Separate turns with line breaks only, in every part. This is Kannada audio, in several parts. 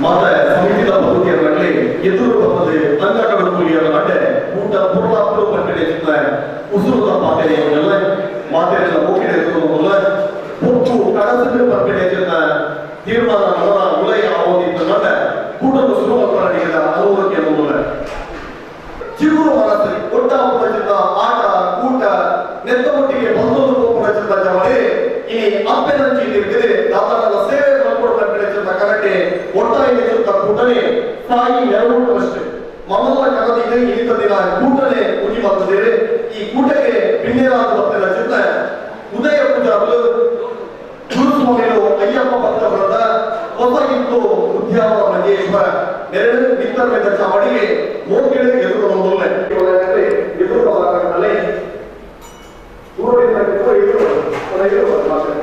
மத சமிதித பகுதியர்களே எதிர்ப்பது தங்கடகுலியர் நட கூட்ட பொருளாதார பற்றிய உசுருத பாத்திரையல்ல ಮಾತೆಲ್ಲ ಹೋಗಿಡೆ ಇರುವುದಲ್ಲ ಪುಟ್ಟು ಕಡಸನ್ನು ಪರ್ಪಡೆಯನ್ನ ತೀರ್ಮಾನ ಮಾಡನ ಉಲಯ ಆಗೋದಿದ್ದಲ್ಲ ಕೂಟದ ಸುಲಭಕರಣಿಗಳ ಅನುಮತಿ ಅನ್ನುವುದಿಲ್ಲ ಚಿಗುರು ಮನಸ್ಸಲ್ಲಿ ಒಟ್ಟಾಪುರಚಿತ ಆಟ ಕೂಟ ನೆತ್ತಮೊಟ್ಟಿಗೆ ಬಂದೊಂದು ಕೋಪುರಚಿತ ಜವಳಿ ಇನಿ ಅಪ್ಪೆನಂಚಿ ಇರುತ್ತದೆ ದಾತನ ಸೇವೆ ಮಾಡ್ಕೊಂಡು ಪರ್ಪಡೆಯಚಿತ ಕರಟೆ ಒಟ್ಟಾಗಿ ನಿಂತ ಕೂಟನೆ ಸಾಯಿ ನೆರವುಗಳಷ್ಟೇ ಮಮಲ್ಲ ಕರದಿದೆ ಇಳಿತ ದಿನ ಕೂಟನೆ ಉಗಿ ಬಂದಿದೆ ಈ ಕೂಟಕ್ಕೆ ಭಿನ್ನರಾದ ಭಕ್ತರ ಜೊತೆ ಉದಯ ಪೂಜಾರು ಗುರುಸ್ವಾಮಿಗಳು ಅಯ್ಯಪ್ಪ ಭಕ್ತವೃಂದ ಹೊಸಗಿತ್ತು ಉದ್ಯಾನವನ ಮಂಜೇಶ್ವರ ಎರಡು ಮಿತ್ರಮೇದ ಚಾವಡಿಗೆ ಮೋಗಿಳೆ ಎದುರುಗೊಂಡೋಲೆ ಎದುರುಗಾಗಲೇ ದೂರದಿಂದ ಎದುರು ಭಾಷೆ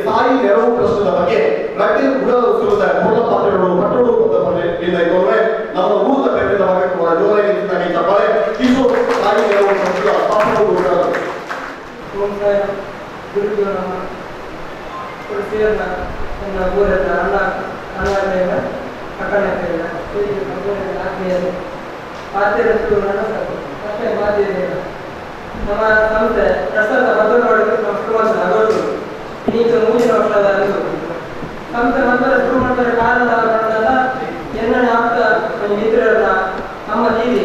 ಸಾಯಿ ನೆರವು ಪ್ರಶ್ನದ ಬಗ್ಗೆ ರಟ್ಟಿ ಉಡಲು ಸುಲಭ ಪಟ್ಟಣ
ಒಟ್ಟು ಸೇರಿನ ನನ್ನ ಊರೆಲ್ಲ ಅಣ್ಣ ಅಕ್ಕನ ಆತ್ಮೀಯರು ಆತ್ಮೀಯರಷ್ಟು ನನ್ನ ಅಷ್ಟೇ ಮಾತಿರಲಿಲ್ಲ. ನಮ್ಮ ಸಂಸ್ಥೆ 2019 ನಮ್ಮ ಶುರು ಮಾಡ್ತಾರೆ ಅದೊಟ್ಟು ಇನ್ನೀಗ 3 ವರ್ಷದ ಸಂಸ್ಥೆ ನಂತರ ಶುರು ಮಾಡ್ತಾರೆ ಕಾರಣದ ಎಣ್ಣೆ ಆಪ್ತ ಒಂದು ಮಿತ್ರರನ್ನ ನಮ್ಮ ದೀದಿ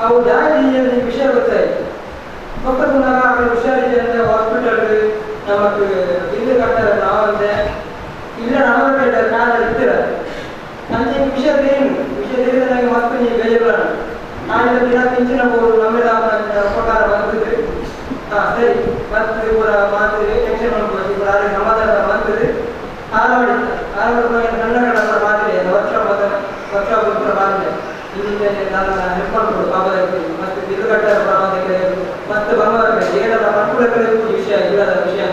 ಅವು ಜಾಯಿಯಲ್ಲಿ ವಿಷಯ ಗೊತ್ತಾಯಿತು ಪಕ್ಕದನಾಗ ಅక్కడ ಹುಷಾರಿದೆ ಅಂತ ಹಾಸ್ಪಿಟಲ್ ನಮಕ್ ಇಲ್ಲಿ ಕಟ್ಟಾರ ನಾವಂತೆ ಇಲ್ಲ ನಮಗೆ ಕಾರಣ ಇರ್ತೀರ ನಂಗೆ ವಿಷಯ ತಿಳಿದ ನನಗೆ ಮತ್ತೆ ನೀವು ಬೇಜಾರ ನಾಳಿನ ದಿನ ಪಿಂಚಿನ ಬೋರ್ಡು ನಮ್ಮೆಲ್ಲ ಪ್ರಕಾರ ಬಂದಿದೆ. ಸರಿ ಮತ್ತೆ ಇವರ ಮಾತು ಟೆನ್ಷನ್ ಮಾಡ್ಬೋದು ಇವರ ಸಮಾಧಾನ ಬಂದಿದೆ ಆರಾಮ ಗಂಡಗಳ ಮಾತಿದೆ ವರ್ಷ ಮಾತಿದೆ ಇಲ್ಲಿ ನಾನು ಹೆಲ್ಪ್ ಮಾಡ್ಬೋದು ಬಾಬಾ ಮತ್ತೆ ಬಿರುಗಟ್ಟರ ಪ್ರಮಾದಕ್ಕೆ ಮತ್ತೆ ಬಂಗಾರ ಏನೆಲ್ಲ ಮಕ್ಕಳ ವಿಷಯ ಇಲ್ಲದ ವಿಷಯ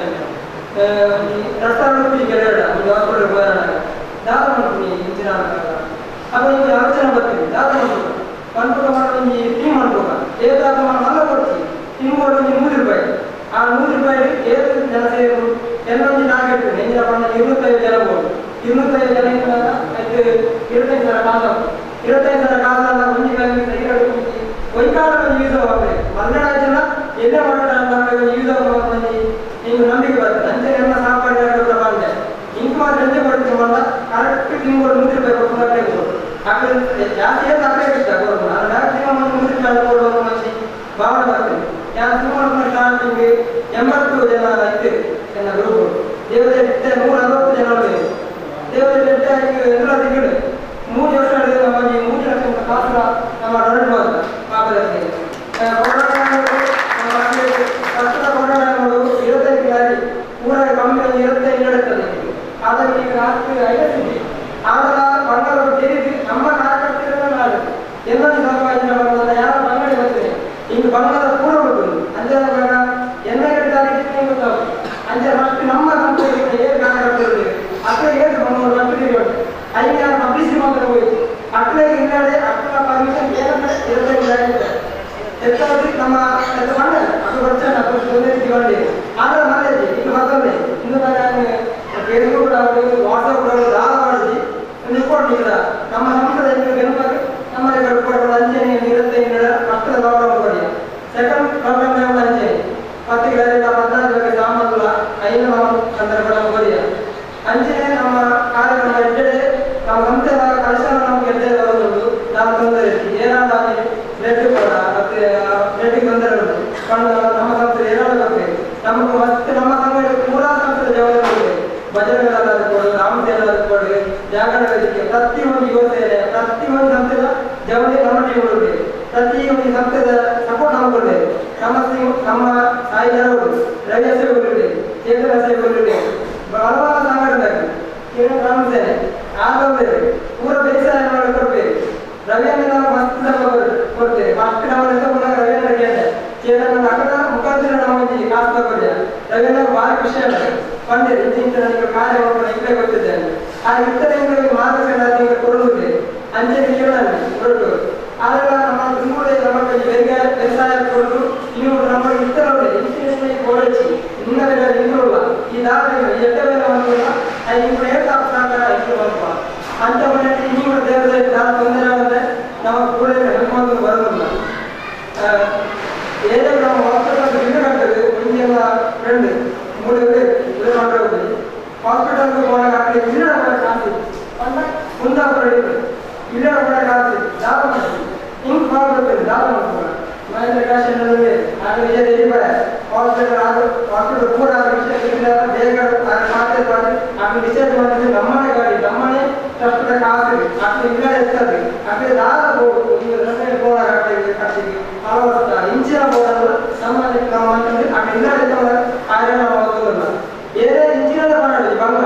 ರಸ್ತಾವಳಿ ಪೂಜೆ ಕೆಳಗಡ ನೀವು ಹಾಸ್ಪಿಟಲ್ ಹೋಗೋಣ ದಾದ ಮಾಡ್ತೀನಿ ಇಂಚಿನ ಅಪ್ಪ ನಿಮಗೆ ಆಲೋಚನೆ ಬರ್ತೀನಿ ದಾದ ಮಾಡ್ಬೇಕು ಅನುಕೂಲ ಮಾಡಿ ನಿಮಗೆ ಟೀಮ್ ಮಾಡ್ಬೇಕು ಏದಾದ ಮಲ್ಲ ಕೊಡ್ತೀವಿ ಟೀಮ್ ಕೊಡು ನೀವು ₹100 ಆ ₹100 ಏಳು ಜನ ಸೇರು ಎಲ್ಲೊಂದು ಟಾರ್ಗೆಟ್ ನೆಂಜಿನ ಬಣ್ಣ 25 ಜನ ಬೋದು 25 ಜನ ಆಯ್ತು 25 ಜನ ಕಾಲ 25 ಜನ ಕಾಲ ಮುಂಚೆ ವೈಕಾಲ ಯೂಸ್ ಆಗಬೇಕು ಮಲ್ನಾಡ ಜನ ಎಲ್ಲೇ ಮಾಡ್ತಾರೆ ಯೂಸ್ ಆಗುವ ನೀವು ನಂಬಿಕೆ ಬರ್ತದೆ ಅಂತೆ ಎಲ್ಲ ಸಾಪಾಡು ಬಂದೆ ಇಂಕ್ ಮಾತ್ರ ಎಂತೆ ಕೊಡ್ತೀವಿ ಮಲ್ಲ ಕರೆಕ್ಟ್ ತಿಂಗಳು ₹100 ಕೊಟ್ಟು ಅక్కడ ಜಾಸ್ತಿ ಏನು ಅದೇ ಇಷ್ಟ ಕೊಡೋದು ನಾನು ಮ್ಯಾಕ್ಸಿಮಮ್ ₹100 ಕೊಡೋದು ಮಂದಿ ಭಾವನೆ ಬರ್ತದೆ ನಾನು ಸುಮಾರು ಸ್ಟಾರ್ಟಿಂಗ್ 80 ಜನ ಇದ್ದೀರಿ ನನ್ನ ಗ್ರೂಪ್ ದೇವರ 160 ಜನ ದೇವರ ಎಲ್ಲ ತಿಂಗಳು 3 ವರ್ಷ ನಮ್ಮ 3 ಲಕ್ಷ ಕಾಸು ನಮ್ಮ ಡೊನೇಟ್ ಮಾಡ್ತಾರೆ ಪಾಪದಲ್ಲಿ ಕೊರೋನಾ ನೋಡು 25 ಪೂರ ಕಮ್ಮಿ 25 ನಡೆಸ್ತದೆ ಆದರೆ ಈಗ ರಾತ್ರಿ 5 ಆಗ ಬಂಗಾರ ಸೇರಿಸಿ ನಮ್ಮ ಕಾರ್ಯಕರ್ತರು ಎಲ್ಲರೂ ಸಮಾಜ ಯಾರು ಬಂಗಾಳಿ ಬರ್ತದೆ ಹಿಂಗೆ ಬಂಗಾರ ಪೂರ ಹೋಗುದು ಅಂಜನ ಬೇಡ ಎಣ್ಣೆ ತಾರೀಕಿಗೆ ಗೊತ್ತಾಗ ಅಂಜೆ ಫಸ್ಟ್ ನಮ್ಮ ಸಂಸ್ಥೆಗೆ ಏನು ಕಾರ್ಯಕರ್ತರು ಅక్కడ ಏನು ಬಂಗಾರ ಫಸ್ಟ್ ಅಲ್ಲಿ ಯಾರು ಪಬ್ಲಿಸಿಟಿ ಮಾತ್ರ ಹೋಯ್ತು ಅಕ್ಕಳಿಗೆ ಹಿಂಗಡೆ ಅಕ್ಕಳ ಪರ್ಮಿಷನ್ ಏನಂದ್ರೆ 25 ಎಷ್ಟಾದ್ರೂ ನಮ್ಮ ಬಂಡ ಅದು ವರ್ಷ ಬಂದಿ ಆದ್ರೆ ಮನೆ ಈಗ ಮತ್ತೊಂದೇ ಇನ್ನು ನಾನು ಫೇಸ್ಬುಕ್ ವಾಟ್ಸಪ್ ದಾದ ಮಾಡಿಸಿ ಕೊಡ್ಲಿಲ್ಲ ನಮ್ಮ ಸಂಸ್ಥೆ ಗೆಲುವಾಗಿ ನಮ್ಮಲ್ಲಿ ಕಟ್ಕೊಡುವ ಅಂಚನೆ 25 ಫಸ್ಟ್ ಲಾಕ್ಡೌನ್ ಕೊಡಿ ಸೆಕೆಂಡ್ ಲಾಕ್ಡೌನ್ ಅಂಚನೆ 10 16 ಸಾಮಾನುಗಳ 5 ಸಂದರ್ಭ ಕೊಡಿ ಅಂಚನೆ ನಮ್ಮ ಕಾರ್ಯಕ್ರಮ ಎಡ್ಡೆ ನಮ್ಮ ಸಂಸ್ಥೆ ಕಳಿಸ ನಮ್ಗೆ ಎಡ್ಡೆ ಬರೋದು ನಾವು ತೊಂದರೆ ಏನಾದ ಬ್ಲಡ್ ಕೂಡ ಮತ್ತೆ ಬ್ಲಡ್ಗೆ ತೊಂದರೆ ಉಂಟು ನಮ್ಮ ಸಂಸ್ಥೆ ಏನಾದ್ರು ಬರ್ತದೆ ನಮಗೆ ಮತ್ತೆ ನಮ್ಮ ಸಂಘ ಪೂರಾ ಸಂಸ್ಥೆ ಜವಾಬ್ದಾರಿ ಭಜನೆಗಳೆಲ್ಲ ಕೊಡು ರಾಮದೇವ ಕೊಡು ಜಾಗರಣ ವೇದಿಕೆ ಪ್ರತಿಯೊಂದು ಯೋಜನೆ ಪ್ರತಿಯೊಂದು ಸಂಸ್ಥೆಯ ಜವಾಬ್ದಾರಿ ನಮ್ಮ ಟೀಮ್ಗಳು ಪ್ರತಿಯೊಂದು ಸಂಸ್ಥೆಯ ಸಪೋರ್ಟ್ ನಮ್ಗೆ ನಮ್ಮ ಸಾಯಿಗಳು ರವಿ ಸೇವೆಗಳಿದೆ ಚೇತನ ಸೇವೆಗಳಿದೆ ಹಲವಾರು ಸಂಘಟನೆಗಳು ಏನು ಗ್ರಾಮಸೇನೆ ಆಗಬೇಕು ಪೂರ ಬೇಸಾಯ ಮಾಡಿಕೊಡ್ಬೇಕು ರವಿಯನ್ನು ನಾವು ಮಸ್ತ್ ಕೊಡ್ತೇವೆ ಫಸ್ಟ್ ನಾವು ರವಿಯನ್ನ ಕೇಳಿದೆ ಚೇತನ ಅక్కడ ಮುಖಾಂತರ ನಾವು ಕಾಸು ತಗೊಂಡೆ ರವಿಯನ್ನ ಭಾರಿ ಖುಷಿ ಅಲ್ಲ ಬಂದೆ ಇಂಚಿನ ನನಗೆ ಕಾರ್ಯ ಇಲ್ಲೇ ಗೊತ್ತಿದ್ದೇನೆ ಆ ಇತರೆ ಮಾರ್ಗದರ್ಶನ ಕೊಡುವುದೇ ಅಂಚೆ ಕೇಳಲ್ಲ ಹೊರಟು ಆದ್ರೆ ನಮ್ಮ ತುಂಬುದೇ ನಮ್ಮ ವ್ಯವಸಾಯ ಕೊಡಲು ನೀವು ನಮ್ಮ ಇತರವೇ ಇಂಚಿನ ಕೊಡಚಿ ಇನ್ನವೆಲ್ಲ ನಿಂತಿರಲ್ಲ ಈ ದಾರಿ ಎಟ್ಟವೆಲ್ಲ ಬಂದಿಲ್ಲ ನೀವು ಹೇಳ್ತಾ ಇರುವ ಅಂತ ಮನೆಯಲ್ಲಿ ನೀವು ದೇವರಲ್ಲಿ ದಾರ ತೊಂದರೆ ಆಗುತ್ತೆ ನಾವು ಕೂಡ ಹೆಲ್ಪ್ ಬರೋದಿಲ್ಲ ಏನೇ ನಾವು ಹಾಸ್ಪಿಟಲ್ ಬಿಲ್ಲು ಕಟ್ಟದು ಮುಂಚೆಲ್ಲ ಫ್ರೆಂಡ್ 3 ಮಾಡೋದು ಹಾಸ್ಪಿಟಲ್ಗೆ ಹೋದಾಗ ಆ ಕಡೆ ಇಲ್ಲ ಕಾಸು ಕುಂದಾಪುರ ಇಲ್ಲ ಕೂಡ ಕಾಸು ದಾಪ ಮಾಡ್ತೀವಿ ಹಿಂಗೆ ಮಾಡ್ಬೇಕು ದಾಪ ಮಾಡ್ತೀವಿ ಮಹೇಂದ್ರ ಕಾಶಿ ಆಗ ವಿಷಯ ತಿಳಿಬೇಡ ಹಾಸ್ಪಿಟಲ್ ಕೂಡ ವಿಷಯ ಬೇಗ ಮಾತಾಡ್ತಾರೆ ಆಗ ಡಿಸೈಡ್ ಮಾಡಿದ್ರೆ ನಮ್ಮನೆ ಗಾಡಿ ನಮ್ಮನೆ ಕಷ್ಟದ ಕಾಸು ಆಕೆ ಇಲ್ಲ ಎತ್ತದೆ ಆಕೆ ದಾರ ಬೋರ್ಡು ಈಗ ಬೋರ್ಡ್ ಕಟ್ಟಿಗೆ ಅಳವಡಿಸ್ತಾ ಇಂಚಿನ ಬೋರ್ಡನ್ನು ನಮ್ಮನೆ ನಾವು ಅಂತಂದ್ರೆ ಆಕೆ ಇಲ್ಲ ಎತ್ತವರ ಕಾರ್ಯ ನಾವು ಹೋಗೋದಿಲ್ಲ ಏನೇ ಇಂಚಿನ ಮಾಡೋದು ಬಂಗ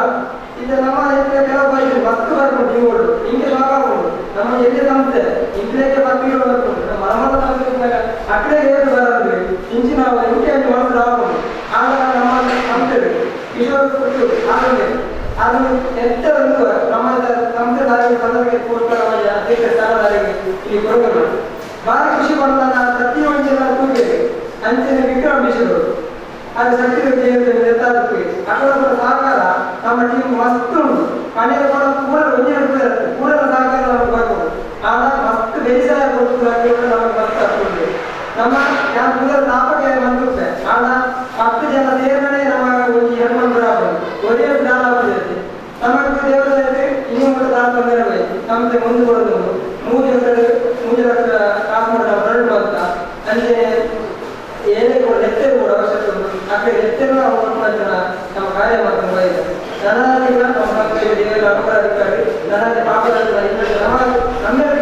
ಇದು ನಮ್ಮ ಕೆಲವು ಬೈದು ಮಸ್ತ್ ಬರ್ಕೊಂಡು ನೀವು ಹಿಂಗೆ ಸಾಕಾಗ್ಬೋದು ನಮ್ಮ ಎಲ್ಲಿ ಸಂಸ್ಥೆ ಇಂಟ್ಲೇಗೆ ಬರ್ತೀರೋ ಬರ್ಕೊಂಡು ನಮ್ಮ ಮರಮದ ಸಂಸ್ಥೆ ಅಕ್ಕಳಿಗೆ ಏನು ಬರೋದು ಇಂಚಿನ ಇಂಕೆ ಮನಸ್ಸು ಆಗ್ಬೋದು ಆಗ ನಮ್ಮ ಸಂಸ್ಥೆ ಕಿಶೋರ್ ಕೊಟ್ಟು ಆಗಲೇ ಅದು ಎಷ್ಟೊಂದು ನಮ್ಮ ಸಂಸ್ಥೆ ದಾರಿಗೆ ಸಂದರ್ಭಕ್ಕೆ ಪೂರ್ವಕವಾಗಿ ಅಧ್ಯಕ್ಷ ಸ್ಥಾನದಾರಿಗೆ ಇಲ್ಲಿ ಕೊಡಬಹುದು ಭಾರಿ ಖುಷಿ ಪಡ್ತಾನ ಪ್ರತಿಯೊಂದು ಜನ ಕೂಗಿದೆ ಅಂಚಿನ ವಿಕ್ರಮ್ ಬಿಸಿಲು ಅದು ಶಕ್ತಿ ನಿರ್ಧಾರಕ್ಕೆ ಅక్కడ ಸಹಕಾರ ಮಸ್ತ್ ಉಂಟು ಮನೆಯ ಕೂಡ ಪೂರ ಒಂದೇ ರೂಪಾಯಿ ಪೂರ ಸಹಕಾರ ನಮಗೆ ಬರ್ಬೋದು ಆಗ ಮಸ್ತ್ ಬೇಸಾಯ ಕೊಟ್ಟು ನಮಗೆ ಮಸ್ತ್ ಆಗ್ತದೆ ನಮ್ಮ ನಾನು ಪೂರ ನಾಲ್ಕು ಮಂದಿ ಆಗ 10 ಜನ ಸೇರ್ಗಡೆ ನಮಗೆ ಒಂದು 2 ಮಂದಿ ಆಗ್ಬೋದು ಒಳ್ಳೆಯ ದಾನ ಆಗ್ತದೆ ನಮಗೆ ದೇವರಲ್ಲಿ ಇನ್ನೂ ಕೂಡ ದಾನ ತೊಂದರೆ ನಮಗೆ ಮುಂದೆ ಕೊಡೋದು 3 ಲಕ್ಷ ಕಾಸು ಮಾಡಿ ನಾವು ಫ್ರೆಂಡ್ ಅಂತ ಅಲ್ಲಿ ಏನೇ ಕೂಡ ಎತ್ತೇರು ಕೂಡ ಅವಶ್ಯಕತೆ ಉಂಟು ಆ ಕಡೆ ಎತ್ತೇರು ನಾವು ನಮ್ಮ ಕಾರ್ಯ ಮಾಡ್ಕೊಂಡು ಬಯಸಿದೆ ನನಗೆ ನಮ್ಮ ದೇವರ ಅನುಗ್ರಹಿಕಾರಿ ನನಗೆ ಪಾಪದಲ್ಲಿ ನಮ್ಮಲ್ಲಿ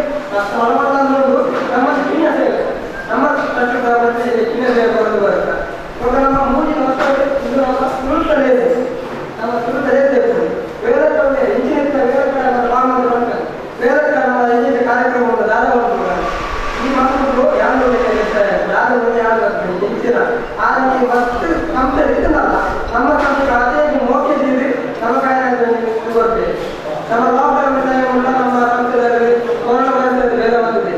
ನೋಡು ನಮ್ಮ ಚಿನ್ನ ಸೇವೆ ನಮ್ಮ ಚಿನ್ನ ಸೇವೆ ಕೊಡೋದು ಬರುತ್ತೆ ಇವಾಗ ನಮ್ಮ ಮೂಗಿನ ವರ್ಷ ಇದು ನಮ್ಮ ಸುರುತ್ತಲೇ ಇದೆ ನಮ್ಮ ಸುರುತ್ತಲೇ ಇರ್ತದೆ ಬೇರೆ ಕಡೆ ಇಂಜಿನಿಯರ್ ಬೇರೆ ಕಡೆ ನಮ್ಮ ಬಾಂಗ್ಲ ಬೇರೆ ಕಡೆ ನಮ್ಮ ಇಂಜಿನಿಯರ್ ಕಾರ್ಯಕ್ರಮವನ್ನು ದಾನವನ್ನು ಈ ಮಕ್ಕಳು ಯಾರು ಯಾರು ಹೆಚ್ಚಿನ ಆದರೆ ಫಸ್ಟ್ ಸಂಸ್ಥೆ ಇದ್ದಲ್ಲ ನಮ್ಮ ಸಂಸ್ಥೆ ಅದೇ ಮೋಕ್ಷಿದ್ದೀವಿ ನಮ್ಮ ಕಾರ್ಯಕ್ರಮ ಬರ್ತೇವೆ ನಮ್ಮ ಲಾಕ್ಡೌನ್ ಟೈಮ್ ನಮ್ಮ ಸಂಸ್ಥೆಯಲ್ಲಿ ಕೊರೋನಾ ವೈರಸ್ ಬೇರೆ ಬಂದಿದೆ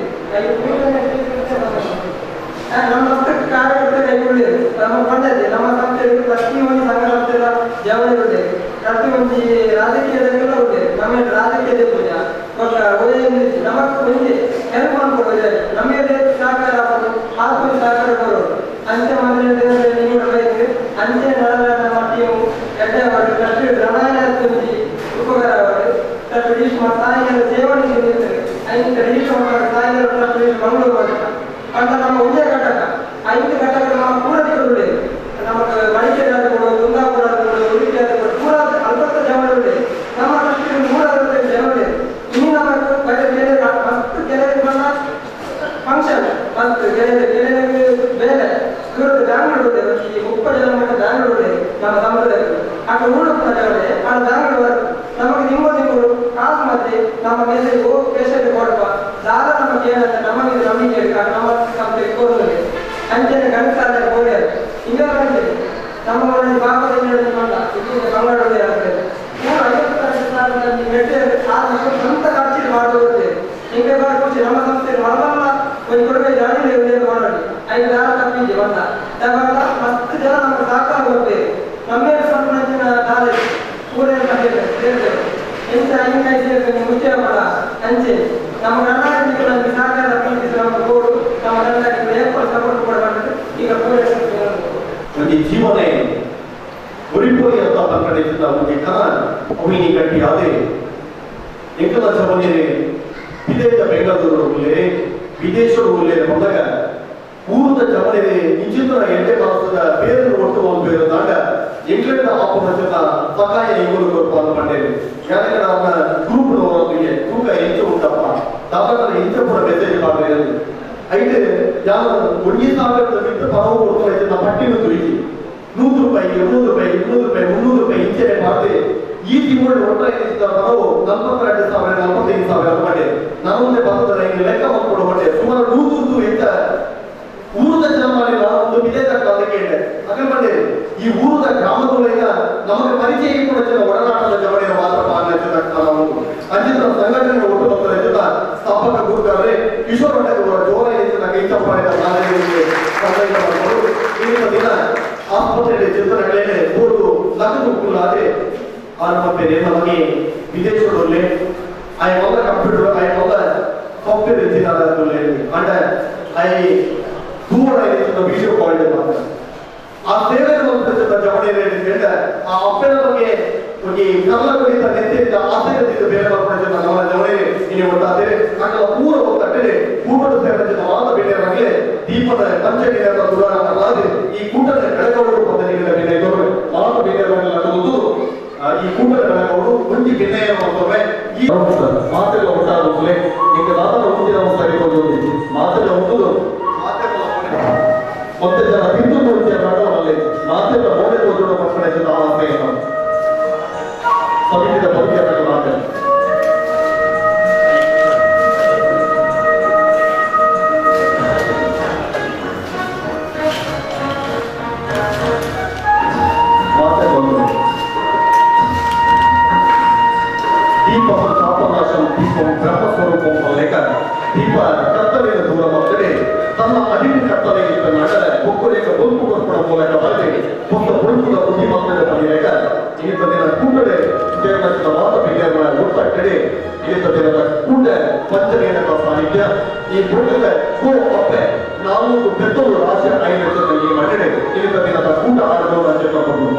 ನಮ್ಮ ಮಕ್ಕಳ ಕಾರ್ಯಕರ್ತರು ಕೈಗೊಳ್ಳಿದೆ ನಮ್ಮ ಪಂಚಾಯತಿ ನಮ್ಮ ಸಂಸ್ಥೆಯಲ್ಲಿ ಪ್ರತಿಯೊಂದು ಸಂಘ ಸಂಸ್ಥೆಯ ಜವಾಬ್ದಾರಿ ಇದೆ ಪ್ರತಿಯೊಂದು ರಾಜಕೀಯದಲ್ಲೆಲ್ಲ ಇದೆ ನಮ್ಮ ರಾಜಕೀಯದ ಪೂಜೆ ನಮಗೆ ಒಂದು ಹೆಲ್ಪ್ ಮಾಡ್ಕೊಡೋದು ನಮಗೆ ಸಹಕಾರ ಆಗೋದು ಆತ್ಮ ಸಹಕಾರ ಬರೋದು ಅಂಚೆ ಮನೆಯಲ್ಲಿ ನೀವು ಬಯಸಿ ಅಂಚೆ ನಡಲ ನಮ್ಮ ಟೀಮು ಎಡ್ಡೆವರು ಟ್ರಸ್ಟ್ ರಮಾಯಣ ತುಂಜಿ ಉಪಕಾರ ಅವರು ಟ್ರಸ್ಟ್ ಡಿಶ್ ಸಾಯಿಗಳ ಸೇವನೆ ನಿಲ್ತಾರೆ ಐದು ಡಿಶ್ ಸಾಯಿಗಳ ಟ್ರಸ್ಟ್ ಮಂಗಳೂರು ಅಂತ ಅಂತ ನಮ್ಮ ಉದಯ ಘಟಕ 5 ಘಟಕ ನಮ್ಮ ಪೂರೈಕೆ ನಮಗೆ ಮಡಿಕೇರಿ ಕೊಡೋದು ಕುಂದಾಪುರ ಉಡುಪಿ ಪೂರ 40 ಜವಾಬ್ದಾರಿ ನಮ್ಮ ಟ್ರಸ್ಟ್ 360 ಜವಾಬ್ದಾರಿ ಇನ್ನು ನಮ್ಮ ಫಸ್ಟ್ ಕೆಲವರಿಗೆ ಬಂದ ಫಂಕ್ಷನ್ ಫಸ್ಟ್ ಕೆಲವರಿಗೆ ಬೇರೆ ದೂರದ ಬ್ಯಾಂಗ್ಳೂರು ಈ 30 ಜನ ಮಟ್ಟ ಬ್ಯಾಂಗ್ಳೂರು ನಮ್ಮ ಸಮುದಾಯದಲ್ಲಿ ಆಗ ಉಡುಪಿನ ಜವಾಬ್ದಾರಿ ಆ ಬ್ಯಾಂಗ್ಳೂರು ನಮಗೆ ನಿಮ್ಮದು ಕಾಸು ಮತ್ತೆ ನಮ್ಮ ಮೇಲೆ ಪೇಷಂಟ್ ಕೊಡುವ ದಾರ ನಮಗೆ ಏನಂತ ನಮಗೆ ನಂಬಿಕೆ ನಮ್ಮ ಸಂಸ್ಥೆಗೆ ಕೋರುತ್ತದೆ ಅಂಚನೆ ಗಣಿತ ಕೋರಿಯರು ಇನ್ನೊಂದು ನಮ್ಮ ಮನೆಯಲ್ಲಿ ಬಾಬಾದೇವಿ ಮಾಡ ಇಲ್ಲಿ ಬಂಗಾಳದಲ್ಲಿ ಆಗ್ತದೆ 50 ಮೆಟ್ಟೆ ಸ್ವಂತ ಖರ್ಚಿಗೆ ಮಾಡುತ್ತದೆ ಹಿಂಗೆ ಖುಷಿ ನಮ್ಮ ಸಂಸ್ಥೆಯಲ್ಲಿ ಮರಮಲ್ಲ ಒಂದು ಕೊಡುಗೆ ಜಾಡಿ ಮಾಡಿ 5 ದಾರ ತಪ್ಪಿದೆ ಬಂದ ಯಾವಾಗ 10 ಜನ ನಮಗೆ ಸಹಕಾರ ಬರ್ತೇವೆ ನಮ್ಮೇ ಸಂಪೂರ್ಣ ದಾರ ಪೂರ ಎಂತ ಹಿಂಗಾಗಿ ಸೇರ್ಕೊಂಡು ಮುಚ್ಚೆ ಮಾಡ ಅಂಚೆ ನಮ್ಮ ಕರ್ನಾಟಕ ನಮಗೆ ಸಹಕಾರ ಪ್ರೀತಿಸಿ ನಮ್ಮ ಗೋಡು ನಮ್ಮ ಕರ್ನಾಟಕ ಏರ್ಪೋರ್ಟ್ ಸಪೋರ್ಟ್ ಕೊಡಬಾರ್ದು ಈಗ
ಒಂದು ಜೀವನ ಉರಿಪೋರಿ ಅಂತ ಪ್ರಕಟಿಸಿದ ಒಂದು ಕರ ಅವಿನಿ ಕಟ್ಟಿ ಆದೆ ಎಂಕಲ ಜಮನೆ ವಿದೇಶ ಬೆಂಗಳೂರು ಉಲ್ಲೆ ವಿದೇಶರು ಉಲ್ಲೆ ಬಂದಾಗ ಊರದ ಜಮನೆ ನಿಜಿತರ ಎಂಟೆ ಮಾಸದ ಬೇರೆ ಒಟ್ಟು ಒಂದು ಬೇರೆ ದಾಂಡ ಎಂಗ್ಲೆಂಡ್ ಆಪರೇಷನ್ ಸಹಾಯ ಇವರು ಕೊಡ್ಪಾಲ್ ಪಂಡೇರು ಯಾಕಂದ್ರೆ ಅವನ ಗ್ರೂಪ್ ನವರಿಗೆ ತೂಕ ಹೆಚ್ಚು ಉಂಟಪ್ಪ ತಾಪತ್ರ ಹೆಚ್ಚು ಕೂಡ ಮೆಸೇಜ್ ಮಾಡಿದ್ರೆ ಐದು ಯಾವ 1,000 ಬಿಟ್ಟು ಪರವು ಕೊಡ್ತಾರೆ ನಮ್ಮ ಪಟ್ಟಿನ ತುಳಿಸಿ 100 ರೂಪಾಯಿ 200 ರೂಪಾಯಿ 200 ರೂಪಾಯಿ 300 ರೂಪಾಯಿ ಇಂಚೆ ಮಾಡಿದೆ ಈ ತಿಂಗಳು ಒಟ್ಟಾಗಿ ನಾವು 42,000 45,000 ಮಾಡಿ ನಾವೊಂದೇ ಬಂದದ ಲೆಕ್ಕ ಮಾಡ್ಕೊಡೋ ಮಟ್ಟೆ ಸುಮಾರು 100 ಹೆಚ್ಚ ಊರದ ಜನ ಮಾಡಿಲ್ಲ ಒಂದು ವಿದೇಶ ಕಾಲಕ್ಕೆ ಹಾಗೆ ಮಾಡಿ ಈ ಊರದ ಗ್ರಾಮದೊಳಗ ನಮಗೆ ಪರಿಚಯ ಕೂಡ ಜನ ಒಡನಾಟದ ಜವಳಿಯ ಮಾತ್ರ ನಾವು ಅಂಚಿನ ಸಂಘಟನೆ ಒಟ್ಟು ಬರ್ತಾರೆ ಜೊತೆ ಸ್ಥಾಪಕ ಗುರುಗಾರರೇ ಕಿಶೋರ್ ಹೊಟ್ಟೆಗೌಡ ಜೋರ ಕೈತ ಮಾಡಿದ ಇಂದಿನ ದಿನ ಆಸ್ಪತ್ರೆಯಲ್ಲಿ ಚಿಂತನೆಗಳೇನೆ 3 ಲಕ್ಷ ಆದ್ರೆ ಆತ್ಮಹತ್ಯೆ ನಮಗೆ ವಿದೇಶದಲ್ಲೇ ಐ ಮೊದಲ ಕಂಪ್ಯೂಟರ್ ಐ ಮೊದಲ ಸಾಫ್ಟ್ವೇರ್ ಇಂಜಿನಿಯರ್ ಅಂಡ್ ಐ ದೂರ ವಿಡಿಯೋ ಕಾಲ್ ಮಾಡ್ತಾರೆ ಆ ಸೇವೆ ಜವಳಿಯ ಆ ಅಪ್ಪನ ಬಗ್ಗೆ ಒಂದು ಕರ್ಲ ಕುರಿತ ನೆತ್ತಿದ್ದ ಆಸಕ್ತಿ ಬೇರೆ ಮಾಡ್ಕೊಂಡು ನಮ್ಮ ಜವಳಿ ಇನ್ನು ಒಟ್ಟಾದರೆ ಆಕಳ ಪೂರ ತಟ್ಟೆ ಕೂಟದ ಸೇವೆ ಮಾತ ಬೇರೆಯವರಾಗಲೇ ದೀಪದ ಪಂಚಗಿರಿಯ ದೂರ ಈ ಕೂಟದ ಬೆಳಗವರು ಪದನಿಗಳ ಬೇರೆಯವರು ಮಾತ ಬೇರೆಯವರಾಗಲ್ಲ ಅನ್ನೋದು ಈ ಕೂಟದ ಬೆಳಗವರು ಮುಂಚೆ ಭಿನ್ನಯ ಮಾಡ್ತವೆ ಈ ಮಾತೆಲ್ಲ ಒಟ್ಟಾಗಲೇ ಈಗ ಮಾತನ್ನ ಮುಂದಿನ ಸರಿ ಬಂದು ಮಾತೆಲ್ಲ ಹುಟ್ಟುದು ಮತ್ತೆ ಜನ ತಿಂದು ಮುಂಚೆ ಮಾಡೋರಲ್ಲಿ ಮಾತೆಲ್ಲ ಮೋಡೆ ಹೋದ್ರು ಮಕ್ಕಳ ಜೊತೆ ಆಸೆಯನ್ನು ಸಮಿತಿಯ ಬಗ್ಗೆ ಮಾತೆ ದೀಪ ಪಾಪನಾಶಂ ದೀಪಂ ಬ್ರಹ್ಮಸ್ವರೂಪಂ ಲೆಕ್ಕ ದೀಪ ಕರ್ತವ್ಯದ ದೂರ ಮಾಡ್ತಾರೆ ತಮ್ಮ ಅಡಿನ ಕರ್ತವ್ಯಕ್ಕೆ ನಡೆದ ಒಬ್ಬರಿಗೆ ಬದುಕು ಕೊಡುವ ಮೂಲಕ ಬರಲಿ ಒಂದು ಬದುಕುವ ಬುದ್ಧಿಮತ್ತದ ಪಡೆಯಕ ಈ ದಿನ ಕೂಡಲೇ ಸಾಹಿತ್ಯ ಈ ಪುಸ್ತಕ ಕೋ ಅಪ್ಪೆ 400 ಪೆತ್ತಲು ರಾಶಿ 5 ಲಕ್ಷದ ಈ ಮಟ್ಟೆ ಇಲ್ಲಿ ದಿನದ ಕೂಟ ಆಡಲು ರಾಜ್ಯ ತಗೊಂಡು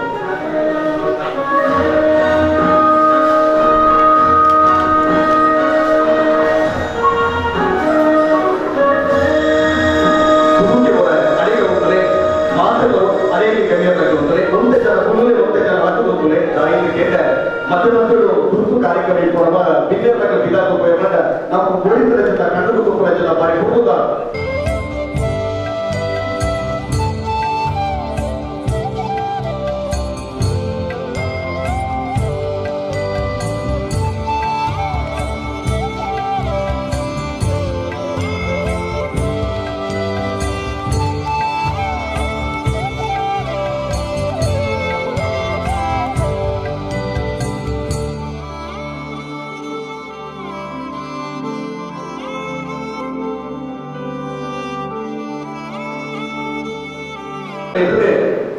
ಮತ್ತೊಂದು ತುರ್ತು ಕಾರ್ಯಕ್ರಮ ಇಟ್ಕೊಂಡ ವಿದ್ಯಾರ್ಥಿಗಳ ವಿಧಾನ ಉಪಯೋಗ ನಾವು ಗೋಳಿತರ ಜೊತೆ ಕಣ್ಣು ತುಪ್ಪಳ ಜೊತೆ ಬಾರಿ ಹುಡುಗ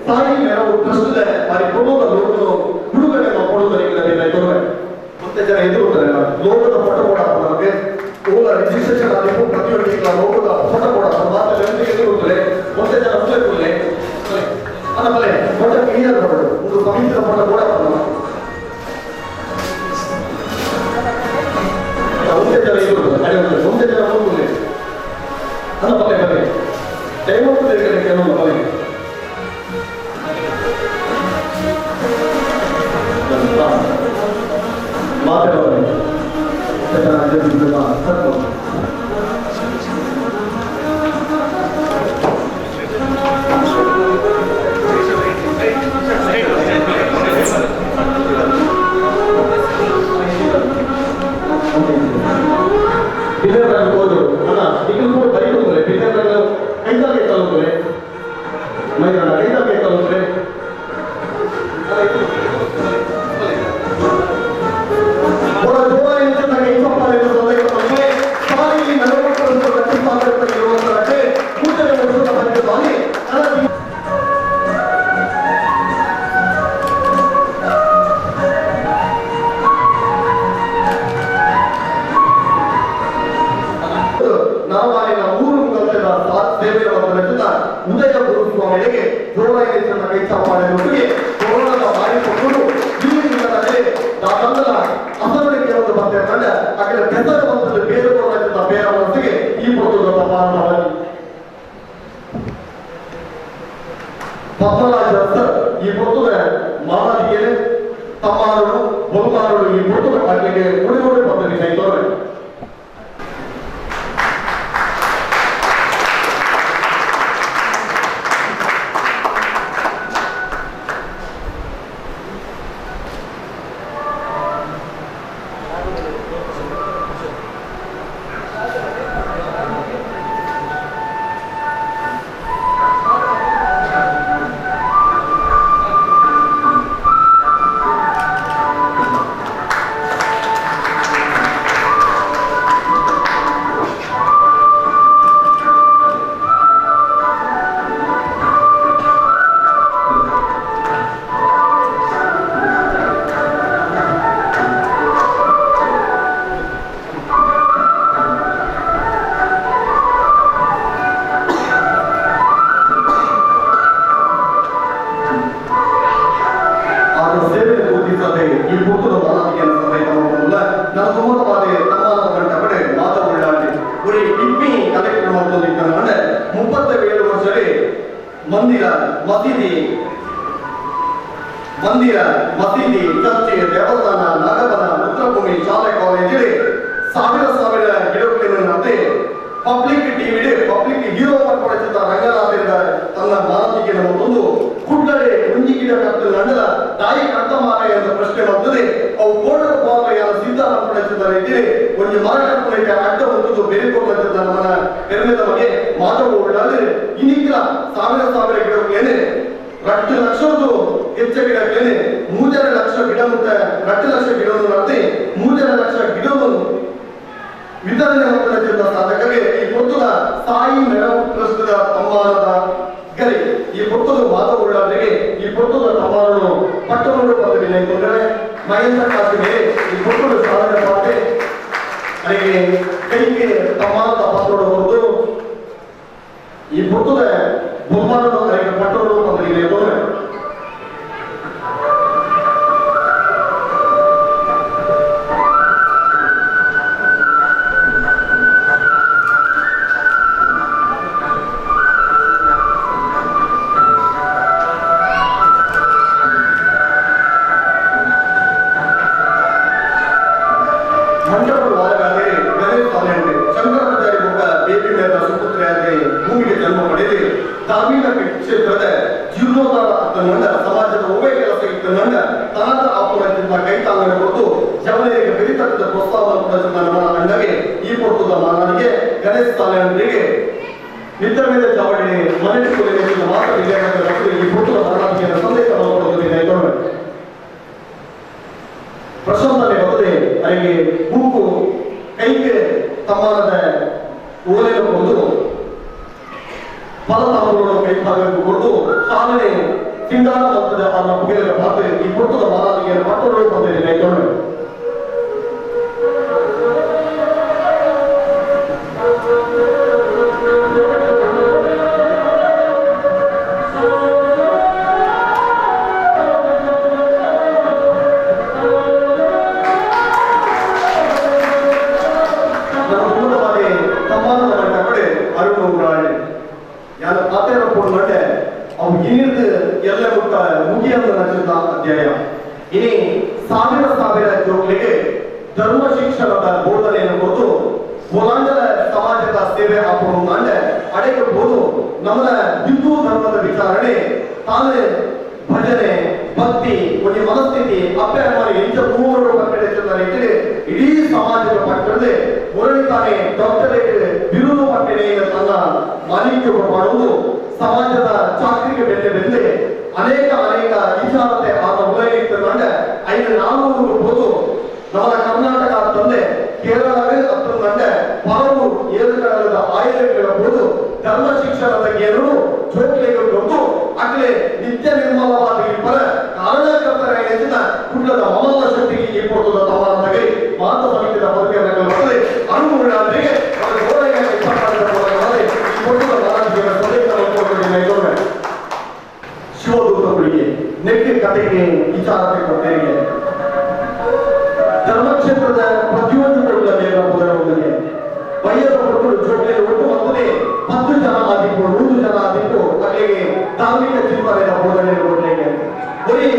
ಸಾಯಿ ನೆರವು ಟ್ರಸ್ಟ್ ಬಾರಿ ಕೊಡೋದ ಲೋಕದ ಬಿಡುಗಡೆ ಕೊಡುವುದರಿಂದ ಮತ್ತೆ ಜನ ಎದುರುತ್ತಾರೆ ಲೋಕದ ಫೋಟೋ ಕೂಡ ನಮಗೆ ರಿಜಿಸ್ಟ್ರೇಷನ್ ಆಗಬೇಕು ಪ್ರತಿಯೊಂದು ಲೋಕದ ಫೋಟೋ ಕೂಡ ಮಾತ್ರ ಎದುರುತ್ತಾರೆ ಮತ್ತೆ ಜನ ಮುಗಿಲೆ ಆಮೇಲೆ ಫೋಟೋ ಕ್ಲಿಯರ್ ಮಾಡೋದು ಒಂದು ಪವಿತ್ರ ಫೋಟೋ ಕೂಡ ಒಂದೇ ಜನ ಎದುರುತ್ತಾರೆ ಒಂದೇ ಜನ ಹೋಗುದಿಲ್ಲ ಅಲ್ಲ ಬಲೆ ಬಲೆ ದಯಮಾಡಿ ಕೆಲವು ಬಲೆ ಮಾತಾಡೋದು ಬಿಜೆಪಿ ಹೋದ್ರು ಅಲ್ಲ ಈಗ ಕೂಡ ಬರೀತಾರೆ ಬಿಜೆಪಿ ಕೈದಾಗೆ ತಲುಪುತ್ತಾರೆ ಮೈದಾನ ಕೈದಾಗೆ ತಲುಪುತ್ತಾರೆ ಉದಯ ಗುರುಸ್ವಾಮಿಗಳಿಗೆ ಜೋರಾಯಿನ ಕೈ ಚಾಪಾಡಿನೊಟ್ಟಿಗೆ ಕೊರೋನಾದ ಬಾರಿ ಕೊಟ್ಟು ಇಲ್ಲಿಂದಲೇ ದಾಖಲ ಅಸರಣಿಗೆ ಒಂದು ಮತ್ತೆ ಕಂಡ ಹಾಗೆ ಬೆಸರ ಬಂದಲ್ಲಿ ಬೇರೆ ಕೊಡಲಾಗಿದ್ದ ಬೇರೆ ಮನಸ್ಸಿಗೆ ಈ ಪ್ರೊತದ ಮಾನವಾಗಿ ಪದ್ಮರಾಜ ಸರ್ ಈ ಪ್ರೊತದ ಮಾನವಿಗೆ ತಮ್ಮಾರರು ಬಹುಮಾನರು ಈ ಪ್ರೊತದ ಕಾಲಿಗೆ ಉಳಿದೋಡಿ ಪದ್ಧತಿ ಕೈತೋರೆ ಮಂದಿರ ಮಸೀದಿ ಚರ್ಚೆ ದೇವಸ್ಥಾನ ನಗರವನ ರುದ್ರಭೂಮಿ ಶಾಲೆ ಕಾಲೇಜಲ್ಲಿ ಸಾವಿರ ಗಿಡಗಳನ್ನು ನಡೆ ಪಬ್ಲಿಕ್ ಟಿವಿ ಪಬ್ಲಿಕ್ ಹೀರೋ ಮಾಡ್ಕೊಳ್ತಿದ್ದ ರಂಗನಾಥರಿಂದ ತನ್ನ ಮಾನಸಿಕೆಯನ್ನು ಒಂದು ಕುಡ್ಡಲೆ ಕುಂಜಿ ಗಿಡ ಕಟ್ಟು ನಂಡಲ ತಾಯಿ ಕಟ್ಟ ಮಾರ ಎಂಬ ಪ್ರಶ್ನೆ ಬರ್ತದೆ ಅವು ಕೋಟದ ಪಾತ್ರೆಯನ್ನು ಸಿದ್ಧ ಮಾಡ್ಕೊಳ್ತಿದ್ದಾರೆ ಇದ್ರೆ ಒಂದು ಮರ ಕಟ್ಟಲಿಕ್ಕೆ ಅಡ್ಡ ಒಂದು ಬೇರೆ ಕೊಡ್ತಿದ್ದ ನಮ್ಮನ್ನ ನಿರ್ಮಿತ ಬಗ್ಗೆ ಮಾತಾಡುವುದಾದ್ರೆ ಇನ್ನಿಕ್ಕಿಲ್ಲ ಸಾವಿರ ಗಿಡಗಳೇನೆ 2 ಲಕ್ಷದ್ದು ಹೆಚ್ಚ ಗಿಡಗಳೇನೆ 3 ಲಕ್ಷ ಗಿಡ ಮತ್ತೆ 2 ಲಕ್ಷ ಗಿಡವನ್ನು ನಡೆಸಿ 3 ಲಕ್ಷ ಗಿಡವನ್ನು ವಿತರಣೆ ಮಾಡುತ್ತಿದ್ದ ಸಾಧಕರಿಗೆ ಈ ಪುಸ್ತಕ ಸಾಯಿ ನೆರವು ಟ್ರಸ್ಟ್ದ ಸಮ್ಮಾನದ ಗರಿ ಈ ಪುಸ್ತಕದ ಮಾತುಳ್ಳವರಿಗೆ ಈ ಪುಸ್ತಕದ ಸಮ್ಮಾನವನ್ನು ಪಟ್ಟಣಗಳು ಬಂದು ನಿಂತುಕೊಂಡರೆ ಮಹೇಂದ್ರ ಕಾಸಿಗೆ ಈ ಪುಸ್ತಕದ ಸಾಧನೆ ಮಾಡಿ ಅದಕ್ಕೆ ಕೈಗೆ ತಮ್ಮಾದ ಪಾತ್ರದ ಹೊರತು ಈ ಪುತ್ತದ ಬಹುಮಾನದ ಅದಕ್ಕೆ ಪಟ್ಟರು ಅದರಿಗೆ ತೋರೆ ಧಾರ್ಮಿಕ ಕ್ಷೇತ್ರದ ಜೀರ್ಣೋದ್ಧಾರ ತಂದ ಸಮಾಜದ ಒಬ್ಬೆ ಕೆಲಸ ಇತ್ತಂದ ತನದ ಆಪುರದಿಂದ ಕೈ ತಾಂಗನ ಕೊಟ್ಟು ಜವನಿಗೆ ಬೆರಿತಕ್ಕದ ಪ್ರೋತ್ಸಾಹ ನಮ್ಮ ಅಂಡಗೆ ಈ ಕೊಟ್ಟದ ಮಾನನಿಗೆ ಗಣೇಶ ತಾಲೂಕಿಗೆ ನಿತ್ಯ ಮೇಲೆ ಚಾವಡಿ ಮನೆ ಕುಲಿನ ಮಾತ್ರ ವಿಜಯನಗರ ಈ ಕೊಟ್ಟದ ಮಾನನಿಗೆ ಸಂದೇಶವನ್ನು ಕೊಡುವುದರಿಂದ ಪ್ರಶಂಸನೆ ಬರದೆ ಅವರಿಗೆ ಬೂಕು ಕೈಗೆ ತಮ್ಮನದ ಓಲೆಯನ್ನು ಕೊಟ್ಟು ಫಲತಾಂಬೂಲವನ್ನು ಕೈ ಭಾಗಕ್ಕೆ ಕೊಟ್ಟು ಶಾಲೆಗೆ ಸಿಂಗಾರ ಮಟ್ಟದ ಅವರ ಮುಗಿದ ಪಾತ್ರೆ ಈ ಕೊಟ್ಟದ ಮಾನನಿಗೆ ಮಟ್ಟಗಳು ಬಂದಿದೆ ಕೈಗೊಂಡು ಅಧ್ಯಾಯ ಇನಿ ಸಾವಿರ ಜೋಗ್ಲಿಗೆ ಧರ್ಮ ಶಿಕ್ಷಣದ ಬೋಧನೆಯನ್ನು ಕೊಟ್ಟು ಪುರಾಂಜಲ ಸಮಾಜದ ಸೇವೆ ಹಾಕೊಂಡು ಅಂದ್ರೆ ಅಡೆಗೆ ಹೋದು ನಮ್ಮ ಹಿಂದೂ ಧರ್ಮದ ವಿಚಾರಣೆ ತಾನೇ ಭಜನೆ ಭಕ್ತಿ ಒಂದು ಮನಸ್ಥಿತಿ ಅಪ್ಪೆ ಅಮ್ಮನ ಎಂಚ ಮೂವರು ಪಟ್ಟಣೆ ಇಡೀ ಸಮಾಜದ ಪಟ್ಟಣದೆ ಮುರಳಿತಾನೆ ಡಾಕ್ಟರೇಟ್ ಬಿರುದು ಪಟ್ಟಣೆ ತನ್ನ ಮಾಲಿನ್ಯ ಮಾಡುವುದು ಸಮಾಜದ ಚಾಕ್ರಿಗೆ ಬೆಂದೆ ಅನೇಕ ವಿಚಾರತೆ ಆದ ಉದಯಿಸಿಕೊಂಡ 500 ಹೋದು ನಮ್ಮ ಕರ್ನಾಟಕ ತಂದೆ ಕೇರಳವೇ ಹತ್ತೊಂದಂಡ ಪರವು ಏಳುಕಡಲದ ಆಯುಧಗಳ ಹೋದು ಧರ್ಮ ಶಿಕ್ಷಣದ ಗೇರು ಜೋಕ್ಲೆಗೆ ಗೊತ್ತು ಆಗಲೇ ನಿತ್ಯ ನಿರ್ಮಲವಾದ ಈ ಪರ ಕಾರಣಕರ್ತರ ಹೆಚ್ಚಿನ ಕುಳ್ಳದ ಮಮಲ ಶಕ್ತಿಗೆ ಈ ಕೊಡುವುದ ತಮಾನಗೆ ಮಾತ ಸಮಿತಿಯ ವರ್ಗವನ್ನು ಬರ್ತದೆ ಅನುಗುಣರಿಗೆ ಅವರ ಗೋಡೆಗೆ ಈ ಕೊಡುವ ರಾಜ್ಯದ ಸಂದೇಶವನ್ನು ಕೊಡುವುದಿಲ್ಲ ಶಿವದೂತಗಳಿಗೆ ನೆಕ್ಕೆ ಕಥೆಗೆ ವಿಚಾರತೆ ಕೊಟ್ಟರಿಗೆ ಧರ್ಮಕ್ಷೇತ್ರದ ಪ್ರತಿಯೊಂದು ಬೋಧನೆ ವೈದ್ಯರ ಕೊಟ್ಟು ಜೋಟ್ಲೆಗೆ ಒಟ್ಟು ಮೊದಲೇ 10 ಜನ ಆದಿತ್ತು 100 ಜನ ಆದಿತ್ತು ಅಲ್ಲಿಗೆ ಧಾರ್ಮಿಕ ಚಿಂತನೆಯ ಬೋಧನೆ ಕೊಡ್ಲಿಕ್ಕೆ ಬರೀ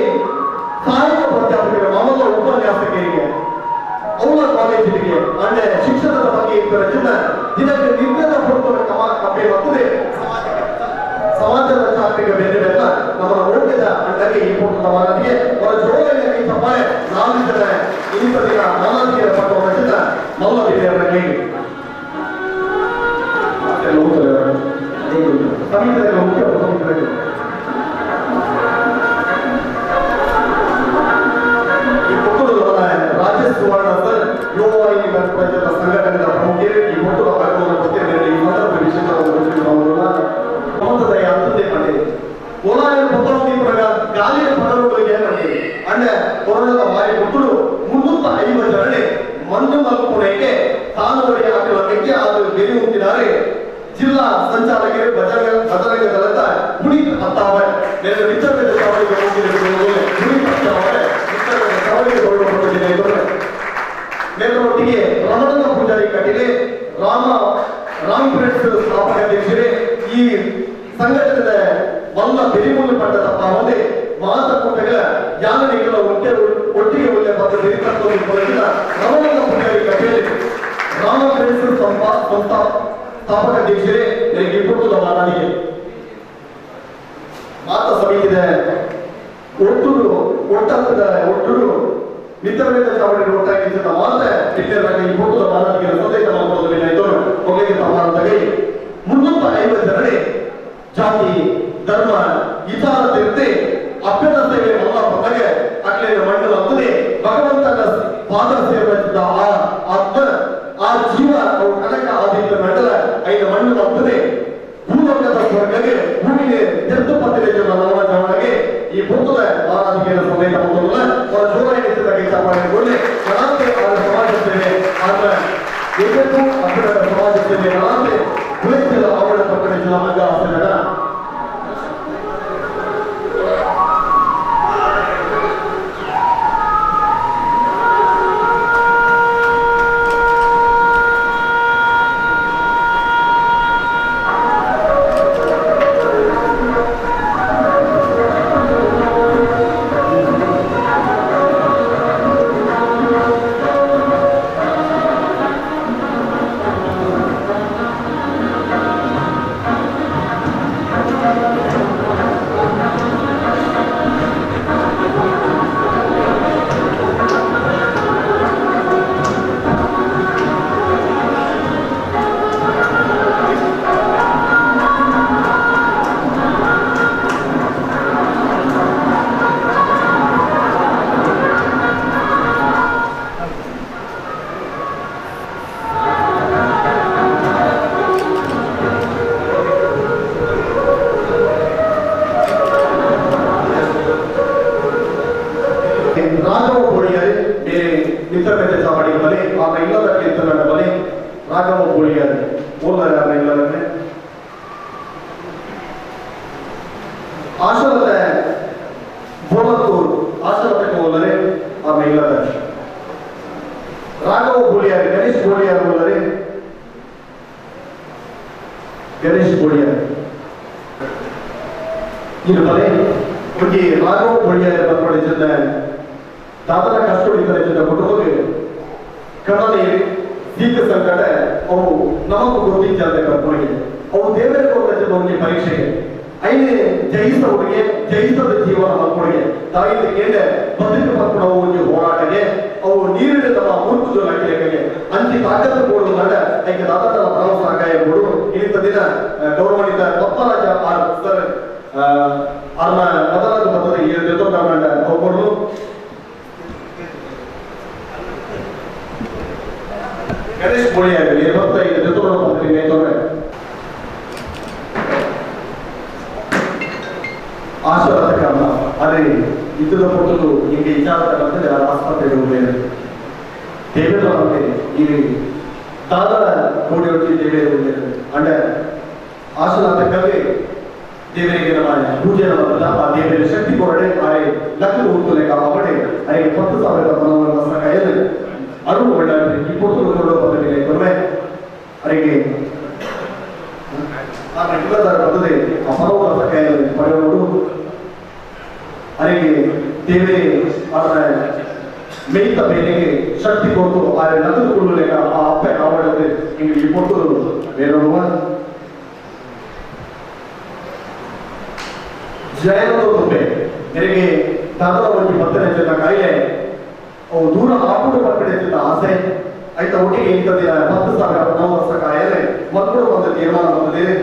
ಸಹಾಯಕ ಪ್ರಾಧ್ಯಾಪಕರ ಮಮಲ ಉಪನ್ಯಾಸಕರಿಗೆ ಅವಳ ಕಾಲೇಜಿಗೆ ಅಂದ್ರೆ ಶಿಕ್ಷಣದ ಬಗ್ಗೆ ರಚನೆ ದಿನಕ್ಕೆ ನಿರ್ಣಯ ಕೊಡುವ ಕಪ್ಪೆ ಬರ್ತದೆ ಸಮಾಜದ ಚಾಕ್ರಿಗೆ ಬೆನ್ನೆಲ್ಲ ನಮ್ಮ ಓದಿದ ಅಂಡಗೆ ಈ ಕೊಟ್ಟು ಮಾನನಿಗೆ ಅವರ ಜೋಡಣೆಗೆ ತಪ್ಪಾಳೆ 4 ಜನ ಇಂಥ ದಿನ ಮಾನನಿಗೆ ಪಟ್ಟು ರಚಿತ ಮಲ್ಲ ವಿದ್ಯಾರ್ಥಿ ಸಮಿತಿಯ ಮುಖ್ಯ ಸಮಿತಿ ಈ ಕೊಟ್ಟು ರಾಜ್ಯ ಸುವರ್ಣ ಸರ್ ಯುವವಾಹಿನಿ ಪ್ರಜೆಗಳ ಸಂಘಟನೆಯ ಪ್ರಮುಖರು ಈ ಕೊಟ್ಟು ಭಾಗವನ್ನು ಕೊಟ್ಟಿದ್ದಾರೆ ಈ ಸಂದರ್ಭ ವಿಶೇಷವಾದ ಅಂತದೇ ಮಾಡಿದೆ ಕೋಲಾರ ಪತ್ರವತಿ ಗಾಲಿಯ ಪದರುಗಳಿಗೆ ಮಾಡಿದೆ ಅಂದ್ರೆ ಕೊರೋನಾದ ಮಾರಿ ಕೊಟ್ಟರು 350 ಜನರೇ ಮಣ್ಣು ಮಲ್ಪುಣಕ್ಕೆ ತಾನುವರೆಯ ಹಾಕಲಕ್ಕೆ ಅದು ಬೇರೆ ಹೊಂದಿದ್ದಾರೆ ಜಿಲ್ಲಾ ಸಂಚಾಲಕರು ಬಜರಂಗ ದಳದ ಪುನೀತ್ ಅತ್ತಾವರ್ ಬೇರೆ ವಿಚಾರದ ಚಾವಡಿಗೆ ಹೋಗಿರುವುದು ಪುನೀತ್ ಅತ್ತಾವರ್ ವಿಚಾರದ ಚಾವಡಿಗೆ ಹೊರಡುತ್ತಿದೆ ಮೇಲೊಟ್ಟಿಗೆ ರಮಣನ ಪೂಜಾರಿ ಕಟ್ಟಿಲೆ ರಾಮ್ ಫ್ರೆಂಡ್ಸ್ ಸ್ಥಾಪಕಾಧ್ಯಕ್ಷರೇ ಈ ಸಂಘಟನೆಯ ವಲ್ಲ ಬೆರಿಮೂಲ ಪಟ್ಟದ ಪಾವನೆ ಮಾತುಕತೆಗಳ ಯಾನನಿಗಳ ಒಟ್ಟಿಗೆ ಒಳ್ಳೆ ಪದ್ಧತಿ ರಮಣನ ಪೂಜಾರಿ ಕಟ್ಟಿಲೆ ರಾಮ ಫ್ರೆಂಡ್ಸ್ ಸ್ಥಾಪಕಾಧ್ಯಕ್ಷರೇ ನನಗೆ ಕೊಟ್ಟದ ಮಾನನಿಗೆ ಮಾತ ಸಮಿತಿಯ ಒಟ್ಟೂರು ಮಿತ್ರವೇದ ಚಾವಡಿ ಒಟ್ಟಾಗಿ ಮಾತ್ರ ಹಿರಿಯರಾಗಿ ಈ ಕೊಟ್ಟದ ಮಾನನಿಗೆ ಸಂದೇಶ ಮಾಡುವುದರಿಂದ ಹೋಗಲಿಕ್ಕೆ ತಮ್ಮ 350 ಜನರೇ ಜಾತಿ ಧರ್ಮ ವಿಚಾರ ತಿರುತೆ ಅಭ್ಯದ ಸೇವೆ ಮಲ್ಲ ಬಂದಾಗ ಅಕ್ಲೇನ ಮಂಡಲ ಅಂತದೆ ಭಗವಂತನ ಪಾದ ಸೇವೆ ಆ ಜೀವ ಅವು ಕನಕ ಆದಿತ್ಯ ಮಂಡಲ 5 ಮಂಡಲ ಅಂತದೆ ಭೂಲೋಕದ ಸ್ವರ್ಗಗೆ ಭೂಮಿಗೆ ಎದ್ದು ಪತ್ತಿನ ನಮ್ಮ ಜವನಿಗೆ ಈ ಭೂತದ ಮಾನವಿಗೆ ಸಂದೇಶ ಮಾಡುವುದಿಲ್ಲ ಅವರ ಜೋರ ಹೆಚ್ಚಿದಾಗ ಚಾಪಾಡಿಕೊಳ್ಳಿ ಸಮಾಜ ಸೇವೆ ಆದ್ರೆ sebenarnya boleh tidak awal pakai jalan agak sebenarnya. Raghava ಬೋಳಿಯಾರೆ ಬೇರೆ ಮಿತ್ರ ಬೇರೆ ಚಾವಡಿ ಬಲೆ ಆಗ ಇಲ್ಲದ ಕೀರ್ತನ ಬಲೆ ರಾಘವ ಬೋಳಿಯಾರೆ ಓದರ ಇಲ್ಲದಕ್ಕೆ ಆಶಲದ ಬೋಲತ್ತೂರು ಆಶಲಕ್ಕೆ ಓದರೆ ಆಗ ಇಲ್ಲದ ರಾಘವ ಬೋಳಿಯಾರೆ ಗಣೇಶ್ ಬೋಳಿಯಾರೆ ಓದರೆ ಗಣೇಶ್ ಬೋಳಿಯಾರೆ ಇದು ಬಲೆ ಮುಗಿ ರಾಘವ ಬೋಳಿಯಾರೆ ಬರ್ಪಡಿಸಿದ दादा कष्ट कुटुंब कणनी दीर्घ संकट नमक गुर्ति देवरे परीक्षे अने जयिस जयिस जीवन मकड़े ताई बदक मकड़े होराटे नीर तम मूर्ख लगे अंत ताकत दादा प्रवास सहाय इन दिन गौरवान्वित पप्पराज सर बदल गणेश ಬೋಳಿಯಾರೆ 25 ಜೊತೆಗಳನ್ನು ಬಂದಿದ್ದೇನೆ ಆಶೀರ್ವಾದಕರಣ ಆದರೆ ಇದ್ದದ ಪೊಟ್ಟಲು ಹಿಂಗೆ ವಿಚಾರದ ಬಂದರೆ ಆಸ್ಪತ್ರೆಗೆ ಹೋಗಬೇಕು ದೇವೇಂದ್ರ ಬಂದೆ ಇಲ್ಲಿ ದಾದರ ಕೋಡಿ ಹೊಟ್ಟಿ ದೇವೇಂದ್ರ ಹೋಗಬೇಕು ಅಂಡ ಆಶೀರ್ವಾದಕರಿಗೆ ದೇವರಿಗೆ ನಮ್ಮ ಪೂಜೆ ಮಾಡಲ್ಲ ಆ ದೇವರ ಶಕ್ತಿ ಕೊರಡೆ ಆರೆ ಲಕ್ಷ ಉಂಟುಲೆಕ ಅವಡೆ ಆರೆ 10,000 ಬನವನ್ನ ಸಹಾಯದ ಅರುಣ್ ಒಳ್ಳೆ ಈ ಪುಸ್ತಕ ಕೊಡೋ ಪದವಿಗೆ ಕೊನೆ ಅವರಿಗೆ ಆ ರೆಗ್ಯುಲರ್ ಬದಲೇ ಅಪರೋಧ ಸಹಾಯ ಪಡೆಯುವುದು ಅವರಿಗೆ ದೇವರೇ ಅವರ ಮೇಯ್ತ ಬೇರೆಗೆ ಶಕ್ತಿ ಕೊಟ್ಟು ಆ ನಡೆದುಕೊಳ್ಳಲೇಕ ಆ ಅಪ್ಪೆ ಆವಡದೆ ಹಿಂಗೆ ಈ ಪುಸ್ತಕ ಬೇರೆರುವ ಜಯಂತ ತುಂಬೆ ನನಗೆ ದಾದರ ಒಂದು 10 ಜನ ಕಾಯಿಲೆ दूर आपूट पकड़े आसे ऐसा ಒಟ್ಟಿಗೆ ಇಂತ ದಿನ 10,000 ವರ್ಷ ಕಾಯಲೆ ಮಕ್ಕಳು ಒಂದು ತೀರ್ಮಾನ ಬಂದಿದೆ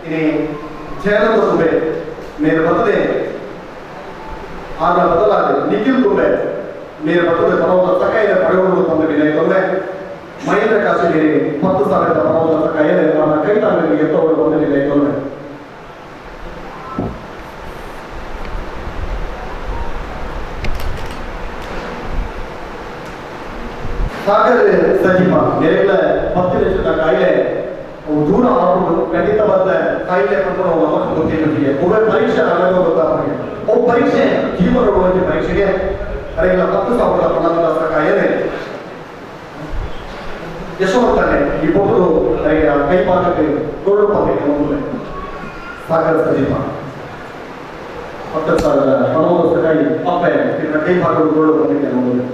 ಇನಿ ಜಯನಂದ ಸುಬೆ ಮೇರೆ ಬರ್ತದೆ ಆಗ ಬದಲಾದೆ ನಿಖಿಲ್ ತುಂಬೆ ಮೇರೆ ಬರ್ತದೆ ಪರವತ ಸಕಾಯದ ಪಡೆಯುವುದು ಬಂದಿದೆ ತೊಂದರೆ ಮಹೇಂದ್ರ ಕಾಶಿಗೆ 10,000 ಪರವತ ಸಕಾಯಲೆ ಅವರ ಕೈತಾಂಗರಿಗೆ ಎತ್ತವರು ಬಂದಿದೆ ತೊಂದರೆ सागर सजीवा मेरे 10 ಲಕ್ಷದ ಕಾಯಿಲೆ ದೂರ ಆಗುವುದು ಖಂಡಿತವಾದ ಕಾಯಿಲೆ ಪಡ್ಕೊಂಡು ನಮಗೆ ಗೊತ್ತಿರುತ್ತದೆ ಒಬ್ಬ ಪರೀಕ್ಷೆ ಆಗಬೇಕು ಗೊತ್ತಾಗಬೇಕು ಒಬ್ಬ ಪರೀಕ್ಷೆ ಜೀವನ ಉಳಿದ ಪರೀಕ್ಷೆಗೆ ಅರೆಲ್ಲ 10,000 ಪಣದ ಕಾಯಿಲೆ ಯಶವಂತನೆ ಈ ಪೊಟ್ಟು ಕೈ ಭಾಗಕ್ಕೆ ಗೋಳು ಪಾಪಕ್ಕೆ ಹೋಗುತ್ತದೆ ಸಾಗರ ಸಜೀವ 10,000 ಪಣದ ಕಾಯಿ ಅಪ್ಪೆ ಕೈ ಭಾಗಕ್ಕೆ ಗೋಳು ಪಾಪಕ್ಕೆ ಹೋಗುತ್ತದೆ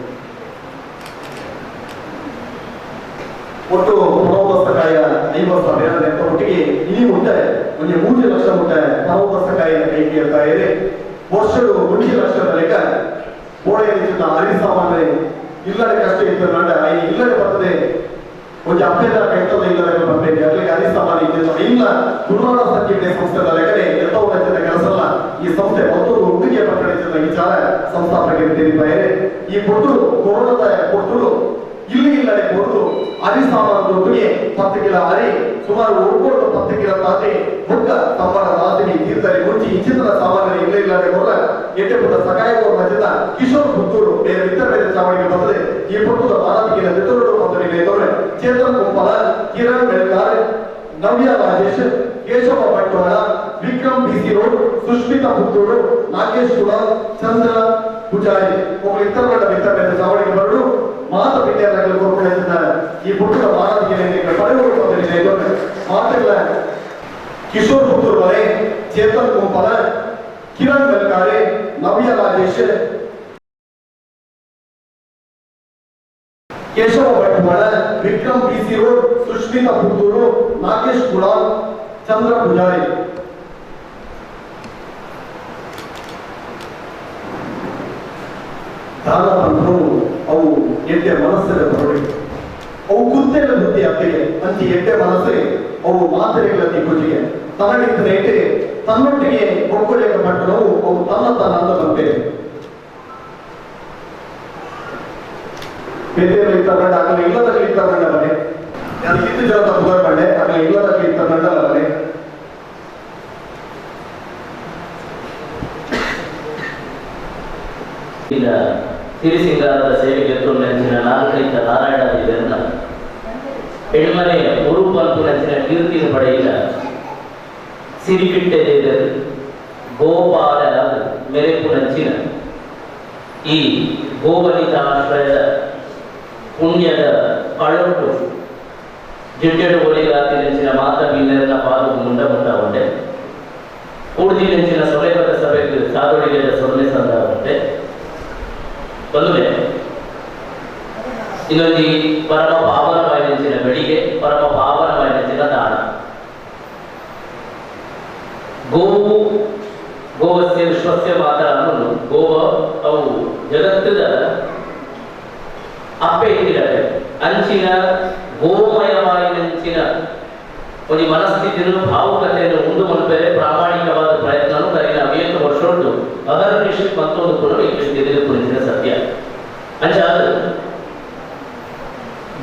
ಒಟ್ಟು ಪಣೋಪಸ್ತಕಾಯ 50,000 ಒಟ್ಟಿಗೆ ಈ ಮುಟ್ಟೆ ಒಂದು 3 ಲಕ್ಷ ಮುಟ್ಟೆ ಪಣೋಪಸ್ತಕಾಯ ಕೈಗೆ ಇರ್ತಾ ಇದೆ ವರ್ಷಗಳು 1 ಲಕ್ಷದ ಲೆಕ್ಕ ಗೋಡೆ ನಿಂತ ಅರಿ ಸಾಮಾನ್ಯ ಇಲ್ಲಡೆ ಕಷ್ಟ ಇತ್ತು ನಂಡ ಇಲ್ಲಡೆ ಬರ್ತದೆ ಒಂದು ಅಪ್ಪೆದ ಕೈತದ ಇಲ್ಲದೆ ಬರಬೇಕು ಅದಕ್ಕೆ ಅರಿ ಸಾಮಾನ್ಯ ಇತ್ತು ಇಲ್ಲ ಗುರುನಾಳ ಸಂಖ್ಯೆ ಸಂಸ್ಥೆದ ಲೆಕ್ಕನೆ ಎತ್ತವು ರಚಿತ ಕೆಲಸಲ್ಲ ಈ ಸಂಸ್ಥೆ ಮತ್ತೊಂದು ಹುಡುಗಿಯ ಪ್ರಕಟಿಸಿದ ವಿಚಾರ ಸಂಸ್ಥಾಪಕರಿಗೆ ತಿಳಿದಿದ್ದಾರೆ ಈ ಪೊಟ್ಟುಲು ಕೊರೋನಾದ ಪೊಟ್ಟುಲು ಇಲ್ಲಿ ಇಲ್ಲದೆ ಕೊಟ್ಟು ಅರಿ ಸಾಮಾನದೊಟ್ಟಿಗೆ 10 ಕಿಲೋ ಅರಿ ಸುಮಾರು 10 ಕಿಲೋ ತಾತಿ ಮುಖ ಸಂಬಳ ರಾತ್ರಿ ತೀರ್ಥರಿ ಮುಂಚಿ ಇಚ್ಚಿತರ ಸಾಮಾನ್ಯ ಇಲ್ಲದೆ ಕೊರ ಎಟ್ಟೆ ಪುಟ್ಟ ಸಕಾಯವ ಮಧ್ಯದ ಕಿಶೋರ್ ಪುತ್ತೂರು ಬೇರೆ ಮಿತ್ರ ಬೇರೆ ಚಾವಣಿಗೆ ಬಂದರೆ ಈ ಪುಟ್ಟದ ಭಾರತಿಗೆ ನೆತ್ತರೋಡು ಬಂದರೆ ಚೇತನ್ ಕುಂಪಲ ಕಿರಣ್ ಬೆಳಗಾರ್ ನವ್ಯ ರಾಜೇಶ್, ಕೇಶವ ಬಂಟ್ವಾಳ, ವಿಕ್ರಮ್ ಬಿಸಿ ರೋಡ್, ಸುಷ್ಮಿತಾ ಪುತ್ತೂರು, ನಾಗೇಶ್ ಕುಮಾರ್, ಚಂದ್ರ ಪೂಜಾರಿ ಒಬ್ಬರು ಇತರಗಳ ಮಿತ್ರರ ಸಾವಳಿಗೆ ಬರಲು ಮಾತ ವಿದ್ಯಾರ್ಥಿಗಳು ಕೋರ್ಪೊರೇಷನ್ ಈ ಪುಟ್ಟದ ಮಾನವಿಗೆ ಪಡೆದುಕೊಳ್ಳುವ ಮಾತುಗಳ ಕಿಶೋರ್ ಪುತ್ತೂರು ಮನೆ, ಚೇತನ್ ಕುಂಪಲ, ಕಿರಣ್ ವೆಲ್ಕಾರೆ, ನವ್ಯ ರಾಜೇಶ್, ಕೇಶವ ಬಂಟ್ವಾಳ, ವಿಕ್ರಮ್ ಬಿಸಿ ರೋಡ್, ಸುಷ್ಮಿತಾ ಪುತ್ತೂರು, ನಾಗೇಶ್ ಕುಳಾಲ್, ಚಂದ್ರ ಪೂಜಾರಿ. ದಾನ ಬಂದ್ರು ಅವು ಎಡ್ಡೆ ಮನಸ್ಸರ ಹೊರಡಿ ಅವು ಕುತ್ತೆಲ್ಲ ಬುದ್ಧಿ ಅತ್ತಿಗೆ ಅಂಚಿ ಎಡ್ಡೆ ಮನಸ್ಸರೆ ಅವು ಮಾತರೆಗಳ ದಿಕ್ಕುಜಿಗೆ ತನಗಿದ್ದ ರೇಟೆ ತನ್ನೊಟ್ಟಿಗೆ ಒಕ್ಕುಳೆಯ ಪಟ್ಟಣವು ಅವು ತನ್ನ ಅಂದ ಬಂತೆ ಬೇರೆ ಇರ್ತಂಡ ಆಗಲೇ ಇಲ್ಲದಲ್ಲಿ ಇರ್ತಂಡ ಮನೆ ನಾನು ಇದ್ದು ಜನ ತಪ್ಪು ಕಂಡೆ ಆಗಲೇ ಇಲ್ಲದಲ್ಲಿ ಇರ್ತಂಡ ಮನೆ
ಇಲ್ಲ ಸಿರಿಸಿಂಗಾರದ ಸೇವೆಗೆ ನೆಂಚಿನ ನಾಲ್ಕೈತ ನಾರಾಯಣದಿಲ್ಲ ಹೆಣ್ಮನೆ ಉರುಪಂಪು ನೆಂಚಿನ ಕೀರ್ತಿನ ಪಡೆಯಿಲ್ಲ ಸಿರಿಪಿಟ್ಟೆದ ಗೋಪಾಲ ಮೆರೆಪು ನೆಂಚಿನ ಈ ಗೋವನಿತಾಶ್ರಯದ ಪುಣ್ಯದ ಕಳುಟು ಜಿಡ್ಡೆಡು ಒಳಿಗಾತಿ ನೆಂಚಿನ ಮಾತ ಬೀನರ್ನ ಪಾಲು ಮುಂಡ ಉಂಟೆ ಕೂಡ್ದಿ ನೆಂಚಿನ ಸೊಲೆಬದ ಸಭೆಗೆ ಸಾದೊಡಿಗೆದ ಸೊನ್ನೆ ಸಂದ ಉಂಟೆ ಬಂದುಲೆ ಇನ್ನೊಂದು ಪರಮ ಪಾವನವಾಯಿನ ಬೆಳಿಗ್ಗೆ ಪರಮ ಪಾವನವಾಯಿನ ದಾನ ಗೋವು ಗೋವಸ್ಯ ವಿಶ್ವಸ್ಯ ಮಾತ್ರ ಅನ್ನೋದು ಗೋವ ಅವು ಜಗತ್ತದ ಅಪ್ಪೆ ಇಟ್ಟಿದ್ದಾರೆ ಅಂಚಿನ ಗೋಮಯವಾಯಿನಂಚಿನ ಒಂದು ಮನಸ್ಥಿತಿಯನ್ನು ಭಾವುಕತೆಯನ್ನು ಮುಂದೆ ಮಲ್ಪೇರೆ ಪ್ರಾಮಾಣಿಕವಾದ ಪ್ರಯತ್ನವನ್ನು ಕರೀನ ಅವೇನು ವರ್ಷೊಂದು ಅಹರ್ನಿಶ್ ಮತ್ತೊಂದು ಕೂಡ ಇಟ್ಟಿದ್ದು ಕುರಿತಿನ ಸತ್ಯ ಅಂಚಾದ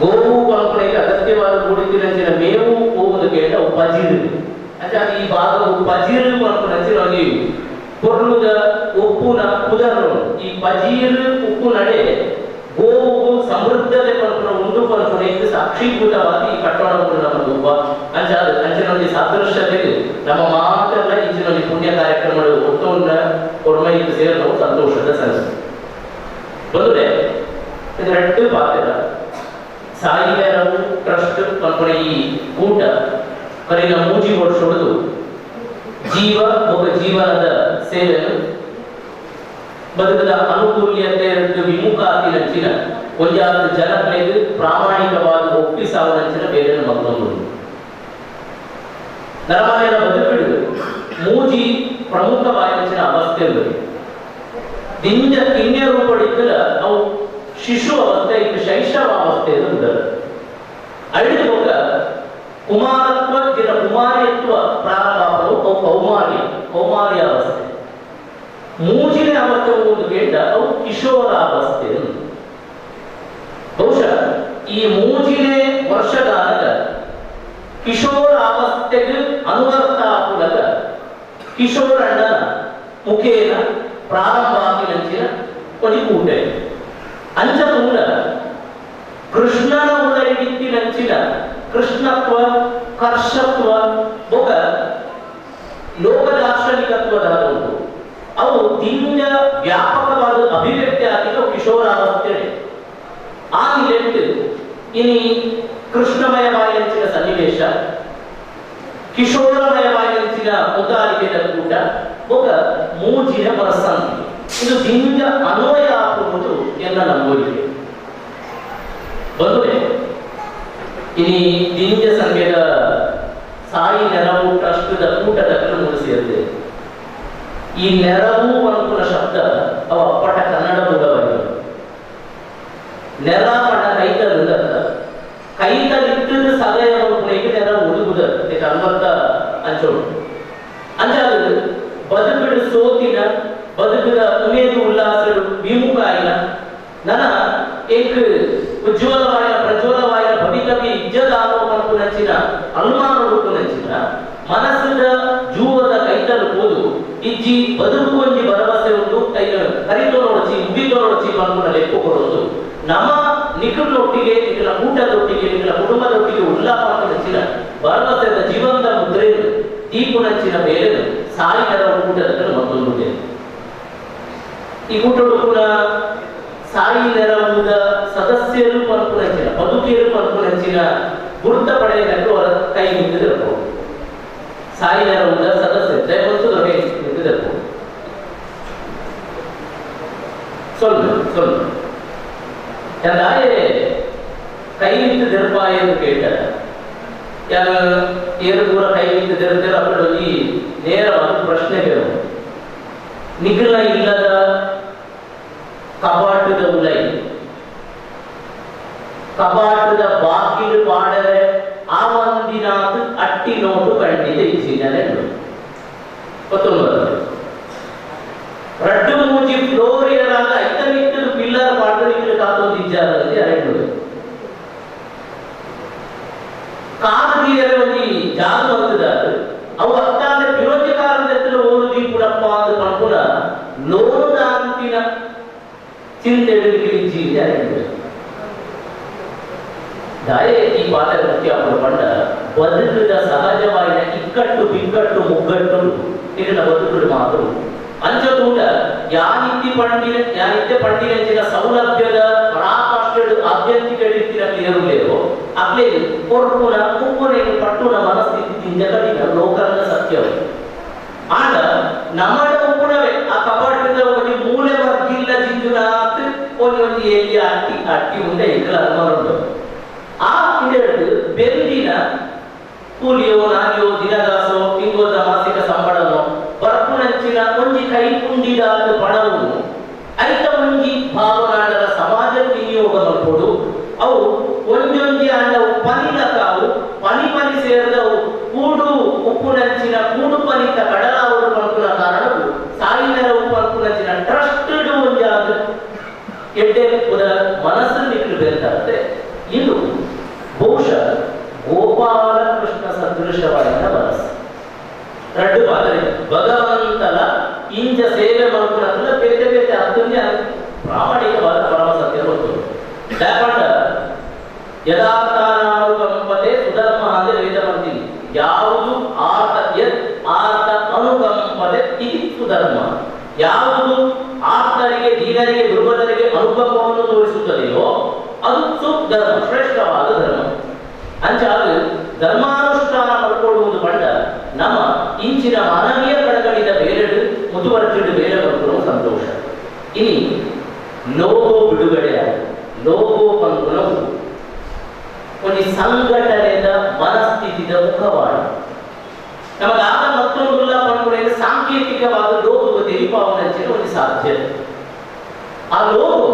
ಗೋವು ಪಂಪನೆಗೆ ಅಗತ್ಯವಾದ ಕೂಡಿತಿನ ಮೇವು ಹೋಗುವುದು ಕೇಳ ಪಜಿರು ಅಂಚಾದ ಈ ಭಾಗವು ಪಜಿರು ಪಂಪನಂಚಿನ ಕೊರ್ಲುದ ಉಪ್ಪುನ ಕುದರು ಈ ಪಜೀರು ಉಪ್ಪು ನಡೆ ಗೋವು ಸಮೃದ್ಧತೆ ಪಂಪನ ಉಂಡು ಪಂಪನೆಗೆ ಸಾಕ್ಷೀಭೂತವಾಗಿ ಈ ಕಟ್ಟಡವನ್ನು ನಮ್ಮ ರೂಪ ಅಂಚಾದ ಅಂಚಿನಲ್ಲಿ ಸಾದೃಶ್ಯತೆಗೆ ನಮ್ಮ ಮಾತ್ರ ಇಂಚಿನಲ್ಲಿ ಪುಣ್ಯ ಕಾರ್ಯಕ್ರಮಗಳು ಒಟ್ಟೊಂದ ಕೊಡ್ಮೈಗೆ ಸೇರಲು ಸಂತೋಷದ ಸಂಗತಿ ಬಂದ್ರೆ ಇದು ಎರಡು ಪಾತ್ರ ಸಾಯಿಬೇರವು ಟ್ರಸ್ಟ್ ಪಂಪನ ಈ ಕೂಟ ಕರಿನ ಮೂಜಿ ಹೊಡ್ಸೊಡೆದು ಜೀವ ಒಬ್ಬ ಜೀವನದ ಸೇವೆಯನ್ನು ಬದುಕದ ಅನುಕೂಲ್ಯತೆ ವಿಮುಖಾತಿ ನಂಚಿನ ಒಂದಾದ ಜನಗಳಿಗೆ ಪ್ರಾಮಾಣಿಕವಾದ ಒಪ್ಪಿಸಾವ ನಂಚಿನ ಬೇರೆ ಮತ್ತೊಂದು ನರಮಾಯನ ಬದುಕಿಡು ಮೂಜಿ ಪ್ರಮುಖವಾದ ಅವಸ್ಥೆಗಳು ದಿಂಜ ಕಿನ್ಯ ರೂಪಡಿದ್ದರ ಅವು ಶಿಶು ಅವಸ್ಥೆ ಇದು ಶೈಶವ ಅವಸ್ಥೆಯನ್ನು ಉದರ ಅಳಿದು ಹೋಗ ಕುಮಾರತ್ವ ದಿನ ಕುಮಾರಿತ್ವ ಪ್ರಾರಂಭ ಕೌಮಾರ್ಯ ಅವಸ್ಥೆ ಮೂಜಿನ ಅವಸ್ಥೆ ಒಂದು ಕೇಟ ಅವು ಕಿಶೋರಾವಸ್ಥೆ ಬಹುಶಃ ಈ ಮೂಜಿನೇ ವರ್ಷಗಾಲದ ಕಿಶೋರಾವಸ್ಥೆಗೆ ಅನುವರ್ತಾಪುರದ ಕಿಶೋರಣ್ಣನ ಮುಖೇನ ಪ್ರಾರಂಭ ಆಗಿ ನಂಚಿನ ಕೊಡಿ ಕೂಟೆ ಅಂಚ ಕೂಡ ಕೃಷ್ಣನ ಉದಯಗಿತ್ತಿ ನಂಚಿನ ಕೃಷ್ಣತ್ವ ಕರ್ಷತ್ವ ಬೊಗ ಲೋಕದಾರ್ಶನಿಕತ್ವದ ಉಂಟು ಅವು ದಿಂಜ ವ್ಯಾಪಕವಾದ ಅಭಿವ್ಯಕ್ತಿ ಆಗಿದ್ದು ಕಿಶೋರಾವಸ್ಥೆ ಆ ನಿಲೆಟ್ಟು ಇನಿ ಕೃಷ್ಣಮಯವಾಯಿನ ಸನ್ನಿವೇಶ ಕಿಶೋರಮಯವಾಯಿನ ಮುದಾರಿಕೆದ ಕೂಟ ಒಬ್ಬ ಮೂಜಿನ ಪ್ರಸಂಗಿ ಇದು ದಿಂಜ ಅನ್ವಯ ಆಗುವುದು ಎನ್ನ ನಂಬೋದಿದೆ ಬಂದರೆ ಇನಿ ದಿಂಜ ಸಂಖ್ಯೆದ ಸಾಯಿ ನೆರವು ಟ್ರಸ್ಟದ ಕೂಟದ ಮುಗಿಸಿರುತ್ತೆ ಈ ನೆರವು ಅನುಕೂಲ ಶಬ್ದ ಅವ ಅಪ್ಪಟ ಕನ್ನಡ ಮೂಲವಾಗಿದೆ ನೆರ ಪಟ ಕೈತದ ಕೈತಲಿಟ್ಟದ ಸಲಹೆ ಪುಣಿಗೆ ನೆರ ಉಡುಗುದ ಅನ್ವರ್ಥ ಅಂಚೋಡು ಅಂಚಾದ ಬದುಕಿಡ ಸೋತಿನ ಬದುಕಿದ ಉಮೇದು ಉಲ್ಲಾಸಗಳು ವಿಮುಖ ಆಯ್ನ ನನ ಏಕ ಉಜ್ವಲವಾಯ ಪ್ರಜ್ವಲವಾಯ ಭವಿತವಿ ಇಜ್ಜದಾನೋಪನಕ್ಕೂ ನಂಚಿನ ಅನುಮಾನಕ್ಕೂ ನಂಚಿನ ಮನಸ್ಸಿನ ಜೂವದ ಕೈತಲು ಹೋದು ಇಜ್ಜಿ ಬದುಕು ಒಂಜಿ ಭರವಸೆ ಉಂಟು ಕರಿತೋ ನೋಡಚಿ ಮುಗಿತೋ ನೋಡಚಿ ಬಂದು ಲೆಕ್ಕ ಕೊಡೋದು ನಮ್ಮ ನಿಖಲೊಟ್ಟಿಗೆ ನಿಖಲ ಊಟದೊಟ್ಟಿಗೆ ನಿಖಲ ಕುಟುಂಬದೊಟ್ಟಿಗೆ ಉಲ್ಲಾಪ ನಂಚಿನ ಮನಸ್ಸಿನ ಭರವಸೆದ ಜೀವನದ ಮುದ್ರೆಯನ್ನು ದೀಪುನಂಚಿನ ಮೇಲೆ ಸಾಯಿನರ ಊಟದ ಮತ್ತೊಂದು ಈ ಊಟಗಳು ಕೂಡ ಸಾಯಿ ನೆರವುದ ಸದಸ್ಯರು ಪಂಪುನಂಚಿನ ಬದುಕಿಯರು ಪಂಪುನಂಚಿನ ಗುರುತ ಪಡೆಯಲು ಅವರ ಕೈ ನಿಂತಿರಬಹುದು. ಸಾಯಿ ನೆರವುದ ಸದಸ್ಯರು ದಯವಿಟ್ಟು ಕೈ ನಿಂತಿರಬಹುದು. சொல்லுங்க அதாவது கை விட்டு திருப்பாயன்னு கேட்ட ஏறு கூட கை விட்டு திருத்தர் அப்படி சொல்லி நேரம் வந்து பிரச்சனை கேட்கும். ನಿಗ್ರಹ ಇಲ್ಲದ ಕಪಾಟದ ಉಲೈ ಕಪಾಟದ ಬಾಗಿಲು ಪಾಡರೆ ಆ ಒಂದಿನಾದ ಅಟ್ಟಿ ನೋಟು ಖಂಡಿತ ಇಚ್ಚಿದ್ದಾನೆ. 19 ರಡ್ಡು ಮೂಜಿ ಫ್ಲೋರಿಯರಾದ ಐತನಿಕ್ಕದು ಪಿಲ್ಲರ್ ಮಾಡಲಿಕ್ಕೆ ಕಾತೊಂದಿದ್ದಾರೆ ಅರೆಂಡು ಕಾಗದಿಯರ ಒಂದು ಜಾಗ ಅಂತದಾರು ಅವು ಅತ್ತಾಂದೆ ವಿರೋಧ ಕಾರಣದ ಓದಿ ಪುಡಪ್ಪ ಅಂತ ಕಣ್ಪುನ ಲೋನದಾಂತಿನ ಚಿಂತೆಗಳಿಗೆ ಜೀವಿ ಅರೆಂಡು ದಾಯೆ ಈ ಪಾತ್ರ ಮುಖ್ಯಪುರ ಪಂಡ ಬದುಕದ ಸಹಜವಾದ ಇಕ್ಕಟ್ಟು ಬಿಕ್ಕಟ್ಟು ಮುಗ್ಗಟ್ಟು ಇದನ್ನ ಬದುಕಲು ಮಾತ್ರ ಅಂಚತೂಟ ಯಾನಿತ್ಯ ಪಂಡಿನ ಸೌಲಭ್ಯದ ಪರಾಕಾಷ್ಠ ಆದ್ಯಂತಿಕ ರೀತಿಯ ಕ್ಲಿಯರುಲೇರೋ ಅಕ್ಲೇ ಕೊರ್ಪುನ ಕುಪ್ಪುನ ಪಟ್ಟುನ ಮನಸ್ಥಿತಿ ಜಗತ್ತಿನ ಲೋಕರದ ಸತ್ಯವು ಆಗ ನಮ್ಮಡ ಉಪ್ಪುಣವೇ ಆ ಕಪಾಟದ ಒಂದು ಮೂಲೆ ವರ್ಗಿಲ್ಲ ಜಿಂಜುನಾತ್ ಒಂದು ಎಲ್ಲಿ ಅಟ್ಟಿ ಉಂಟೆ ಇಕ್ಕಲ ಅನುಮಾನ ಆ ಇದರದ್ದು ಬೆಂದಿನ ಕೂಲಿಯೋ ನಾಲಿಯೋ ದಿನದಾಸೋ ತಿಂಗೋದ ಮಾಸಿಕ ಸಂಬಳನೋ ಬರ್ಪುನಂಚಿನ ಒಂಜಿ ಕೈ ಕುಂಡಿದಾದ ಪಣವನ್ನು ಐತ ಒಂಜಿ ಭಾವನಾಡರ ಸಮಾಜ ವಿನಿಯೋಗ ಮಲ್ಪೊಡು ಅವು ಒಂಜೊಂಜಿ ಅಂಡವು ಪನಿಲಕಾವು ಪನಿ ಸೇರಿದವು ಕೂಡು ಉಪ್ಪುನಂಚಿನ ಕೂಡು ಪನಿತ ಕಡಲಾವರು ಮಲ್ಪುನ ಕಾರಣವು ಸಾಯಿನರ ಉಪ್ಪುನಂಚಿನ ಟ್ರಸ್ಟೆಡ್ ಒಂಜಾದ ಎಡ್ಡೆ ಮನಸ್ಸು ನಿಟ್ಟು ಬೇರ್ತಾರೆ. ಇದು ಬಹುಶಃ ಗೋಪಾಲಕೃಷ್ಣ ಸದೃಶವಾದ ಮನಸ್ಸು ರಡ್ಡು ಪಾತ್ರೆ ಭಗವಂತನ ಇಂಜ ಸೇವೆ ಮಾಡ್ಕೊಂಡ ಬೇತೆ ಬೇತೆ ಅತ್ಯಂತ ಪ್ರಾಮಾಣಿಕವಾದ ಪರಮ ಸತ್ಯ ಗೊತ್ತು. ಯಾಕಂಡ ಯದಾರ್ಥಾನುಕಂಪತೆ ಸುಧರ್ಮ ಅಂದ್ರೆ ವೇದ ಮಾಡ್ತೀನಿ ಯಾವುದು ಆರ್ತ ಅನುಕಂಪತೆ ಇದು ಸುಧರ್ಮ. ಯಾವುದು ಆರ್ತರಿಗೆ ದೀನರಿಗೆ ದುರ್ಬಲರಿಗೆ ಅನುಕಂಪವನ್ನು ತೋರಿಸುತ್ತದೆಯೋ ಅದು ಸುಧರ್ಮ ಶ್ರೇಷ್ಠವಾದ ಧರ್ಮ. ಅಂಚಾದ ಧರ್ಮಾನುಷ್ಠಾನ ಮಾಡ್ಕೊಳ್ಳುವುದು ಪಂಡ ನಮ್ಮ ಇಂಚಿನ ಮಾನವೀಯ ಕಡಗಳಿದ ಬೇರೆಡು ಮುತುವರ್ಜಿಡು ಬೇರೆ ಬರ್ಕೊಳ್ಳುವ ಸಂತೋಷ. ಇನಿ ಲೋಗೋ ಬಿಡುಗಡೆ ಲೋಗೋ ಪಂಗುಣವು ಒಂದು ಸಂಘಟನೆಯ ಮನಸ್ಥಿತಿದ ಮುಖವಾಡ ನಮಗಾದ ಮತ್ತೊಂದು ಪಂಗುಣ ಸಾಂಕೇತಿಕವಾದ ಲೋಗೋ ದೀಪಾವನಂಚಿನ ಒಂದು ಸಾಧ್ಯತೆ. ಆ ಲೋಗೋ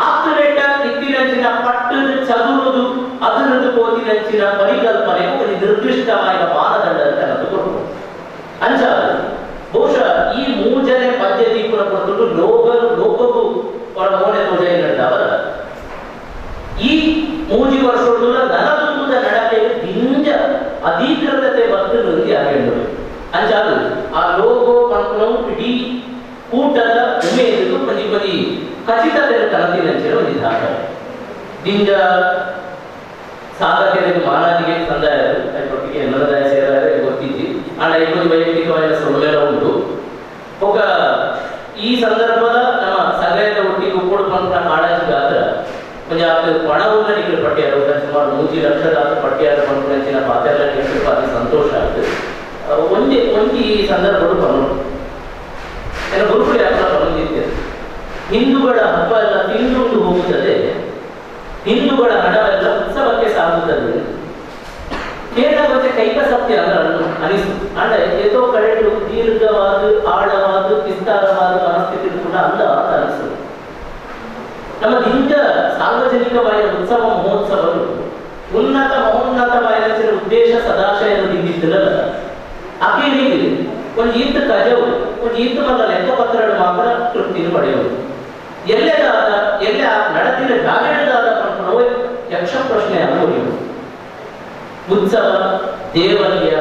ಆಕ್ಯುರೇಟ ಇತ್ತಿನಂಚಿನ ಪಟ್ಟದ ಚದುರುದು ಅದರದ್ದು ಕೋತಿನಂಚಿನ ಪರಿಕಲ್ಪನೆ ಒಂದು ನಿರ್ದಿಷ್ಟವಾದ ಮಾನದಂಡ ತೆಗೆದುಕೊಂಡು ಅಂಚ ಬಹುಶಃ ಈ ಮೂಜನೆ ಪದ್ಧತಿ ಕೂಡ ಕೊಟ್ಟು ಲೋಕವು ಹೊರ ಮೋನೆ ತೋಜ ಅವರ ಈ ಮೂಜಿ ವರ್ಷದ ನನದುಂಬುದ ನಡತೆಗೆ ದಿಂಜ ಅಧಿಕೃತತೆ ಬಂದು ನುಂಗಿ ಆಗಿದ್ದು ಅಂಚಾದು ಆ ಲೋಗೋ ಪಂಪನವು ಇಡೀ ಕೂಟದ ಉಮೇದು ಪದಿ ಖಚಿತತೆ ತನದಿನಂಚಿನ ಒಂದು ದಾಖಲೆ ದಿಂಜ ಸಾಧಕರಿಗೆ ಮಾನವಿಗೆ ತಂದಾಯರು ಅದರೊಟ್ಟಿಗೆ ಎಲ್ಲದಾಯ ಸೇರಾರೆ ಗೊತ್ತಿದ್ದಿ ಆಂಡ ಐದು ವೈಯಕ್ತಿಕವಾದ ಸೊಲ್ಲೆಲ್ಲ ಉಂಟು ಒಬ್ಬ ಈ ಸಂದರ್ಭದ ನಮ್ಮ ಸಂಘದ ಒಟ್ಟಿಗೆ ಉಪ್ಪುಡು ಪಂಪನ ಕಾಳಜಿ ಗಾತ್ರ ಕೊಂಚ ಪಣವನ್ನು ನಿಖಿಲ ಪಟ್ಟಿಯಾರು ಸುಮಾರು 100 ಲಕ್ಷದ ಪಟ್ಟಿಯಾದ ಪಂಪನಂಚಿನ ಪಾತ್ರೆಲ್ಲ ನಿಖಿಲ ಸಂತೋಷ ಆಗ್ತದೆ. ಒಂದಿ ಸಂದರ್ಭಗಳು ಪನ್ನೋದು ಎಲ್ಲ ಗುರುಗಳು ಯಾಕೆ ಪನ್ನೊಂದಿರ್ತದೆ. ಹಿಂದೂಗಳ ಹಬ್ಬ ಎಲ್ಲ ತಿಂದುಂಡು ಹೋಗುತ್ತದೆ, ಹಿಂದೂಗಳ ಹಣವೆಲ್ಲ ಉತ್ಸವಕ್ಕೆ ಸಾಗುತ್ತದೆ. ಕೇರಳ ಮತ್ತೆ ಕೈಕ ಸತ್ಯ ಅಂದ್ರೆ ಅನಿಸು ಅಂದ್ರೆ ಏತೋ ಕಡೆಗಳು ದೀರ್ಘವಾದ ಆಳವಾದ ವಿಸ್ತಾರವಾದ ಮನಸ್ಥಿತಿ ಕೂಡ ಅಲ್ಲ ಅಂತ ಅನಿಸು. ನಮ್ಮ ದಿಂಜ ಸಾರ್ವಜನಿಕವಾದ ಉತ್ಸವ ಮಹೋತ್ಸವಗಳು ಮಹೋನ್ನತವಾದ ಉದ್ದೇಶ ಸದಾಶಯದ ದಿಂದಿದ್ದಲ್ಲ ಅಕೇರಿಗೆ ಒಂದು ಈತ ಕಜವು ಒಂದು ಈತ ಮಲ್ಲ ಲೆಕ್ಕ ಪತ್ರಗಳು ಮಾತ್ರ ತೃಪ್ತಿಯನ್ನು ಪಡೆಯುವುದು. ಎಲ್ಲ ನಡೆದಿನ ಜಾಗರಣದಾದ ಪಂಪನವು ಯಕ್ಷ ಪ್ರಶ್ನೆ ಅನುಭವಿಯುವುದು. ಉತ್ಸವ ದೇವರಿಯ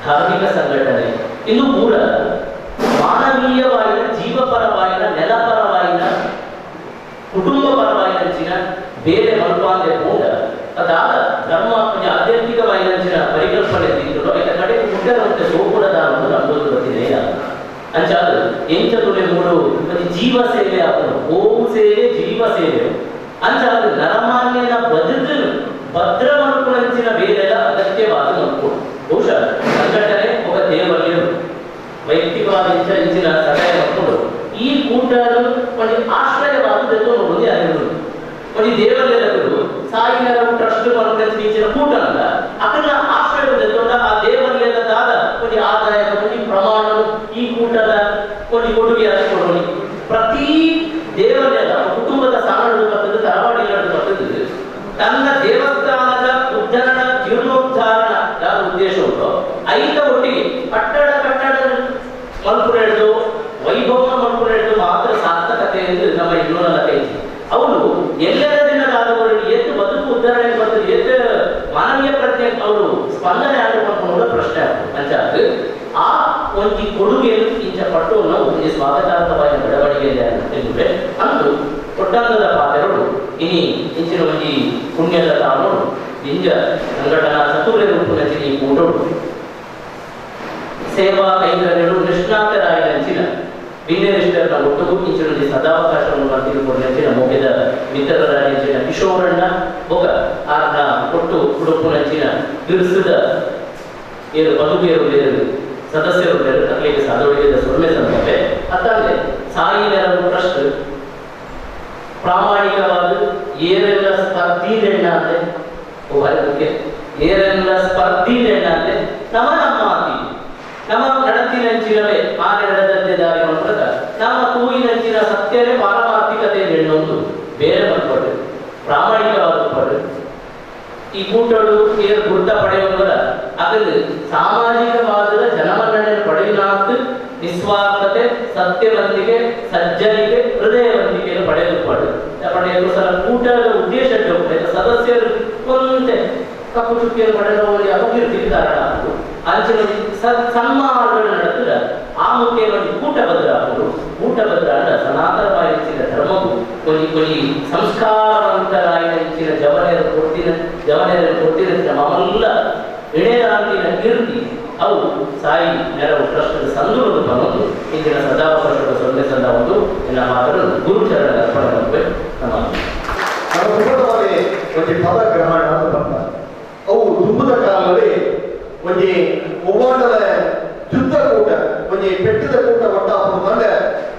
ಧಾರ್ಮಿಕ ಸಂಘಟನೆ ಇನ್ನು ಕೂಡ ಮಾನವೀಯವಾದ ಜೀವಪರವಾದ ನೆಲಪರವಾದ ಕುಟುಂಬಪರವಾದ ಬೇರೆ ಮಲ್ಪಾಂದೆ ಕೂಡ ಅದಾದ ಧರ್ಮ ಆಧ್ಯಾತ್ಮಿಕವಾದ ಇತರಂತೆ ಸೋಪುರದ ಅನ್ನೋದು ನಮ್ಮದು ಗೊತ್ತಿದೆ ಅಂಚಾದ ಎಂಚದುಲೆ ಮೂರು ಜೀವ ಸೇವೆ ಆಪನು ಓಂ ಸೇವೆ ಜೀವ ಸೇವೆ ಅಂಚಾದ ನರಮಾನ್ಯನ ಬದುಕನ್ನು ಭದ್ರ ಮನುಕುಲಂಚಿನ ಬೇರೆಲ್ಲ ಅಗತ್ಯವಾದ ಮನುಕು ಬಹುಶಃ ಸಂಘಟನೆ ఒక ದೇವಲ್ಯರು ವೈಯಕ್ತಿಕವಾದ ಇಂಚಿನ ಸಹಾಯ ಮಾಡಿಕೊಂಡು ಈ ಕೂಟರು ಒಂದು ಆಶ್ರಯವಾದದ್ದು ಒಂದೇ ಆಗಿರುವುದು ಒಂದು ದೇವಲ್ಯರು ಸಾಯಿನರ ಟ್ರಸ್ಟ್ ಕಾನ್ಫರೆನ್ಸ್ ಇಚ್ಚಿನ ಕೂಟ ಅಲ್ಲ ಅದನ್ನ ಆಶ್ರಯವಾದದ್ದು ಆ ದೇವಲ್ಯದಾದ ಒಂದು ಆದಾಯದ ಒಂದು ಪ್ರಮಾಣ ಈ ಕೂಟದ ಒಂದು ಕೊಡುಗೆಯಾಗಿ ಕೊಡೋಣ ಪ್ರತಿ ದೇವಲ್ಯದ ಕುಟುಂಬದ ಸಾಲಗಳು ಬರ್ತದೆ ತರವಾಡಿಗಳು ಬರ್ತದೆ ತನ್ನ ದೇವಸ್ಥಾನದ ಉದ್ಧಾರಣ ಜೀರ್ಣೋದ್ಧಾರಣ ಯಾರ ಉದ್ದೇಶ ಉಂಟೋ ಐದ ಒಟ್ಟಿಗೆ ಕಟ್ಟಡ ಮಲ್ಪುರ ಹಿಡಿದು ವೈಭವ ಮಲ್ಪುರ ಹಿಡಿದು ಮಾತ್ರ ಸಾರ್ಥಕತೆ ಎಂದು ನಮ್ಮ ಇನ್ನೂರಲ್ಲ ಕೈ ಅವರು ಎಲ್ಲರ ದಿನದಾದವರಿಗೆ ಎದ್ದು ಬದುಕು ಉದ್ಧಾರಣೆ ಬರ್ತದೆ ಎದ್ದು ಮಾನವೀಯ ಪ್ರಜ್ಞೆ ಅವರು ಸ್ಪಂದನೆ ಆಡಿಕೊಂಡು ಪ್ರಶ್ನೆ ಅಂಚಾದ ಆ ಒಂದು ಕೊಡುಗೆಯನ್ನು ಇಂಚ ಪಟ್ಟು ನಾವು ಒಂದು ಸ್ವಾಗತಾರ್ಹವಾದ ಬೆಳವಣಿಗೆ ಎಂದರೆ ಅಂದು ಒಟ್ಟಂಗದ ಪಾತ್ರಗಳು ಇನಿ ಇಂಚಿನ ಒಂದು ಪುಣ್ಯದ ತಾನು ಇಂಜ ಸಂಘಟನಾ ಚತುರ್ಯ ರೂಪದಲ್ಲಿ ಈ ಕೂಟೋಡು ಸೇವಾ ಕೈಂಕರ್ಯರು ನಿಷ್ಣಾತರಾಗಿನ ಭಿನ್ನನಿಷ್ಠರನ್ನ ಒಟ್ಟುಗೂ ಇಂಚಿನಲ್ಲಿ ಸದಾವಕಾಶವನ್ನು ಬರ್ತಿರುಕೊಂಡಂಚಿನ ಮುಖ್ಯದ ಮಿತ್ರರಾಗಿನ ಕಿಶೋರಣ್ಣ ಒಗ ಆರ್ನ ಒಟ್ಟು ಉಡುಪುನಂಚಿನ ಬಿರುಸದ ಏನು ಬದುಕೇರು ಬೇರೆ ಸದಸ್ಯರು ಬೇರೆ ತಕ್ಕಲಿಗೆ ಸಾಧೋಳಿದ ಸುರಮೆ ಸಂದರ್ಭ ಅತ್ತಾದ್ರೆ ಸಾಯಿ ನೆರವು ಟ್ರಸ್ಟ್ ಪ್ರಾಮಾಣಿಕವಾದ ಏರೆಲ್ಲ ಸ್ಪರ್ಧಿ ನೆಣ್ಣ ಅಂದ್ರೆ ಮುಖ್ಯ ಏರೆಲ್ಲ ಸ್ಪರ್ಧಿ ನೆಣ್ಣ ಅಂದ್ರೆ ನಮ್ಮ ಮಾತಿ ನಮ್ಮ ನಡತಿನಂಚಿನವೇ ಆನೆ ನಡೆದಂತೆ ದಾರಿ ಮಾಡ್ರದ ನಮ್ಮ ಹೂವಿನಂಚಿನ ಸತ್ಯವೇ ಪಾರಮಾರ್ಥಿಕತೆ ಎನ್ನುವುದು ಬೇರೆ ಮಾಡ್ಕೊಡ್ರಿ ಪ್ರಾಮಾಣಿಕವಾದ ಪಡ್ರಿ ಈ ಕೂಟಗಳು ಏನು ಗುರುತ ಪಡೆಯುವವರ ಅದನ್ನು ಸಾಮಾಜಿಕವಾದ ಜನಮನ್ನಣೆಯನ್ನು ಪಡೆಯಲಾದ ನಿಸ್ವಾರ್ಥತೆ ಸತ್ಯವಂತಿಕೆ ಸಜ್ಜನಿಕೆ ಹೃದಯವಂತಿಕೆಯನ್ನು ಪಡೆಯಲು ಸಲ ಕೂಟದ ಉದ್ದೇಶ ಸದಸ್ಯರು ಒಂದೇ ಕಪ್ಪು ಚುಕ್ಕಿಯನ್ನು ಪಡೆಯುವವರಿಗೆ ಅಪಕೀರ್ತಿಗೆ ಕಾರಣ ಆಗುವುದು ಅಂಚಿನ ಸನ್ಮಾನಗಳು ನಡೆಸಿದ ಆ ಮುಖ್ಯವಾಗಿ ಕೂಟಭದ್ರ ಅವರು ಕೂಟಭದ್ರ ಅಂಡ ಸನಾತನವಾಗಿನ ಧರ್ಮವು ಕೊಲಿ ಸಂಸ್ಕಾರವಂತರಾಗಿನ ಜವನೆಯರು ಕೊಟ್ಟಿನ ಮಾಮಲ್ಲ ಇಳೆರಾಂತಿನ ಕೀರ್ತಿ ಅವು ಸಾಯಿ ನೆರವು ಟ್ರಸ್ಟದ ಸಂದೂರದ ಬಂದು ಇಂದಿನ ಸದಾವಕಾಶದ ಸೊನ್ನೆ ಸಂದ ಒಂದು ಎನ್ನ ಮಾತನ್ನು ಗುರುಚರಣ ಅರ್ಪಣೆ ಮಾಡಬೇಕು ನಮ್ಮ
ಒಂದು ಪದ ಗ್ರಹಣ ಅಂತ ಬರ್ತಾರೆ ಅವು ತುಂಬದ ಕಾಲದಲ್ಲಿ ಒಂದು ಒವ್ವಾಂಡಲ ಯುದ್ಧ ಕೂಟ ಒಂದು ಪೆಟ್ಟದ ಕೂಟ ಒಟ್ಟ ಅಂಡ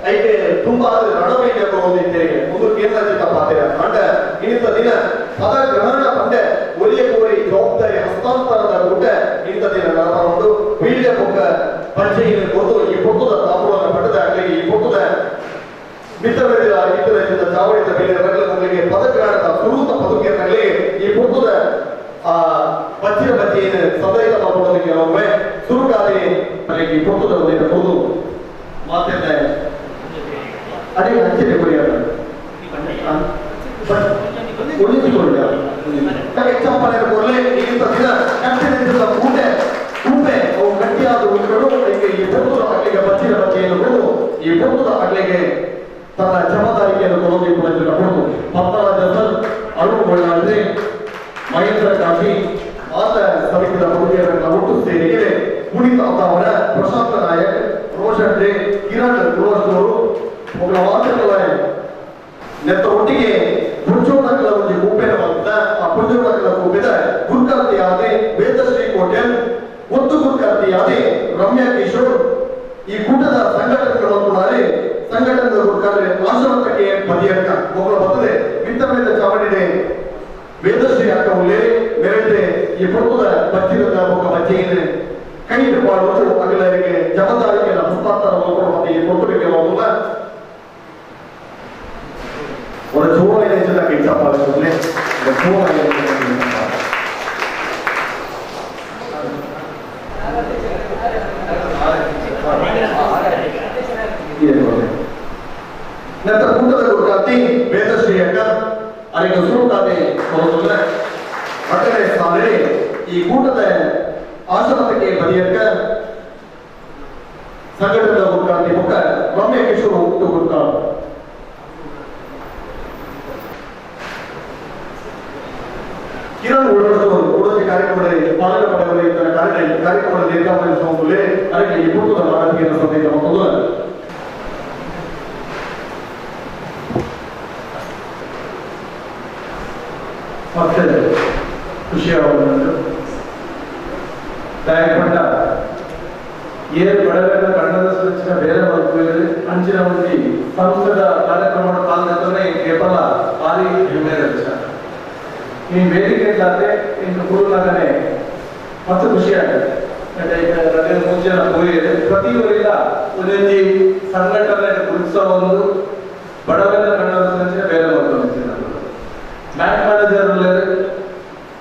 ಐತೆ ತುಂಬಾ ರಣವೈದ್ಯ ಹೋಗಿದ್ದೇವೆ ಒಂದು ಕೇಂದ್ರ ಚಿತ್ತ ಪಾತ್ರ ಅಂಡ ಇನ್ನಿತ ದಿನ ಪದ ಗ್ರಹಣ ಪಂಡೆ ಒಲಿಯ ಕೋರಿ ಜವಾಬ್ದಾರಿ ಹಸ್ತಾಂತರದ ಕೂಟ ಇಂಥ ದಿನ ನಡೆದು ವೀಳ್ಯ ಪೊಕ್ಕ ಪಂಚೆಯನ್ನು ಕೊಟ್ಟು ಈ ಪೊಕ್ಕದ ತಾಂಬೂಲನ ಪಟ್ಟದ ಆಗಲಿ ಈ ಪೊಕ್ಕದ ಮಿತ್ರವಿದ ಇತರ ಚಾವಡಿದ ಬೇರೆ ರಗಲ ಮಗಳಿಗೆ ಪದಗ್ರಹಣದ ಸುರೂತ ಪದುಕೆಯಲ್ಲಿ ಈ ಪೊಕ್ಕದ ಆ ಬಚ್ಚಿನ ಬಚ್ಚೆಯನ್ನು ಸದೈತ ಮಾಡ್ಕೊಳ್ಳೋದಕ್ಕೆ ಕೆಲವೊಮ್ಮೆ ಸುರುಗಾದೆ ಈ ಪೊಕ್ಕದ ಒಂದು ಮಾತಿನ ಅದೇ ಹಂಚಿನ ಗುರಿಯಾದ ಉಳಿಸಿಕೊಂಡ ಚಂಪನೆ ಕೊರಲೆ ಇಂಥ ದಿನ ಕಟ್ಟಿನಿಂದ ಕೂಟೆ ಅವು ಗಟ್ಟಿಯಾದ ಉಂಟು ಈ ಪೊಕ್ಕದ ಹಗ್ಲಿಗೆ ಬಚ್ಚಿನ ಬಚ್ಚೆಯನ್ನು ಕೊಡು ಈ ಪೊಕ್ಕದ ಹಗ್ಲಿಗೆ ತನ್ನ ಜವಾಬ್ದಾರಿಕೆಯನ್ನು ಕೊಡೋದು ಕೊಡುವುದು ಪತ್ತರಾಜ ಅಳುಗೊಳ್ಳಾದ್ರೆ ಮಹೇಂದ್ರ ಗಾಂಧಿ ಆತ ಸಮಿತಿಯ ಹುಡುಗಿಯರನ್ನ ಒಟ್ಟು ಸೇರಿಗೆ ಪುನೀತ್ ಅವರ ಪ್ರಶಾಂತ ನಾಯಕ್ ರೋಷನ್ ಡೇ ಕಿರಣ್ ಗುರೋಸ್ನವರು ಒಬ್ಬ ವಾಚಕರ ನೆತ್ತ ಒಟ್ಟಿಗೆ ಪುಂಜೋಡಕಲ ಒಂದು ಗುಂಪೆನ ಬಂದ ಆ ಪುಂಜೋಡಕಲ ಗುಂಪೆದ ಗುರುಕರ್ತಿಯಾದೆ ವೇದಶ್ರೀ ಕೋಟೆಲ್ ಒಂದು ಗುರುಕರ್ತಿಯಾದೆ ರಮ್ಯಾ ಕಿಶೋರ್ ಈ ಕೂಟದ ಸಂಘಟನೆಗಳನ್ನು ನಾಳೆ ಸಂಘಟನೆದ ಗುರುಕರ್ರೆ ಆಶ್ರಮಕ್ಕೆ ಬದಿಯಕ್ಕ ಒಬ್ಬರ ಬರ್ತದೆ ಮಿತ್ರಮೇದ ಚಾವಡಿದೆ ವೇದಶ್ರೀ ಅಕ್ಕ ಉಳ್ಳೇ ಮೇರೆ ಈ ಪುರುಕದ ಬಚ್ಚಿರದ ಒಬ್ಬ ಬಚ್ಚೆಯನ್ನು ಕೈ ಮಾಡುವುದು ಅಗಲರಿಗೆ ಜವಾಬ್ದಾರಿಗೆ ಹಸ್ತಾಂತರ ಮತ್ತೆ ಈ ಪುರುಕರಿಗೆ ಹೋಗುವ ಒಂದು ಚೋಳನೆ ಜನ ಕೈ ಚಾಪಾಲೆ ಚೋಳನೆ ನಂತರ ಕೂಟದ ಗುರುಕಾತಿ ವೇದಶ್ರೀ ಅಕ್ಕ ಅದಕ್ಕೆ ಸುರುಕಾದೆ ಹೋಗುವುದಿಲ್ಲ ಮಕ್ಕಳೇ ಸಾಲೆ ಈ ಕೂಟದ ಆಶ್ರಮಕ್ಕೆ ಬದಿಯಕ್ಕ ಸಂಘಟನೆದ ಗುರುಕಾತಿ ಮುಖ ರಮ್ಯ ಕಿಶೋರ್ ಹುಟ್ಟು ಗುರುಕ ಕಿರಣ್ ಓಡಾಡುವವರು ಓಡೋಕೆ ಕಾರ್ಯಕ್ರಮದಲ್ಲಿ ಪಾಲಕ ಪಡೆಯುವ ಇತರ ಕಾರ್ಯಕ್ರಮದ ನಿರ್ಗಮನಿಸುವೇ ಅದಕ್ಕೆ ಈ ಪೂರ್ವದ ಮಾಹಿತಿಯನ್ನು ಸಂದೇಶ ಮಕ್ಕಳು ಮತ್ತೆ ಖುಷಿಯಾಗುವುದು ದಯಪಟ್ಟ ಏಳು ಬಡವರ ಕನ್ನಡ ಸೂಚಿನ ಬೇರೆ ವರ್ಗಗಳು ಅಂಚಿನ ಒಂದು ಸಂಸ್ಥದ ಕಾರ್ಯಕ್ರಮದ ಪಾಲ್ಗೊಳ್ಳುತ್ತಲೇ ಕೇವಲ ಭಾರಿ ಹೆಮ್ಮೆ ರಚನೆ ಈ ವೇದಿಕೆ ಇಲ್ಲದೆ ಇನ್ನು ಕುರುಲಾಗನೆ ಮತ್ತು ಖುಷಿಯಾಗುತ್ತೆ ರಜೆ ಮುಂಚಿನ ಹೋಗಿದೆ ಪ್ರತಿ ಊರಿಲ್ಲ ಒಂದೊಂದು ಸಂಘಟನೆ ಉತ್ಸವವನ್ನು ಬಡವರ ಕನ್ನಡ ಸೂಚಿನ ಬೇರೆ ವರ್ಗ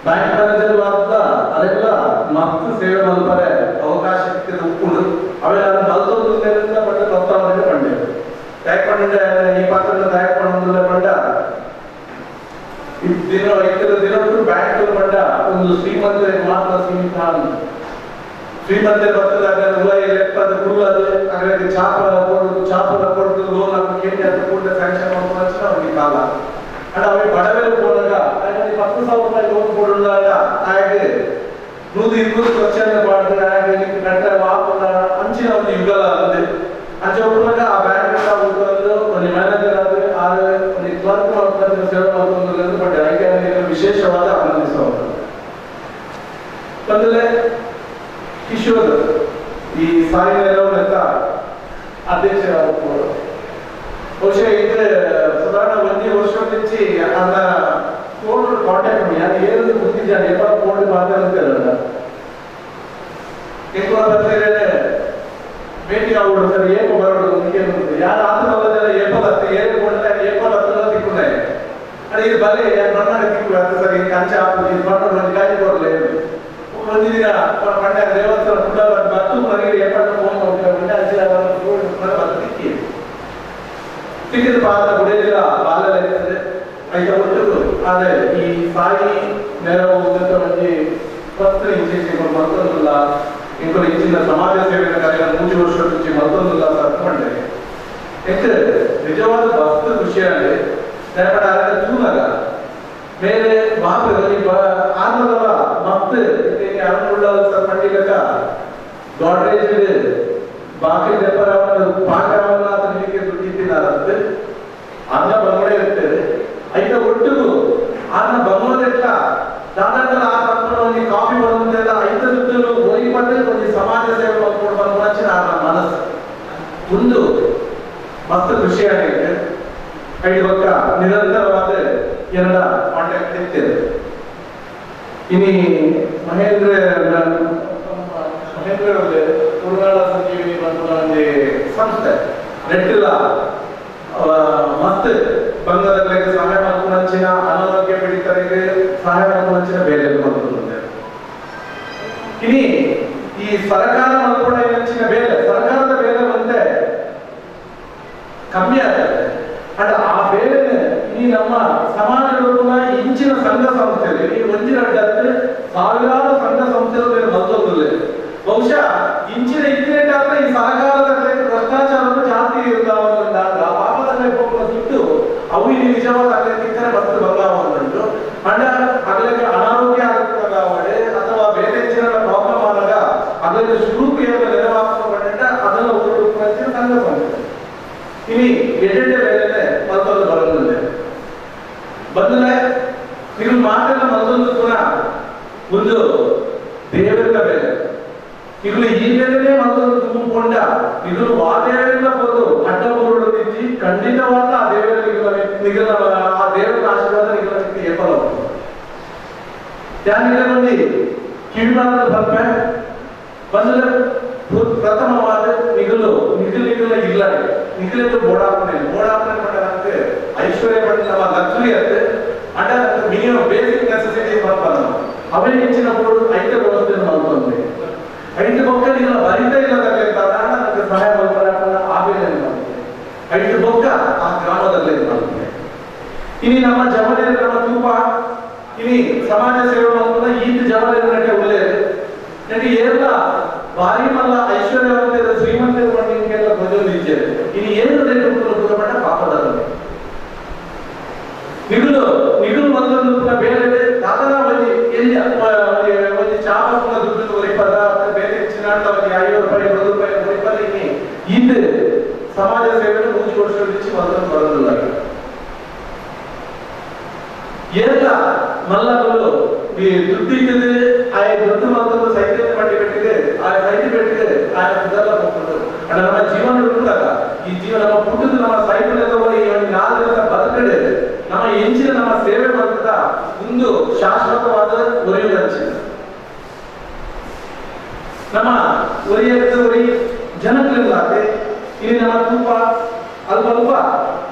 ಬ್ಯಾಂಕ್ ಮ್ಯಾನೇಜರ್ ಮಾತ್ರ ಅದೆಲ್ಲ ಮಸ್ತ್ ಸೇವೆ ಮಲ್ಪರೆ ಅವಕಾಶ ಉಪ್ಪುಡು ಅವೆಲ್ಲ ಮಲ್ತೊಂದು ಪಂಡ ಪ್ರಸ್ತಾವನೆ ಪಂಡೆ ದಯಪಂಡ ಈ ಪಾತ್ರ ದಯಪಂಡ ಪಂಡ ದಿನಕ್ಕೂ ಬ್ಯಾಂಕ್ ಪಂಡ ಒಂದು ಶ್ರೀಮಂತ ಮಾತ್ರ ಸೀಮಿತ ಶ್ರೀಮಂತ ಬರ್ತದಾಗ ಲೆಕ್ಕದ ಕುರುಳದು ಹಾಗಾಗಿ ಚಾಪಲ ಕೊಡುದು ಲೋನ್ ಕೇಳಿ ಅದು ಕೂಡ ಸ್ಯಾಂಕ್ಷನ್ ಮಾಡ್ಕೊಂಡು ಅವ್ರಿಗೆ ಕಾಲ ಅಣ್ಣ ಅవి ಬಡವರು ಹೋದಾಗ ಹಾಗಾಗಿ 10,000 ರೂಪಾಯಿ ಲೋನ್ ಕೊಡುವಾಗ ಹಾಗೆ 100-200 ವರ್ಷ ಮಾಡಿದ್ರೆ ಹಾಗೆ ಗಂಟ ವಾಪನ ಅಂಚಿನ ಒಂದು ಯುಗಲ ಅಂದೆ ಅಂಚೆ ಹೋಗುವಾಗ ಆ ಬ್ಯಾಂಕ್ ಒಂದು ಒಂದು ಮ್ಯಾನೇಜರ್ ಆದ್ರೆ ಒಂದು ಕ್ಲರ್ಕ್ ಮಾಡ್ತಾರೆ ಸೇವೆ ಮಾಡ್ಕೊಂಡು ಬಟ್ ಹಾಗೆ ವಿಶೇಷವಾದ ಆನಂದಿಸುವುದು ಬಂದಲೇ ಕಿಶೋರ್ ಈ ಸಾಯಿ ನೆರವನ್ನ ಅಧ್ಯಕ್ಷರಾಗಬಹುದು ಬಹುಶಃ ಇದು ಸಾಧಾರಣ ಒಂದೇ ವರ್ಷ నుంచి ಅನ್ನ ಫೋನ್ ಕಾಂಟ್ಯಾಕ್ಟ್ ಮಾಡಿ ಅದು ಏನು ಗೊತ್ತಿದ್ದಾನೆ ಎಪ್ಪ ಫೋನ್ ಮಾತಾಡ್ತಾರಲ್ಲ ఎక్కువ ಬರ್ತಾರೆ ಭೇಟಿ ಆಗೋದು ಸರ್ ಏಕೋ ಬರೋದು ಮುಖ್ಯ ಯಾರು ಆತನವಲ್ಲ ಏಪಲತ್ತೆ ಏನು ಕೊಡ್ತಾರೆ ಏಪಲತ್ತಲ್ಲ ತಿಕ್ಕೊಂಡೆ ಅರೆ ಇದು ಬಲೆ ಬಣ್ಣ ತಿಕ್ಕೊಳ್ಳ ಸರ್ ಈ ಕಂಚ ಹಾಕಿ ಬಣ್ಣ ಒಂದು ಗಾಡಿ ಕೊಡಲೇ ಒಂದು ದಿನ ಪಂಡ ದೇವಸ್ಥಾನ ಕೂಡ ಬತ್ತು ನನಗೆ ಏಪಣ್ಣ ಫೋನ್ ಮಾಡ್ತಾರೆ ಅಜ್ಜಿ ಅವರ ಫೋನ್ ಬರ್ತಿಕ್ಕಿ ತಿಕ್ಕಿದ ಪಾತ್ರ ಗುಡಿಯಲ್ಲ ಬಾಲಲ್ಲ ಇರ್ತದೆ ಐತ ಒಟ್ಟು ಆದರೆ ಈ ಸಾಯಿ ನೆರವು ಉದ್ದ ಮಂದಿ ಫಸ್ಟ್ ಇಂಜಿನಿಯರಿಂಗ್ ಮತ್ತೊಂದಿಲ್ಲ ಇಂಕೊ ಇಂಚಿನ ಸಮಾಜ ಸೇವೆ ಕಾರ್ಯ 3 ವರ್ಷ నుంచి ಮತ್ತೊಂದಿಲ್ಲ ಸರ್ಕೊಂಡೆ ಎಷ್ಟು ನಿಜವಾದ ವಸ್ತು ಖುಷಿಯಾಗಿ ದಯಪಡ ಅದರ ಚೂಲಾಗ ಮೇಲೆ ಮಾಪದಲ್ಲಿ ಆನಂದವ ಮತ್ತೆ ಅನುಕೂಲ ಸರ್ಪಂಡಿಲಕ ಗಾಡ್ರೇಜ್ ಬಾಕಿ ದೆಪ್ಪರವನ್ನು ಪಾಕರವನ್ನ ಅದಕ್ಕೆ ದುಡ್ಡಿದ್ದಾರಂತೆ ಅನ್ನ ಬಂಗಡೆ ಇರ್ತದೆ ಐತ ಒಟ್ಟಿಗೂ ಅನ್ನ ಬಂಗಡೆಲ್ಲ ದಾದಾಂತರ ಆ ಸಂಪರ್ಕದಲ್ಲಿ ಕಾಫಿ ಬರುವಂತೆಲ್ಲ ಐತ ದುಡ್ಡು ಹೋಗಿ ಬಂದ್ರೆ ಒಂದು ಸಮಾಜ ಸೇವೆ ಮಾಡ್ಕೊಂಡು ಬಂದ ಆ ಮನಸ್ಸು ಒಂದು ಮಸ್ತ್ ಖುಷಿಯಾಗಿದೆ ಐದು ಪಕ್ಕ ನಿರಂತರವಾದ ಎರಡ ಕಾಂಟ್ಯಾಕ್ಟ್ ಇರ್ತದೆ ಇನಿ ಮಹೇಂದ್ರ ಕುರುನಾಳ ಸಂಜೀವಿನಿ ಒಂದು ಸಂಸ್ಥೆ ನೆಟ್ಟಿಲ್ಲ ಮಸ್ತ್ ಬಂಧದಗಳಿಗೆ ಸಹಾಯ ಮಾಡ್ಕೊಂಡಂಚಿನ ಅನಾರೋಗ್ಯ ಪೀಡಿತರಿಗೆ ಸಹಾಯ ಮಾಡ್ಕೊಂಡಂಚಿನ ಬೇರೆ ಇನಿ ಈ ಸರ್ಕಾರ ಮಾಡ್ಕೊಂಡ ಏನಂಚಿನ ಬೇರೆ ಸರ್ಕಾರದ ಬೇರೆ ಬಂದೆ ಕಮ್ಮಿ ಆಗುತ್ತೆ ಅಂಡ್ ಆ ಬೇರೆ ಈ ನಮ್ಮ ಸಮಾಜಗಳು ಇಂಚಿನ ಸಂಘ ಸಂಸ್ಥೆಗಳು ಈ ಒಂದಿನ ಅಡ್ಡತ್ತೆ ಸಾವಿರಾರು ಸಂಘ ಸಂಸ್ಥೆಗಳು ಬೇರೆ ಮತ್ತೊಂದಿಲ್ಲ ಬಹುಶಃ ಇಂಚಿನ ಇಂಟರ್ನೆಟ್ ಆದ್ರೆ ಈ ಸರ್ಕಾರದ ಭ್ರಷ್ಟಾಚಾರಗಳು ಜಾಸ್ತಿ ಇರ್ತಾವಂದಾಗ ಪಾಪದಲ್ಲಿ ಹೋಗುತ್ತಿದ್ದು ಅವು ಇಲ್ಲಿ ನಿಜವಾದ ಅಗತ್ಯಕ್ಕೆ ಬಸ್ತು ಬಂಗಾವಂತು ಅಂಡ ಅಗಲಕ್ಕೆ ಅನಾರೋಗ್ಯ ಆಗುತ್ತಾಗವಡೆ ಅಥವಾ ಬೇರೆ ಹೆಚ್ಚಿನ ಪ್ರಾಬ್ಲಮ್ ಆದಾಗ ಅದಕ್ಕೆ ಶುರುಪಿಯನ್ನು ನೆರವಾಗ್ತಗೊಂಡ ಅದನ್ನು ಸಂಘ ಸಂಸ್ಥೆ ಇನಿ ಎಡೆಡೆ ಬೇರೆ ಮತ್ತೊಂದು ಬರೋದಿಲ್ಲ ಬಂದರೆ ಇದು ಮಾತೆಲ್ಲ ಮತ್ತೊಂದು ಕೂಡ ಒಂದು ದೇವರ ಬೇರೆ ಇದು ಈ ಬೇರೆನೇ ಮತ್ತೊಂದು ತುಂಬಿಕೊಂಡ ಇದು ವಾದೇವರಿಂದ ಬಂದು ಅಡ್ಡ ಹೊರಡಿಸಿ ಖಂಡಿತವಾದ ಆ ದೇವರ ಆ ದೇವರ ಆಶೀರ್ವಾದ ನಿಗಲಕ್ಕೆ ಏಪಲ ಯಾನಿಗೆ ಬಂದು ಕಿವಿಮಾದ ಬರ್ಪೆ ಬಂದ್ರೆ ಪ್ರಥಮವಾದ ನಿಗಲು ಇಲ್ಲ ನಿಗಲಿದ್ದು ಬೋಡಾಪನೆ ಪಟ್ಟದಂತೆ ಐಶ್ವರ್ಯ ಪಟ್ಟ ನಮ್ಮ ಲಕ್ಸುರಿ ಅತ್ತೆ ಅಡ್ಡ ಮಿನಿಮಮ್ ಬೇಸಿಕ್ ನೆಸೆಸಿಟಿ ಬರ್ತಾನ ಅವೇ ಹೆಚ್ಚಿನ ಬೋರ್ಡು ಐಕ್ಯ ವ್ಯವಸ್ಥೆಯನ್ನು ಮಾಡ್ಕೊಂಡ್ರೆ ಐದು ಬೊಕ್ಕ ನೀವು ಬರಿತ ಇಲ್ಲದಾಗಲಿ ಕಾರಣ ನನಗೆ ಸಹಾಯ ಮಾಡ್ತಾರೆ ಆಬೇಲೆ ಐದು ಬೊಕ್ಕ ಆ ಗ್ರಾಮದಲ್ಲೇ ಮಾಡ್ತಾರೆ ಇನಿ ನಮ್ಮ ಜಮನೇರ ನಮ್ಮ ತೂಪ ಇನಿ ಸಮಾಜ ಸೇವೆ ಮಾಡ್ಕೊಂಡ ಈದ್ ಜಮನೇರ ನಟೆ ಒಳ್ಳೆಯದು ನಟಿ ಏರ್ಲ ಭಾರಿ ಮಲ್ಲ ಐಶ್ವರ್ಯವಂತ ಶ್ರೀಮಂತರ ಮಣ್ಣಿಗೆಲ್ಲ ಪ್ರಚೋದಿಸಿದೆ ಇನಿ ಏನು ಪೂರ್ವಪಟ್ಟ ಪಾಪದಲ್ಲಿ ನಿಗುಲು ಮತ್ತೊಂದು ಬೇರೆ ದಾದನ ಬನ್ನಿ
ಏನ ಮಲ್ಲಗಳು ಈ ದುಡ್ಡು ಇಟ್ಟಿದೆ ಆ ದುಡ್ಡು ಮತ್ತು ಸೈಕಲ್ ಪಟ್ಟಿ పెట్టిದೆ ಆ ಸೈಕಲ್ పెట్టిದೆ ಆ ಇದೆಲ್ಲ ಹೋಗ್ತದೆ ಅಣ್ಣ ನಮ್ಮ ಜೀವನ ಇರುತ್ತಲ್ಲ ಈ ಜೀವನ ನಮ್ಮ ಪುಟ್ಟದ ನಮ್ಮ ಸೈಕಲ್ ಎಲ್ಲ ಈ ನಾಲ್ಕರ ಬದುಕಡೆ ನಮ್ಮ ಎಂಚಿನ ನಮ್ಮ ಸೇವೆ ಮಾಡ್ತದ ಒಂದು ಶಾಶ್ವತವಾದ ಒರೆಯುವಂಚಿನ ನಮ್ಮ ಒರಿ ಜನಗಳಿಂದಾತೆ ಇಲ್ಲಿ ನಮ್ಮ ತೂಪ ಅಲ್ಪ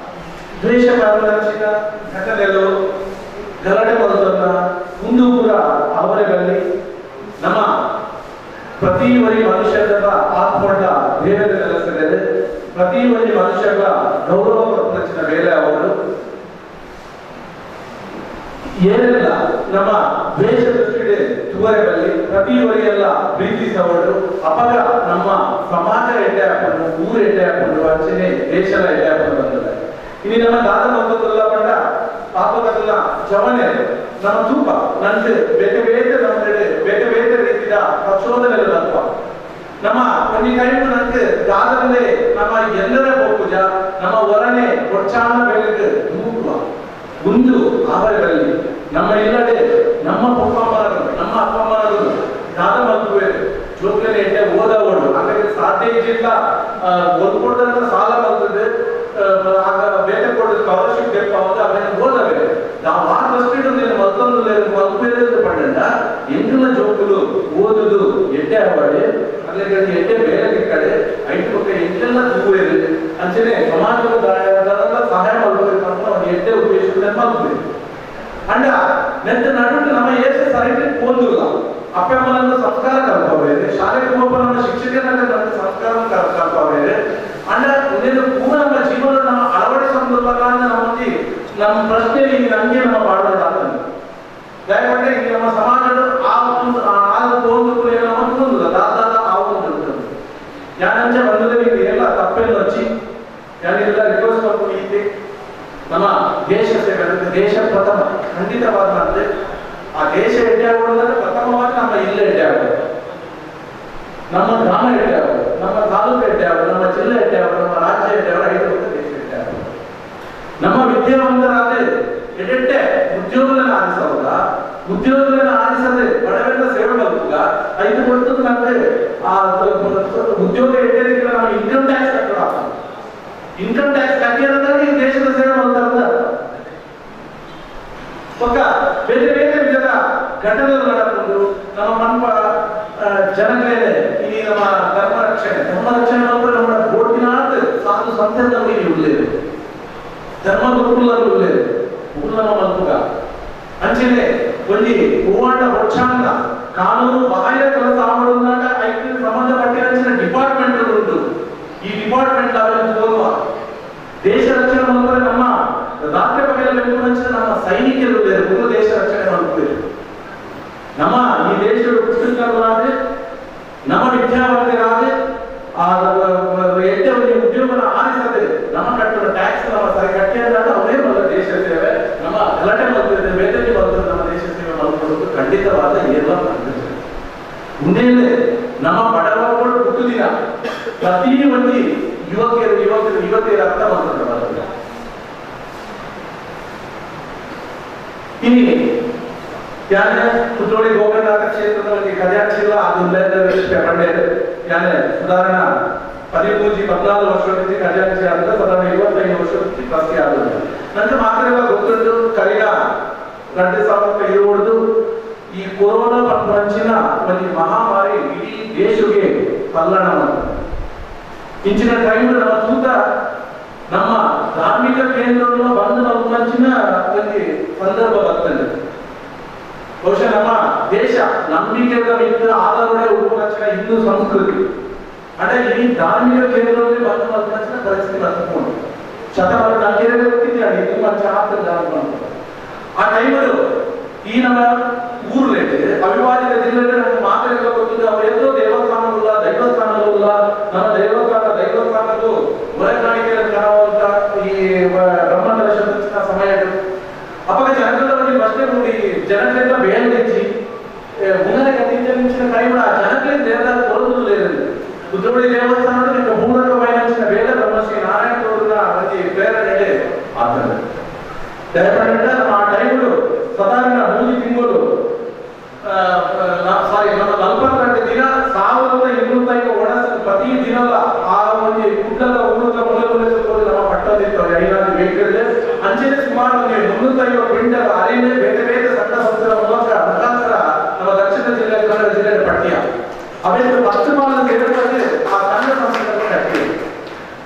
ದ್ವೇಷ ಕಾರಣಚಿನ ಘಟನೆಗಳು ಗಲಾಟೆ ಮಾಡೋದನ್ನ ಮುಂದೂ ಕೂಡ ಅವರಲ್ಲಿ ನಮ್ಮ ಪ್ರತಿ ಒರಿ ಮನುಷ್ಯರ ಆತ್ಮೊಡ್ಡ ಬೇರೆ ಕೆಲಸಗಳಿದೆ ಪ್ರತಿ ಒರಿ ಮನುಷ್ಯರ ಗೌರವ ಪ್ರಪಂಚದ ಮೇಲೆ ಅವರು ಏನೆಲ್ಲ ನಮ್ಮ ದ್ವೇಷ ದೃಷ್ಟಿಗೆ ತುವರೆಗಳಲ್ಲಿ ಪ್ರತಿ ಒರಿಯೆಲ್ಲ ಪ್ರೀತಿಸವರು ಅಪಗ ನಮ್ಮ ಸಮಾಜ ಎಡ್ಡೆ ಹಾಕೊಂಡು ಊರು ಎಡ್ಡೆ ಹಾಕೊಂಡು ಅಂಚನೆ ದೇಶದ ಎಡ್ಡೆ ಹಾಕೊಂಡು ಬಂದಿದೆ ಇನ್ನು ನಮ್ಮ ದಾದ ಮಕ್ಕಳೆಲ್ಲ ಬಂದ ಪಾಪಗಳೆಲ್ಲ ಜವನೆ ನಮ್ಮ ತೂಪ ನಂಗೆ ಬೇರೆ ಬೇರೆ ನಮ್ಮಲ್ಲಿ ಬೇರೆ ಬೇರೆ ರೀತಿಯ ಪ್ರಚೋದನೆಗಳು ಬರುವ ನಮ್ಮ కొన్ని ಟೈಮ್ ನಂಗೆ ದಾದರಲ್ಲೇ ನಮ್ಮ ಎಲ್ಲರ ಹೋಗುಜ ನಮ್ಮ ಹೊರನೆ ಪ್ರೋತ್ಸಾಹ ಬೆಳೆಗೆ ದೂರುವ ಒಂದು ಆವರಣದಲ್ಲಿ ನಮ್ಮ ಇಲ್ಲದೆ ನಮ್ಮ ಅಪ್ಪ ಅಮ್ಮನವರು ದಾದ ಮಕ್ಕಳು ಜೋಕ್ಲನೆ ಎಡ್ಡೆ ಓದವರು ಹಾಗಾಗಿ ಸಾಧ್ಯ ಇಲ್ಲ ಓದ್ಕೊಡ್ದಂತ ಸಾಲ ಬರ್ತದೆ ಆಗ ಬೇರೆ ಕೊಡ ಸ್ಕಾಲರ್ಶಿಪ್ ಬೇಕಾಗುತ್ತೆ ಅದನ್ನು ಓದಬೇಕು ನಾವು ಆ ದೃಷ್ಟಿಯಿಂದ నేను మొత్తంలో మలుపేరేది పడండి ఎంటున్న జోకులు ఓదుదు ఎట్టే ఆవాడే అలాగే ఎట్టే ಬೇರೆ ಕಡೆ ಐದು ಪಕ್ಕ ಎಂಟೆಲ್ಲ ದೂವೇರು ಅಂಚನೆ ಸಮಾಜದ ದಾಯದ ಸಹಾಯ ಮಾಡಬೇಕು ಅಂತ ಒಂದು ಎಟ್ಟೆ ಉದ್ದೇಶದಿಂದ ಮಾಡಬೇಕು ಅಂಡ ನೆಟ್ಟ ನಡುವೆ ನಮ್ಮ ಏಸೆ ಸರಿಯಾಗಿ ಓದಿಲ್ಲ ಅಪ್ಪಮ್ಮನನ್ನು ಸಂಸ್ಕಾರ ಕಲ್ಪವೇರೆ ಶಾಲೆಗೆ ಹೋಗುವ ನಮ್ಮ ಶಿಕ್ಷಕರನ್ನ ನಮ್ಮ ಸಂಸ್ಕಾರ ಕಲ್ಪವೇರೆ ಅಂಡ నేను ಪೂರ್ಣ ನಮ್ಮ ಜೀವನ ನಮ್ಮ ಅಳವಡಿಸಿಕೊಳ್ಳಬೇಕಾದ ನಮ್ಮ ಪ್ರಶ್ನೆ ಈಗ ನಮಗೆ ನಮ್ಮ ಮಾಡಬೇಕಾಗ್ತದೆ ಯಾಕಂದ್ರೆ ಈಗ ನಮ್ಮ ಸಮಾಜದ ದಾದ ಆಗುತ್ತದೆ ಯಾನಂಚ ಬಂದದ ಎಲ್ಲ ತಪ್ಪೇನು ಹಚ್ಚಿ ಯಾನೆಲ್ಲ ರಿಕ್ವೆಸ್ಟ್ ಮಾಡ್ಕೊಂಡು ನಮ್ಮ ದೇಶ ಸೇವೆ ದೇಶ ಪ್ರಥಮ ಖಂಡಿತವಾದ ಅಂದ್ರೆ ಆ ದೇಶ ಎಡ್ಡೆ ಆಗೋದಂದ್ರೆ ಪ್ರಥಮವಾಗಿ ನಮ್ಮ ಇಲ್ಲ ಎಡ್ಡೆ ಆಗೋದು ನಮ್ಮ ಗ್ರಾಮ ಎಡ್ಡೆ ಆಗೋದು ನಮ್ಮ ತಾಲೂಕು ಎಡ್ಡೆ ಆಗೋದು ನಮ್ಮ ಜಿಲ್ಲೆ ಎಡ್ಡೆ ಆಗೋದು ನಮ್ಮ ರಾಜ್ಯ ಎಡ್ಡೆ ಆಗೋದು ಐದು ದೇಶ ಎಡ್ಡೆ ಆಗೋದು ನಮ್ಮ ವಿದ್ಯಾವಂತರಾದ್ರೆ ಎಡೆಟ್ಟೆ ಉದ್ಯೋಗಗಳನ್ನು ಆರಿಸೋದ ಉದ್ಯೋಗಗಳನ್ನು ಆರಿಸದೆ ಬಡವರ ಸೇವೆ ಬರುತ್ತಿಲ್ಲ ಐದು ಕೊಟ್ಟು ನಮಗೆ ಆ ಉದ್ಯೋಗ ಎಡ್ಡೆ ನಾವು ಇನ್ಕಮ್ ಟ್ಯಾಕ್ಸ್ ಕಟ್ಟೋಣ ಇನ್ಕಮ್ ಟ್ಯಾಕ್ಸ್ ಕಟ್ಟಿರೋದ್ರಲ್ಲಿ ಈ ದೇಶದ ಸೇವೆ ಮಾಡ್ತಾರೆ ಪಕ್ಕ ಬೇರೆ ಬೇರೆ ವಿಧದ ಘಟನೆಗಳು ನಡೆಕೊಂಡು ನಮ್ಮ ಮನ್ಪ ಜನಗಳೇ ಈ ನಮ್ಮ ಧರ್ಮ ರಕ್ಷಣೆ ಅಂದ್ರೆ ನಮ್ಮ ಬೋಟಿನಾಥ ಸಾಧು ಸಂತದಲ್ಲಿ ಉಳ್ಳೇದು ಧರ್ಮ ಗುರುಕುಲರು ಉಳ್ಳೇದು ನಮ್ಮ ಮಲ್ಪುಗ ಅಂಚನೆ ಒಂದು ಹೂವಾಟ ವೃಕ್ಷಾಂಗ ಕಾನೂನು ಬಾಹ್ಯ ಕೆಲಸ ಆವಡುವಾಗ ಐದು ಸಂಬಂಧಪಟ್ಟಿನ ಡಿಪಾರ್ಟ್ಮೆಂಟ್ ಉಂಟು ಈ ಡಿಪಾರ್ಟ್ಮೆಂಟ್ ಅವರಿಗೆ ಹೋಗುವ ದೇಶ ರಕ್ಷಣೆ ಮಾಡಿದ್ರೆ ನಮ್ಮ ರಾತ್ರಿ ಬಗೆಯಲ್ಲಿ ನಮ್ಮ ಸೈನಿಕರು ಮೂರು ದೇಶ ರಕ್ಷಣೆ ಮಾಡುತ್ತೇವೆ ನಮ್ಮ ಈ ದೇಶದ ಪುಸ್ತಕಗಳಾದ್ರೆ ನಮ್ಮ ವಿದ್ಯಾವಂತರಾದ್ರೆ ಆ ಎಡ್ಡೆ ಉದ್ಯೋಗನ ಆರಿಸದೆ ನಮ್ಮ ಕಟ್ಟಡ ಟ್ಯಾಕ್ಸ್ ನಮ್ಮ ಸರಿ ಕಟ್ಟಿ ಅಂದಾಗ ಅವರೇ ಬಲ್ಲ ದೇಶ ಸೇವೆ ನಮ್ಮ ಗಲಾಟೆ ಮಾಡ್ತಿದೆ ವೇತನ ಬರ್ತದೆ ನಮ್ಮ ದೇಶ ಸೇವೆ ಮಾಡ್ಕೊಳ್ಳೋದು ಖಂಡಿತವಾದ ಎಲ್ಲ ಮುಂದೆಯೇ ನಮ್ಮ ಬಡವಗಳು ಹುಟ್ಟುದಿನ ಪ್ರತಿ ಒಂದು ಯುವತಿಯರ ಅರ್ಥ ಮಾಡ್ತಾರೆ ಇನಿ ಯಾನೆ ಕುದ್ರೋಳಿ ಗೋಕರ್ನಾಥ ಕ್ಷೇತ್ರದಲ್ಲಿ ಖಜಾಂಚಿಲ್ಲ ಅದು ಪಂಡೆ ಯಾನೆ ಸಾಧಾರಣ 13-14 ವರ್ಷದಿಂದ ಖಜಾಂಚಿ ಆದ್ರೆ ಸಾಧಾರಣ 25 ವರ್ಷದಿಂದ ಟ್ರಸ್ಟಿ ಆಗುತ್ತೆ ನಂತರ ಮಾತ್ರ ಗೊತ್ತುಂಟು ಕಳೆದ 2020 ಈ ಕೊರೋನಾ ಪ್ರಪಂಚನ ಒಂದು ಮಹಾಮಾರಿ ಇಡೀ ದೇಶಕ್ಕೆ ಕಲ್ಯಾಣ ಮಾಡ್ತಾರೆ ಇಂಚಿನ ಟೈಮ್ ನಮ್ಮ ತೂತ ನಮ್ಮ ಧಾರ್ಮಿಕ ಕೇಂದ್ರವನ್ನು ಬಂದು ಪ್ರಪಂಚನ ಒಂದು ಸಂದರ್ಭ ಬರ್ತದೆ ಬಹುಶಃ ನಮ್ಮ ದೇಶ ನಂಬಿಕೆಗಳ ಮಿತ್ರ ಆಧಾರವೇ ಉಪರಚನ ಹಿಂದೂ ಸಂಸ್ಕೃತಿ ಅಂದ್ರೆ ಈ ಧಾರ್ಮಿಕ ಕೇಂದ್ರದಲ್ಲಿ ಬಂದು ಪ್ರಪಂಚನ ಪರಿಸ್ಥಿತಿ ಬರ್ತಕೊಂಡು ಶತಮಾನ ನಂಬಿಕೆ ಗೊತ್ತಿದ್ದಾನೆ ತುಂಬಾ ಚಾತ ಆ ಟೈಮಲ್ಲಿ ಈ ನಮ್ಮ ಊರ್ಲೇಟೆ ಅವಿಭಾಜಿತ ಜಿಲ್ಲೆಯಲ್ಲಿ ನಮ್ಗೆ ಮಾತುಗಳು ಗೊತ್ತಿದೆ ಅವ್ರು ಎಷ್ಟೋ ದೇವಸ್ಥಾನಗಳಿಲ್ಲ ದೈವಸ್ಥಾನಗಳಿಲ್ಲ ನಮ್ಮ ದೈವಸ್ಥಾನದ್ದು ಹೊರಕಾಣಿಕೆಯಲ್ಲಿ ಕಾಣುವಂತ ಈ ಬ್ರಹ್ಮಂಡ ಶಬ್ದ ಸಮಯಗಳು ಅವಾಗ ಜನಗಳಲ್ಲಿ ಪ್ರಶ್ನೆ ನೋಡಿ ಜನಗಳೆಲ್ಲ ಬೇಳೆಚ್ಚಿ ಮುಂದೆ ಕತ್ತಿಂಚಿನ ಕೈಮಡ ಜನಗಳಿಗೆ ದೇವರ ಕೊರದು ಕುದ್ರೋಳಿ ದೇವಸ್ಥಾನದಲ್ಲಿ ಮೂರಕ ಬಯಲಿನ ಬೇರೆ ಬ್ರಹ್ಮಶ್ರೀ ನಾರಾಯಣ ಗೌಡರ ಒಂದು ಪ್ರೇರಣೆ ಆತನ ಆ ಟೈಮು ಅವರಿಗೆ ವರ್ತಮಾನ ಸೇರಿದ್ರೆ ಆ ಸಂಘ ಸಂಸ್ಥೆಗಳು ಕಟ್ಟಿ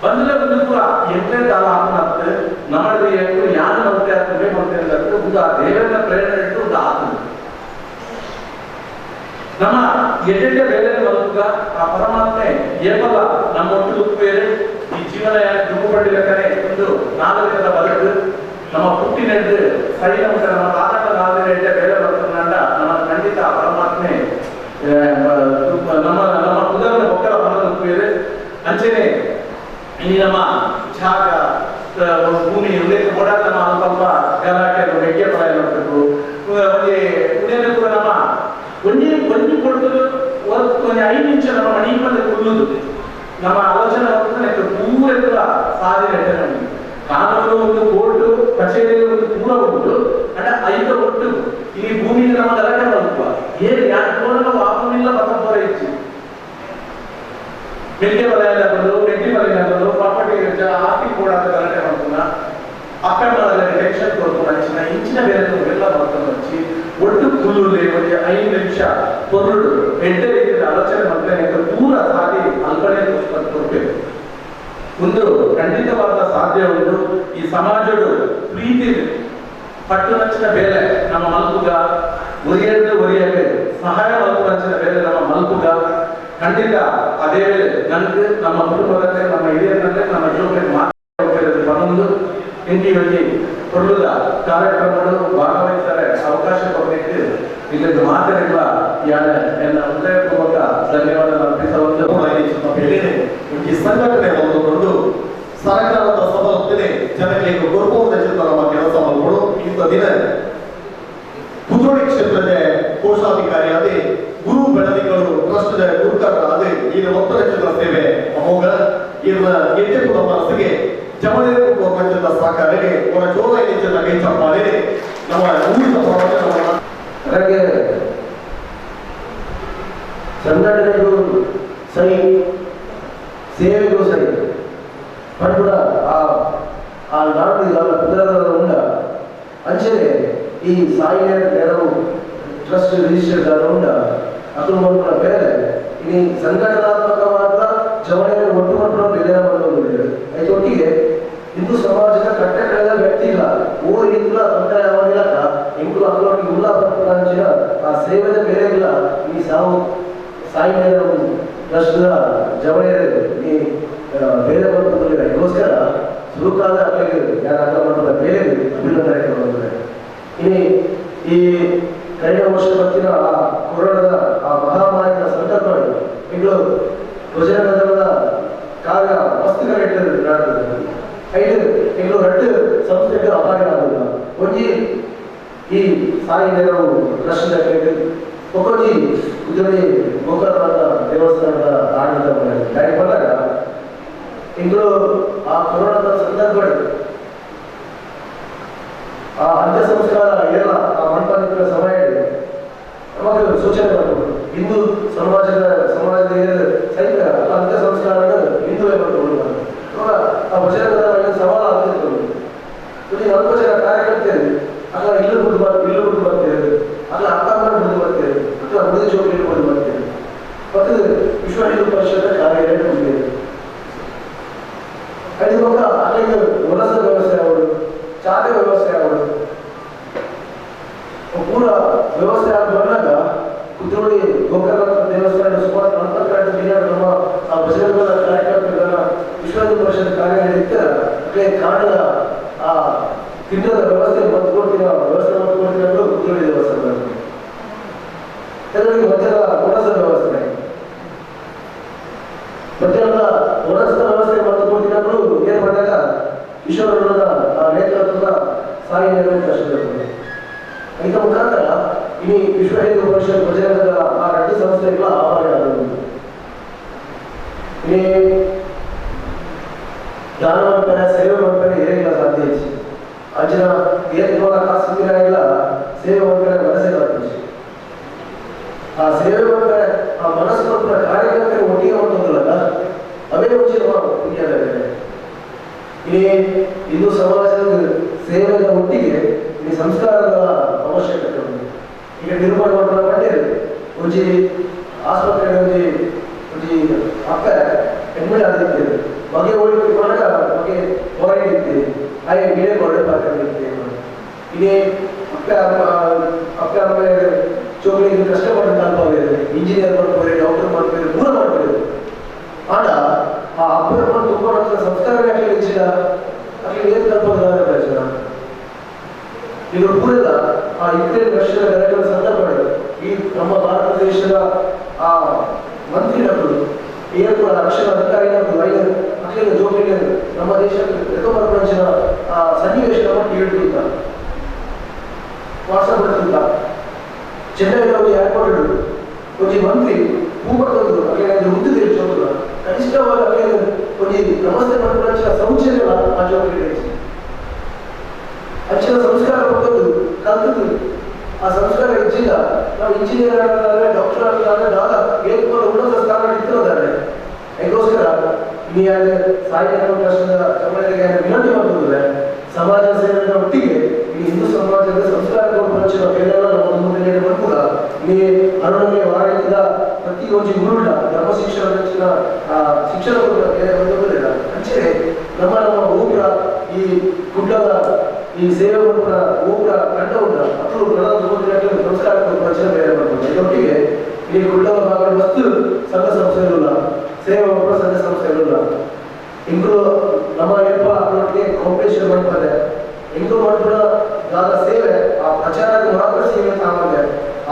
ಬಂದ್ರೆ ಕೂಡ ಎಂಟೇ ಕಾಲ ಆತ್ಮಹತ್ಯೆ ನಮ್ಮಲ್ಲಿ ಎಷ್ಟು ಯಾರು ಮತ್ತೆ ಆಗ್ತದೆ ಮತ್ತೆ ಅಂದ್ರೆ ಒಂದು ಆ ದೇವರ ಪ್ರೇರಣೆ ಇಟ್ಟು ಒಂದು ಆತ್ಮ ನಮ್ಮ ಎಷ್ಟೇ ಬೇರೆ ಬದುಕ ಆ ಪರಮಾತ್ಮೆ ಏಪಲ್ಲ ನಮ್ಮ ಒಟ್ಟು ಬೇರೆ ಈ ಜೀವನ ದುಃಖಪಟ್ಟಿರಕನೆ ಒಂದು ನಾಗರಿಕದ ಬದುಕು ನಮ್ಮ ಹುಟ್ಟಿನೆದ್ದು ಸೈನ ಉಂಟ ನಮ್ಮ ತಾತಕ ನಾಗರಿಕ ಬೇರೆ ಬದುಕಂಡ ನಮ್ಮ ಖಂಡಿತ ಪರಮಾತ್ಮೆ ನಮ್ಮ ನಮ್ಮ ಕುದರದ ಒಕ್ಕಲ ಬರೋದು ಬೇರೆ ಅಂಚೆನೆ ಇಲ್ಲಿ ನಮ್ಮ ಜಾಗ ಭೂಮಿ ಉಲ್ಲೇಖ ಕೊಡಾಕ ನಮ್ಮ ಸ್ವಲ್ಪ ಗಲಾಟೆ ಮೆಕ್ಕೆ ಪರ ನೋಡ್ಬೇಕು ಉಳಿದ ಕೂಡ ನಮ್ಮ ಒಂಜಿ ಕೊಡ್ತದೆ ಒಂದು 5 ನಿಮಿಷ ನಮ್ಮ ಮಣಿ ಬಂದು ಕುಲ್ಲುದು ನಮ್ಮ ಆಲೋಚನೆ ಪೂರ ಸಾಧನೆ ನಮಗೆ ಕಾನೂನು ಒಂದು ಕೋರ್ಟು ಕಚೇರಿ ಒಂದು ಪೂರ ಉಂಟು ಅಂಡ 5 ಒಟ್ಟು ಈ ಭೂಮಿಗೆ ನಮ್ಮ ಗಲಾಟೆ ಬರುತ್ತವ ಏನು ಯಾಕೆ ವಾಪನಿಲ್ಲ ಬರ ಇಚ್ಚು ಮೆಕ್ಕೆ ಬರೆಯಲ್ಲ ಮೆಟ್ಟಿ ಬರೆಯಲ್ಲ ಪ್ರಾಪರ್ಟಿ ಆಸ್ತಿ ಕೂಡ ಗಲಾಟೆ ಮಾಡ್ತಾನ ಅಪ್ಪೆಮ್ಮದಲ್ಲಿ ಟೆನ್ಷನ್ ಕೊಡ್ಕೊಂಡು ಇಂಚಿನ ಬೇರೆ ಎಲ್ಲ ಮಾಡ್ಕೊಂಡು ಹಚ್ಚಿ ಒಟ್ಟು ಕುಲ್ಲುಲೆ ಒಂದು 5 ನಿಮಿಷ పొరుడు ಎಡ್ಡೆ ರೀತಿಯ ಆಲೋಚನೆ ಮಾಡ್ತಾನೆ ಪೂರ ಸಾಧಿ ಅಲ್ಪನೆ ಕೊಡ್ಬೇಕು ಒಂದು ಖಂಡಿತವಾದ ಸಾಧ್ಯ ಉಂಟು ಈ ಸಮಾಜದ ಪ್ರೀತಿ ಪಟ್ಟು ನಚ್ಚಿನ ಬೇಲೆ ನಮ್ಮ ಮಲ್ಪುಗ ಒರಿಯಕ್ಕೆ ಸಹಾಯ ಮಲ್ಪು ನಚ್ಚಿನ ಬೇಲೆ ನಮ್ಮ ಮಲ್ಪುಗ ಖಂಡಿತ ಅದೇ ವೇಳೆ ನನಗೆ ನಮ್ಮ ಕುಟುಂಬದಲ್ಲೇ ನಮ್ಮ ಹಿರಿಯರಲ್ಲೇ ನಮ್ಮ ಜೀವನಕ್ಕೆ ಮಾತಾಡೋದು ಬಂದು ಇಂಟಿಯಲ್ಲಿ ಕೊಡುವುದ ಕಾರ್ಯಕ್ರಮಗಳು ಭಾಗವಹಿಸಲು ಅವಕಾಶ ಕೊಡಬೇಕು ಇಲ್ಲದ ಮಾತನಾಡುವ ಎನ್ನ ಹೃದಯಪೂರ್ವಕ ಧನ್ಯವಾದ ಅರ್ಪಿಸಬಹುದು
ಈ ಸಂಘಟನೆ ಒಂದು ಸರ್ಕಾರದ ಸಭೆ ಜನಕ್ಕೆ ಗುರುಪೂರ್ಣ ನಮ್ಮ ಕೆಲಸ ಮಾಡಿಕೊಂಡು ಇಂಥ ದಿನ ಕುದ್ರೋಳಿ ಕ್ಷೇತ್ರದ ಕೋಶಾಧಿಕಾರಿಯಾದ ಗುರು ಬೆಳದಿಗಳು ಟ್ರಸ್ಟ್ದ ಗುರುಕರಾದ ಈಗ ಒತ್ತಡ ಚಿತ್ರ ಸೇವೆ ಅಮೋಘ ಇದನ್ನ ಎಟ್ಟೆಪುರ ಮನಸ್ಸಿಗೆ ಜಮನೇರು ಗೋರ್ಮೆಂಟ್ ಸಹಕಾರಿಗೆ ಅವರ ಜೋರ ಹೆಚ್ಚಿನ ಕೈಚಪ್ಪಾಳೆ ನಮ್ಮ ಊರಿನ
ಹಾಗೆ ಸಂಘಟನೆಗಳು ಸರಿ ಸೇವೆಗಳು ಸರಿ ಬಟ್ ಕೂಡ ಆ ನಾಡು ಉಂಡ ಅಂಚನೆ ಈ ಸಾಯಿ ನೆರವು ಟ್ರಸ್ಟ್ ರಿಜಿಸ್ಟರ್ ಉಂಡ ಅದು ಕೂಡ ಬೇರೆ ಇനി ಸಂಘಟನಾತ್ಮಕವಾದ ಜವಳಿಯನ್ನು ಒಟ್ಟು ಮಟ್ಟುವ ಬೆಲೆ ಬಂದಿದೆ ಅದೊಟ್ಟಿಗೆ ಹಿಂದೂ ಸಮಾಜದ ಕಟ್ಟೆ ಕಳೆದ ವ್ಯಕ್ತಿ ಇಲ್ಲ ಊರು ಇಲ್ಲ ತೊಂದರೆ ಯಾವಾಗಿಲ್ಲ ಇಂಕುಲು ಅಲ್ಲೊಟ್ಟಿಗೆ ಉಲ್ಲ ಬರ್ಪಂಚಿನ ಆ ಸೇವೆದ ಬೇರೆ ಇಲ್ಲ ಈ ಸಾಯಿ ನೆರವು ಟ್ರಸ್ಟ್ನ ಜವಳಿಯರು ಈ ಬೇರೆ ಬಂದಿಲ್ಲ ಇದಕ್ಕೋಸ್ಕರ ಸುರುಕಾದ ಅವರಿಗೆ ಯಾರಾಗ ಮಾಡುವ ಬೇರೆ ಅಭಿನಂದನೆ ಕೊಡುತ್ತದೆ ಇನಿ ಈ ಕಳೆದ ವರ್ಷ ಬರ್ತಿನ ಆ ಕೊರೋನಾದ ಆ ಮಹಾಮಾರಿಯ ಸಂದರ್ಭದಲ್ಲಿ ಇದು ಧ್ವಜನಗರದ ಕಾರ್ಯ ವಸ್ತುಗಳ ಇಟ್ಟಿದ್ದಾರೆ ಐದು ರಟ್ಟು ಸಂಸ್ಥೆಗಳು ಅಪಾಯ ಆಗುವುದಿಲ್ಲ ಒಂಜಿ ಈ ಸಾಯಿ ನೆರವು ಟ್ರಸ್ಟ್ ಒಕ್ಕೊಂಜಿ ಕುದುರೆ ಗೋಕರ್ಣದ ದೇವಸ್ಥಾನದ ಆಡಳಿತ ಬಂದಾಗ ಇಂಗಳು ಆ ಕೊರೋನಾದ ಸಂದರ್ಭದಲ್ಲಿ ಆ ಅಂತ್ಯ ಸಂಸ್ಕಾರ ಎಲ್ಲ ಆ ಮಂಟಪದ ಸಮಯ ನಮಗೆ ಸೂಚನೆ ಬರ್ತದೆ ಹಿಂದೂ ಸಮಾಜದ ಸಹಿತ ಅಂತ್ಯ ಸಂಸ್ಕಾರ ಹಿಂದುವೇ ಬರ್ತದೆ ಆ ಭಜನದ ಸವಾಲು ಆಗ್ತಿರ್ತದೆ ಇಲ್ಲಿ 4 ಜನ ಕಾರ್ಯಕರ್ತರು ಅಲ್ಲ ಇಲ್ಲೂ ಬಿಟ್ಟು ಬರ್ತೇವೆ ಅಲ್ಲ ಅಕ್ಕಂಬರ ಬಿಟ್ಟು ಬರ್ತೇವೆ ಅಥವಾ ಮುದಿ ಚೌಕಿ ಬಿಟ್ಟು ಬರ್ತೇವೆ ಮತ್ತು ವಿಶ್ವ ಹಿಂದೂ ಪರಿಷತ್ ಕಾರ್ಯ ಹೊಂದಿದೆ ಅದು ಅಲ್ಲಿಗೆ ವಲಸ ವ್ಯವಸ್ಥೆ ಅವರು ಚಾತೆ ವ್ಯವಸ್ಥೆ ಅವರು ಪೂರ ವ್ಯವಸ್ಥೆ ಆಗಿ ಬಂದಾಗ ಕುದ್ರೋಳಿ ಗೋಕರ್ಣ ದೇವಸ್ಥಾನ ಸುಮಾರು 42 ದಿನ ನಮ್ಮ ಆ ಭಜನಗಳ ಕಾರ್ಯಕ್ರಮಗಳನ್ನ ವಿಶ್ವ ಹಿಂದೂ ಪರಿಷತ್ ಕಾರ್ಯ ನಡೆಯುತ್ತೆ ಕಾಣದ ಆ ತಿನ್ನದ ವ್ಯವಸ್ಥೆ ಮತ್ಕೊಡ್ತೀರ ವ್ಯವಸ್ಥೆ ಮತ್ಕೊಡ್ತೀರ ಕುದ್ರೋಳಿ ದೇವಸ್ಥಾನ ಕೆಲವರಿಗೆ ಮಧ್ಯಾಹ್ನ ವನಸ ವ್ಯವಸ್ಥೆ ಮಧ್ಯಾಹ್ನದ ವನಸ್ಥ ವ್ಯವಸ್ಥೆ ಮತ್ಕೊಡ್ತೀರಗಳು ಏನ್ ಮಾಡಿದಾಗ ಈಶ್ವರನ ನೇತೃತ್ವದ ಸಾಯಿ ನೆರವು ಟ್ರಸ್ಟ್ ಇದರ ಮುಖಾಂತರ ಇನಿ ವಿಶ್ವ ಹಿಂದೂ ಪರಿಷತ್ ಭಜನಗದ ಆ 2 ಸಂಸ್ಥೆಗಳ ಆಹ್ವಾನ ಆಗುವುದು ಇನಿ ದಾನ ಮಾಡ್ತಾರೆ ಸೇವೆ ಮಾಡ್ತಾರೆ ಏನಿಲ್ಲ ಸಾಧ್ಯ ಹೆಚ್ಚು ಅಂಚಿನ ಏನು ಇವಾಗ ಕಾಸು ಇಲ್ಲ ಸೇವೆ ಮಾಡ್ತಾರೆ ಮನಸ್ಸೇ ಬರ್ತದೆ ಆ ಸೇವೆ ಮಾಡ್ತಾರೆ ಆ ಮನಸ್ಸು ಮಾಡ್ತಾರೆ ಕಾರ್ಯಕರ್ತರು ಒಟ್ಟಿಗೆ ಮಾಡ್ತದಲ್ಲ ಅವೇ ಮುಂಚೆ ಪುಣ್ಯದ ಈ ಹಿಂದೂ ಸಮಾಜದ ಸೇವೆಯ ಒಟ್ಟಿಗೆ ಈ ಸಂಸ್ಕಾರದ ಅವಶ್ಯಕತೆ ಉಂಟು ಈಗ ನಿರ್ಮಾಣ ಮಾಡಿದ್ರೆ ಒಂಜಿ ಆಸ್ಪತ್ರೆಗೆ ಇತ್ತೀಚಿನ ವರ್ಷದ ಕಾರ್ಯಕ್ರಮ ಸಂದರ್ಭದಲ್ಲಿ ಈ ನಮ್ಮ ಭಾರತ ದೇಶದ ಆ ಮಂತ್ರಿಗಳು ಏನು ಕೂಡ ರಕ್ಷಣಾ ಅಧಿಕಾರಿಗಳು ಅಖಿಲ ಜೋಗಿಗೆ ನಮ್ಮ ದೇಶಕ್ಕೆ ಪ್ರಪಂಚದ ಸನ್ನಿವೇಶ ಕೇಳ್ತಿದ್ದ ವಾಟ್ಸಪ್ ಚೆನ್ನೈನ ಒಂದು ಏರ್ಪೋರ್ಟ್ ಒಂದು ಮಂತ್ರಿ ಹೂಪಟ್ಟದ್ದು ಅಲ್ಲಿನ ವೃತ್ತಿ ತಿಳಿಸೋದು ಕನಿಷ್ಠವಾಗಿ ಅಲ್ಲಿನ ಒಂದು ನಮಸ್ತೆ ಪ್ರಪಂಚ ಸೌಚರ್ಯ ಆ ಜೋಗಿ ಅಂಚಿನ ಸಂಸ್ಕಾರ ಕೊಟ್ಟದ್ದು ಕಲ್ತದ್ದು ಆ ಸಂಸ್ಕಾರ ಹೆಚ್ಚಿಲ್ಲ ನಾವು ಇಂಜಿನಿಯರ್ ಆಗಿದ್ದಾರೆ ಡಾಕ್ಟರ್ ಆಗಿದ್ದಾರೆ ನಾಗ ಏನು ಉನ್ನತ ಸ್ಥಾನ ಇತ್ತಿರೋದಾರೆ ಅದಕ್ಕೋಸ್ಕರ ಇಲ್ಲಿ ಸಾಹಿತ್ಯ ರಾಷ್ಟ್ರದ ಸಮಾಜಕ್ಕೆ ವಿನಂತಿ ಮಾಡುತ್ತದೆ ಸಮಾಜ ಸೇವೆಯ ಒಟ್ಟಿಗೆ ಈ ಹಿಂದೂ ಸಮಾಜದ ಸಂಸ್ಕಾರ ಪ್ರಪಂಚದ ಬೇರೆಲ್ಲ ನಮ್ಮ ಮುಂದೆ ಬರ್ಬೋದ ಈ ಅರುಣಮಯ ವಾರದಿಂದ ಪ್ರತಿ ಒಂದು ಗುರುಳ ಧರ್ಮ ಶಿಕ್ಷಣ ಶಿಕ್ಷಣ ಬಂದಿಲ್ಲ ಅಂಚೆ ನಮ್ಮ ಊರ ಈ ಗುಡ್ಡದ ಈ ಸೇವೆ ಮಾಡ್ಕೊಂಡ ಊರ ಕಂಡ ಉಂಟ ಅಷ್ಟು ಪ್ರಧಾನ ಸಂಸ್ಕಾರ ಪ್ರಪಂಚ ಬೇರೆ ಮಾಡ್ಬೋದು ಇದರೊಟ್ಟಿಗೆ ಈ ಗುಡ್ಡದ ಭಾಗದ ವಸ್ತು ಸಂಘ ಸಂಸ್ಥೆಗಳಿಲ್ಲ ಸೇವೆ ಮಾಡುವ ಸಂಘ ಸಂಸ್ಥೆಗಳಿಲ್ಲ ಇಂದು ನಮ್ಮ ನೆಪ ಅದರೊಟ್ಟಿಗೆ ಕಾಂಪಿಟೇಷನ್ ಮಾಡ್ತಾರೆ ಇಂದು ಮಾಡ್ಕೊಂಡ ಆದ ಸೇವೆ ಆ ಪ್ರಚಾರಕ್ಕೆ ಮಾತ್ರ ಸೇವೆ ಸಾಮಾನ್ಯ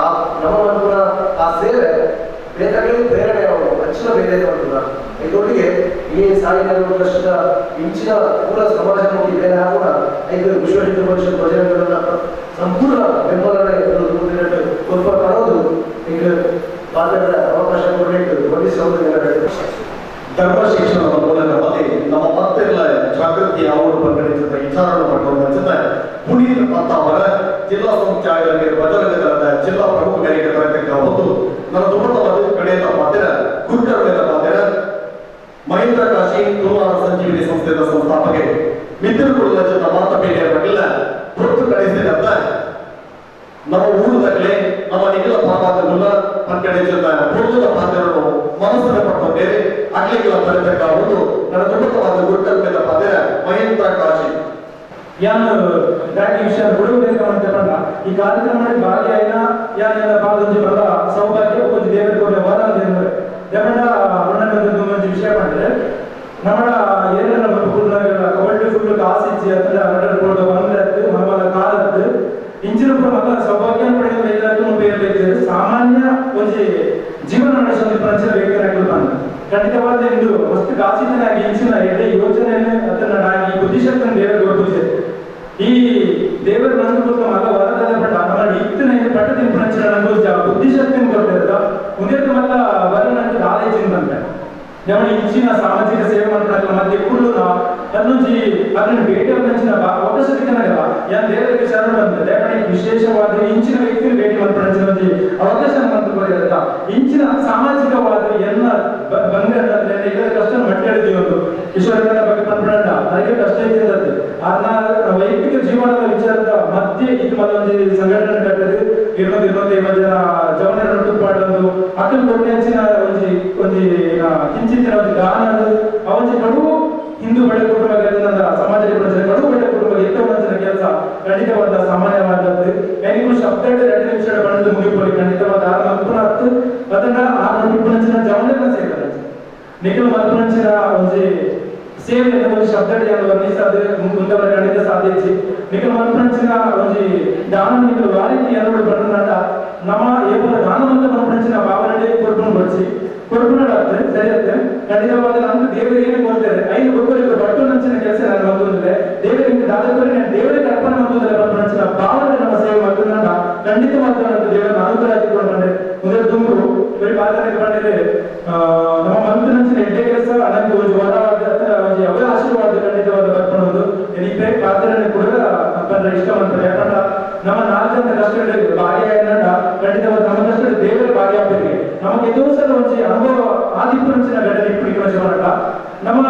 ಆ ನಮ್ಮ ಮಾಡ್ಕೊಂಡ ಆ ಸೇವೆ ಬೇಕಾಗಿ ಪ್ರೇರಣೆ ಅವರು ಹೆಚ್ಚಿನ ಬೇರೆ ಮಾಡ್ತಾರೆ ಇದರೊಟ್ಟಿಗೆ ಈ ಸಾಹಿತ್ಯ ವರ್ಷದ ಇಂಚಿನ ಪೂರ ಸಮಾಜಮುಖಿ ಬೇರೆ ಕೂಡ ಐದು ವಿಶ್ವ ಹಿಂದೂ ಪರಿಷತ್ ಭಜನೆಗಳನ್ನ ಸಂಪೂರ್ಣ ಬೆಂಬಲನೆ ಕೊಡೋದು ಈಗ ಮಾತಾಡಿದ ಅವಕಾಶ ಕೊಡಬೇಕು
ಧರ್ಮ ಶಿಕ್ಷಣದ ಮೂಲಕವಾಗಿ ನಮ್ಮ ಮತ್ತೆಲ್ಲ ಜಾಗೃತಿ ಅವರು ಪಂಗಡಿಸಿದ ವಿಚಾರವನ್ನು ಪಡೆದ ಪುನೀತ್ ಅವರ ಜಿಲ್ಲಾ ಸಂಸ್ಥೆ ಬದಲಾಗದ ಜಿಲ್ಲಾ ಪ್ರಮುಖರಿಗೆ ತರತಕ್ಕ ಒಂದು ನನ್ನ ದುಮ್ಮದ ಕಡೆಯ ಮಾತಿನ ಗುರುಕರమైన ಮಾತಿನ ಮಹೇಂದ್ರ ಕಾಶಿ ತುಳುನಾಡ ಸಂಜೀವಿನಿ ಸಂಸ್ಥೆಯ ಸಂಸ್ಥಾಪಕ ಮಿತ್ರರುಗಳ ಜೊತೆ ಮಾತುಕತೆ ಬರಲಿಲ್ಲ ಹೊತ್ತು ಕಳಿಸಿದಂತ ನಮ್ಮ ಊರದಾಗಲೇ ನಮ್ಮ ನಿಖಿಲ ಪಾಠಾಂತರನ್ನ ಪಂಗಡಿಸಿದ ಪೂರ್ವದ ಪಾತ್ರರು ಮನಸ್ಸನ್ನು ಪಡ್ಕೊಂಡೇವೆ ಅಗ್ಲಿಗಳ ಬರತಕ್ಕ ಒಂದು ನನ್ನ ದುಮ್ಮತವಾದ ಗುರುಕರమైన ಮಾತಿನ ಮಹೇಂದ್ರ ಕಾಶಿ
ಯಾನು ದಾಟಿ ವಿಷಯ ಬಿಡುವುದೇಕ ಅಂತ ಈ ಕಾರ್ಯಕ್ರಮದಲ್ಲಿ ಭಾಗಿಯಾಯಿನ ಯಾನೆಲ್ಲ ಪಾಲ್ಗೊಂಡು ಬಲ್ಲ ಸೌಭಾಗ್ಯ ಒಂದು ದೇವರ ಕೋಟೆ ವಾದ ದೇವರು ದೇವಣ್ಣ ಅಣ್ಣನೊಂದು ಒಂದು ವಿಷಯ ಮಾಡಿದ್ರೆ ನಮ್ಮ ಏನೆಲ್ಲ ಕಬಡ್ಡಿ ಫುಲ್ ಕಾಸಿಚ್ಚಿ ಅಂತ ಆರ್ಡರ್ ಕೊಡೋ ಬಂದದ್ದು ಮಮ್ಮಲ ಕಾಲದ್ದು ಇಂಚಿನ ಮಗ ಸೌಭಾಗ್ಯ ಪಡೆಯುವ ಎಲ್ಲರೂ ಬೇರೆ ಸಾಮಾನ್ಯ ಒಂದು ಜೀವನ ನಡೆಸುವ ಪ್ರಚಾರ ಬೇಕಾಗಿ ಬಂದ ಖಂಡಿತವಾದ ಇಂದು ವಸ್ತು ಕಾಸಿತನಾಗಿ ಇಂಚಿನ ಎಡೆ ಯೋಜನೆಯನ್ನು ಅದನ್ನಾಗಿ ಬುದ್ಧಿಶಕ್ತಿಯನ್ನು ದೇವರು ಗೊತ್ತಿದೆ ಈ ದೇವರ ನಂಬಿಕೆ ಮಗ ವರದಾದ ಪಟ್ಟ ನಮ್ಮ ಇತ್ತಿನ ಪಟ್ಟದ ಪ್ರಚಾರ ನಂಬುದು ಬುದ್ಧಿಶಕ್ತಿಯನ್ನು ಕೊಟ್ಟಿರುತ್ತ ಮುಂದೆ ಮಲ್ಲ ವರ ನಂತರ ಆಲೋಚನೆ ಬಂದ ನಮ್ಮ ಇಂಚಿನ ಸಾಮಾಜಿಕ ಸೇವೆ ಮಾಡ್ಕೊಳ್ಳೋ ಮಧ್ಯೆ ಕುಳ್ಳು ಅದೊಂದು ಅದನ್ನು ಭೇಟಿ ನಂಚಿನ ಅವಕಾಶ ಸಿಕ್ಕನಾಗಲ್ಲ ಯಾನ್ ದೇವರಿಗೆ ಶರಣ ಬಂದಿದೆ ವಿಶೇಷವಾದ ಇಂಚಿನ ವ್ಯಕ್ತಿನ ಭೇಟಿ ಮಾಡ್ಕೊಳ್ಳೋ ಅವಕಾಶ ಮಂತ್ರಿಗಳಿರಲ್ಲ ಇಂಚಿನ ಸಾಮಾಜಿಕವಾದ ಎಲ್ಲ ಬಂದ್ರೆ ಇದರ ಕಷ್ಟ ಮಟ್ಟಳಿದೀವಿ ಒಂದು ಈಶ್ವರನ ಬಗ್ಗೆ ಬಂದ್ಬಿಡೋಣ ಅದಕ್ಕೆ ಕಷ್ಟ ಇದ್ದಿದ್ದದ್ದು ಅದನ್ನ ವೈಯಕ್ತಿಕ ಜೀವನದ ವಿಚಾರದ ಮಧ್ಯೆ ಇದು ಮತ್ತೊಂದು ಸಂಘಟನೆ ಕಟ್ಟದು ಇನ್ನೊಂದು ಜನ ಜವನ ಮಾಡುವುದು ಅಕ್ಕಲ್ ಕೊಟ್ಟೆಂಚಿನ ಒಂದು ಕಿಂಚಿತ್ತಿನ ಒಂದು ಗಾನ ಅವನ ಕಡು ಹಿಂದೂ ಬಡ ಕುಟುಂಬ ಸಮಾಜದ ಕಡು ಬಡ ಕುಟುಂಬ ಎಷ್ಟೋ ಮಂಚಿನ ಕೆಲಸ ಖಂಡಿತವಾದ ಸಾಮಾನ್ಯವಾದದ್ದು ಏನಿಗೂ ಶಬ್ದ 2 ನಿಮಿಷ ಬಣ್ಣದ ಮುಗಿಪೋಲಿ ಖಂಡಿತವಾದ ಮಲ್ಪುನಾತ್ತು ಅದನ್ನ ಆ ಮಲ್ಪುನಂಚಿನ ಜವನ ಸೇವೆ ನಿಖಿಲ ಮಲ್ಪುನಂಚಿನ ಒಂದು ಸೇವೆ ಒಂದು ಶಬ್ದ ವರ್ಣಿಸದೆ ಮುಂದವರ ಖಂಡಿತ ಸಾಧಿಸಿ ನಿಖಿಲ ಮಲ್ಪುನಂಚಿನ ಒಂದು ದಾನ ನಿಖಿಲ ವಾರಿತಿ ಎರಡು ಬಣ್ಣ ನಮ್ಮ ಏಪಲ ದಾನವಂತ ಮಲ್ಪುನಂಚಿನ ಭಾವನೆ ಕೊಡ್ಕೊಂಡು ಬಡಿಸಿ ಕೊಡ್ಕೊಂಡಾಗ್ತದೆ ಸರಿ ಆಗ್ತದೆ ಖಂಡಿತವಾದ ನಮ್ದು ದೇವರು ಏನು ಕೊಡ್ತಾರೆ 5 ಒಬ್ಬರಿಗೆ ಬಟ್ಟು ನಂಚಿನ ಕೆಲಸ ನಾನು ಬಂದಿದ್ದೆ ದೇವರಿಗೆ ದಾದಕರಿಗೆ ನಾನು ದೇವರಿಗೆ ಅರ್ಪಣೆ ಮಾಡುವುದಿಲ್ಲ ಬಟ್ಟು ನಂಚಿನ ಭಾವನೆ ನಮ್ಮ ಸೇವೆ ಮಾಡ್ಕೊಂಡ ಖಂಡಿತವಾದ ದೇವರ ಅನುಗ್ರಹ ಇಟ್ಕೊಂಡ್ರೆ ಮೊದಲು ತುಂಬರು ಬರೀ ಪಾತ್ರಕ್ಕೆ ಬಂದಿದೆ ನಮ್ಮ ಮಂತ್ರ ನಂಚಿನ ಎಡ್ಡೆ ಕೆಲಸ ಅದಕ್ಕೆ ಒಂದು ವರವಾದ ಒಂದು ಅವರ ಆಶೀರ್ವಾದ ಖಂಡಿತವಾದ ಬರ್ಕೊಳ್ಳೋದು ಏನಿದೆ ಪಾತ್ರನೇ ಕೂಡ ಬಂದ್ರೆ ಇಷ್ಟ ಮಾಡ್ತಾರೆ ಯಾಕಂದ್ರೆ ನಮ್ಮ 4 ಜನ ಕಷ್ಟಗಳಿಗೆ ಭಾಗಿಯಾಗಿನ ಖಂಡಿತವಾದ ನಮ್ಮ ಕಷ್ಟದ ದೇವರ ಭಾಗಿಯಾಗಬೇಕು ನಮಗೆ ಎದುರು ಸಲ ಒಂದು ಅನುಭವ ಆದಿಪುರಂಚಿನ ಘಟನೆ ಇಪ್ಪಡಿಕೆ ಜೀವನ ನಮ್ಮ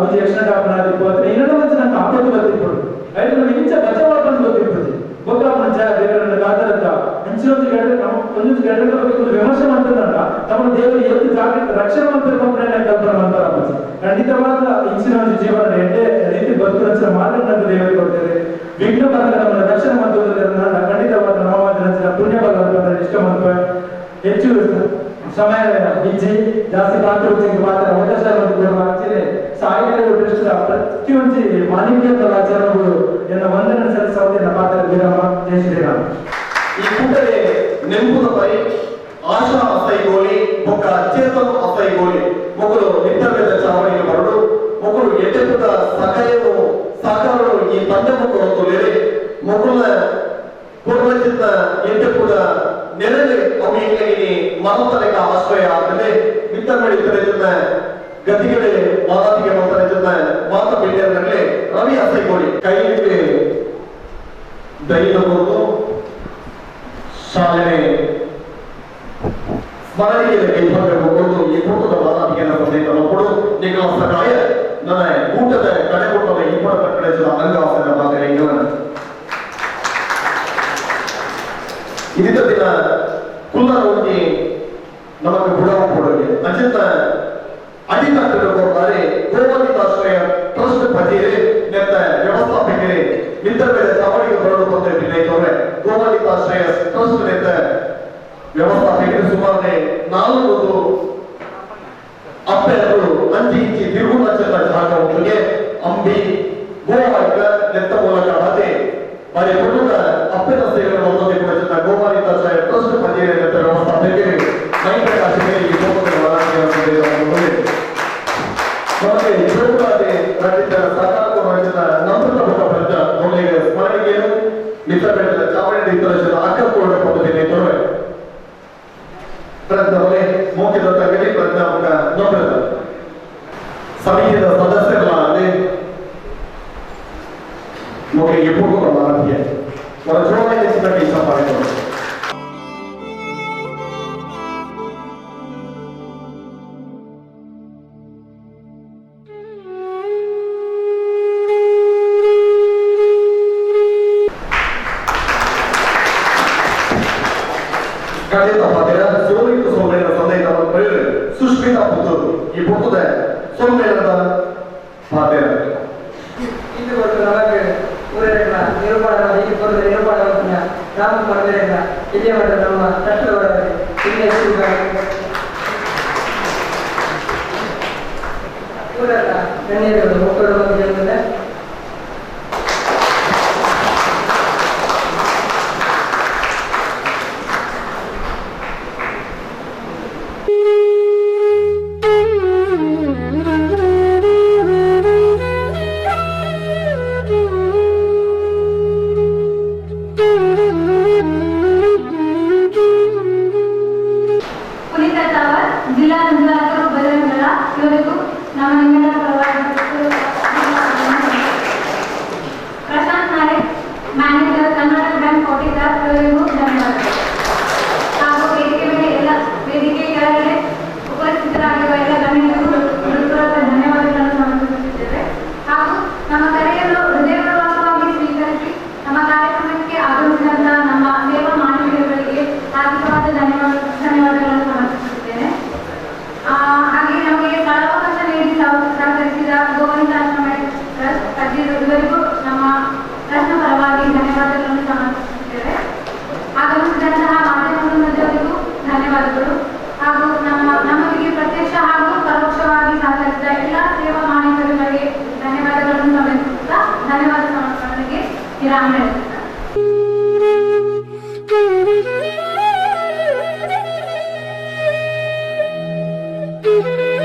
ಒಂದು ಯಕ್ಷಣ ಅಪರಾಧಿಪ್ಪು ಅಥವಾ ಇನ್ನೊಂದು ಮಂಚಿನ ಆಪತ್ತು ಬರ್ತಿಪ್ಪಡು ಆಯ್ತು ನಮಗೆ ಇಂಚ ಬಚಾವಾಕೊಂಡು ಗೊತ್ತಿರ್ತದೆ ಗೊತ್ತಾಪನ ದೇವರನ್ನ ಕಾದರಂತ ಇಂಚಿನೊಂದು ಘಟನೆ ನಮ್ಮ ಒಂದೊಂದು ಘಟನೆ ಬಗ್ಗೆ ಒಂದು ವಿಮರ್ಶೆ ಮಾಡ್ತದಂತ ನಮ್ಮ ದೇವರು ಎಷ್ಟು ಜಾಗೃತಿ ರಕ್ಷಣೆ ಮಾಡ್ತಾರೆ ಕಲ್ಪನೆ ಮಾಡ್ತಾರ ಖಂಡಿತವಾದ ಇಂಚಿನ ಒಂದು ಜೀವನ ಎಡ್ಡೆ ರೀತಿ ಬದುಕಿನ ಮಾರ್ಗ ದೇವರಿಗೆ ಕೊಡ್ತೇವೆ ವಿಘ್ನ ಬಂದ ನಮ್ಮನ್ನ ರಕ್ಷಣೆ ಮಾಡುವುದರಿಂದ ಖಂಡಿತವಾದ ನಮ್ಮ ಪುಣ್ಯ ಬಲ ಇಷ್ಟ ಮಾಡ್ತೇವೆ ಹೆಚ್ಚು ಸಮಯ ಇಜ್ಜಿ ಜಾಸ್ತಿ ಪಾತ್ರ ಮಾತ್ರ ಅವಕಾಶ ಆಚರಣೆ ಸಾಹಿತ್ಯ ಟ್ರಸ್ಟ್ ಪ್ರತಿಯೊಂದು ಮಾಲಿನ್ಯ ಆಚರಣೆಗಳು ಎನ್ನ ವಂದನೆ ಸಲ್ಲಿಸುವ ಪಾತ್ರ ವಿರಾಮ ಜಯ ಶ್ರೀರಾಮ್.
ಈ ಕೂಟಲೆ ನೆಂಪುದ ಪೈ ಆಶಾ ಅಸೈಗೋಲಿ ಒಕ್ಕ ಚೇತನ್ ಅಸೈಗೋಲಿ ಮಕ್ಕಳು ನಿಂತರ್ಗದ ಚಾವಣಿಗೆ ಬರಡು ಮಕ್ಕಳು ಎಟ್ಟೆಪುದ ಸಕಾಯವು ಸಾಕಾರರು ಈ ತಂದೆ ಮಕ್ಕಳು ತೊಲೆರೆ ಮಕ್ಕಳ ಪೂರ್ವಚಿತ್ತ ಎಟ್ಟೆಪುದ ನೆರಳೆ ಅವಿಂಗಲಿನಿ ಮನತನಕ ಆಶ್ರಯ ಆಗ್ತದೆ ಮಿತ್ತಮಡಿ ತೆರೆಜನ್ನ ಗತಿಗಳೇ ಮಾತಿಗೆ ಮಂತರೆಜನ್ನ ಮಾತ ಬಿಲ್ಡರ್ನಲ್ಲೇ ರವಿ ಅಸೈಗೋಲಿ ಕೈಲಿಗೆ ದೈಹಿಕ ಕೊಟ್ಟು ಶಾಲೆ ಸ್ಮರಣೆಗೆ ಕೈಗೊಳ್ಳಬೇಕು ಕೊಟ್ಟು ಈ ಕೂಟದ ಮಾತಿಗೆ ಸಂದೇಶ ಕೊಡು ನಿಗಳ ಸಹಾಯ ನನ್ನ ಕೂಟದ ಕಡೆಕೊಟ್ಟದ ಇಬ್ಬರ ಕಡೆಯ ಅಂಗಾಸನ ಮಾತನಾಡಿದ ಇದಿದ್ದ ದಿನ ಕುಲ್ಲರ ಹೋಗಿ ನಮಗೆ ಬುಡವ ಕೊಡೋಗೆ ಅಂಚಿತ ಅಡಿನಾಟದ ಕೊಡ್ತಾರೆ ಗೋಮತಿತಾಶ್ರಯ ಟ್ರಸ್ಟ್ ಪತಿಯೇ ನೆತ್ತ ವ್ಯವಸ್ಥಾಪಕರೇ ಮಿತ್ರಬೇದ ಚಾವಣಿಗೆ ಬರಲು ಬಂದ ಬಿನ್ನೈತವ್ರೆ ಗೋಮತಿತಾಶ್ರಯ ಟ್ರಸ್ಟ್ ನೆತ್ತ ವ್ಯವಸ್ಥಾಪಕರು ಸುಮಾರು 4 ಅಪ್ಪೆರಡು ಅಂಚಿ ಇಂಚಿ ತಿರುಗುಣ ಚೆನ್ನ ಜಾಗ ಒಟ್ಟಿಗೆ ಅಂಬಿ ಗೋವಾಯಿಕ ನೆತ್ತ ಮೂಲಕ ಅದೇ మరి ಹುಡುಗ ಅಪ್ಪನ ಸೇವೆಯನ್ನು ಒಂದೊಂದೇ ಕೂಡ ಚೆನ್ನ ಗೋಮಾನಿತಾಶ್ರಯ ಟ್ರಸ್ಟ್ ಪತಿಯೇ ನೆತ್ತ ವ್ಯವಸ್ಥಾಪಕರಿಗೆ ಮೈಪ್ರಕಾಶಿಗೆ ಈ ಲೋಕದ ವರಾಣಿಯ ಸಂದೇಶವನ್ನು ನಮಗೆ ಜೋಗುಲಾದೆ ರಾಜ್ಯದ ಸಾಕಾರಕ ರಾಜ್ಯದ ನಂತರ ಪ್ರಜ ನಮಗೆ ಸ್ಮರಣೆಗೆಯನ್ನು ಮಿತ್ರಬೇಡದ ಚಾವಣಿ ಇತರ ಅಕ್ಕಕೋಡ ಪದ್ಧತಿ ತೋರೆ ಪ್ರಜ್ಞೆ ಮೋಕಿದ ತಗಡಿ ಪ್ರಜ್ಞಾಪಕ ನೋಡದ ಸಮಿತಿಯ ಸದಸ್ಯರಾಗಲಿ ನಮಗೆ ಎಪ್ಪುದು ಮಾತಿಗೆ ಅವರ ಚುನಾವಣೆ ಹೆಚ್ಚಿನ ಇಚ್ಛಾ ಮಾಡಿದರು ಸುಶ್ಮಿತಾ ಪುತ್ತೂರು ಈ ಪುತ್ತದ ಸೊಮ್ಮೇಳನದ ಪಾತ್ರ
ಇದು ಕೊಟ್ಟು ನಮಗೆ ಊರಿನ ನಿರೂಪಣ ಈ ಬರೆದ ನಿರೂಪಣ ರಾಮ ಬರೆದ ಇಲ್ಲಿಯ ಮಟ್ಟ ನಮ್ಮ ಕಷ್ಟದೊಳಗೆ ಇಲ್ಲೇ ಊರಲ್ಲ ಗಣ್ಯರು ಮಕ್ಕಳು ಬಂದಿರುತ್ತದೆ
ಜಿಲ್ಲಾ ಸಂಚಾಲಕರು ಬದಲಾವಣೆಗಳ ಇವರಿಗೂ ನಮ್ಮ ನಿಮ್ಮೆಲ್ಲರ ಪರವಾಗಿ ಪ್ರಶಾಂತ್ ನಾಯಕ್ ಮ್ಯಾನೇಜರ್ ಕರ್ನಾಟಕ ಬ್ಯಾಂಕ್ ಕೋಟಿದಾರ್ ಇವರಿಗೂ ಧನ್ಯವಾದಗಳು ಹಾಗೂ ವೇದಿಕೆ ಕೆಳಗಡೆ ಉಪಸ್ಥಿತರಾಗಿರುವ ಎಲ್ಲ ಗಣ್ಯರಿಗೂ ಹೃತ್ಪೂರ್ವಕ ಧನ್ಯವಾದಗಳನ್ನು ಸಮರ್ಪಿಸುತ್ತಿದ್ದೇವೆ ಹಾಗೂ ನಮ್ಮ ಕರೆಯನ್ನು ಹೃದಯಪೂರ್ವಕವಾಗಿ ಸ್ವೀಕರಿಸಿ ನಮ್ಮ ಕಾರ್ಯಕ್ರಮಕ್ಕೆ ಆಗಮಿಸಿದಂತಹ ನಮ್ಮ ಸೇವಾ ಮಾನವೀಯರಿಗೆ ಹಾರ್ದಿಕವಾದ ಧನ್ಯವಾದಗಳನ್ನು ಸಮರ್ಪಿಸುತ್ತೇನೆ ಹಾಗೆ ನಮಗೆ ಕಾಲಾವಕಾಶ ನೀಡಿ ಸಹಕರಿಸಿದ ಗೋವಿಂದಾಶ್ರಮ ಟ್ರಸ್ಟ್ ಇವರಿಗೂ ನಮ್ಮ ಟ್ರಸ್ಟ್ನ ಪರವಾಗಿ ಧನ್ಯವಾದಗಳನ್ನು ಸಮರ್ಪಿಸುತ್ತೇವೆ ಆಗಮಿಸಿದಂತಹ ಮಾಧ್ಯಮದವರಿಗೂ ಧನ್ಯವಾದಗಳು ಹಾಗೂ ನಮಗೆ ಪ್ರತ್ಯಕ್ಷ ಹಾಗೂ ಪರೋಕ್ಷವಾಗಿ ಸಹಕರಿಸಿದ ಎಲ್ಲ ಸೇವಾ ಮಾಲೀಕರುಗಳಿಗೆ ಧನ್ಯವಾದಗಳನ್ನು ಸಮರ್ಪಿಸುತ್ತಾ ಧನ್ಯವಾದ ಸಮರ್ಪಣೆಗೆ ವಿರಾಮ ನೀಡುತ್ತೇನೆ.
Thank you.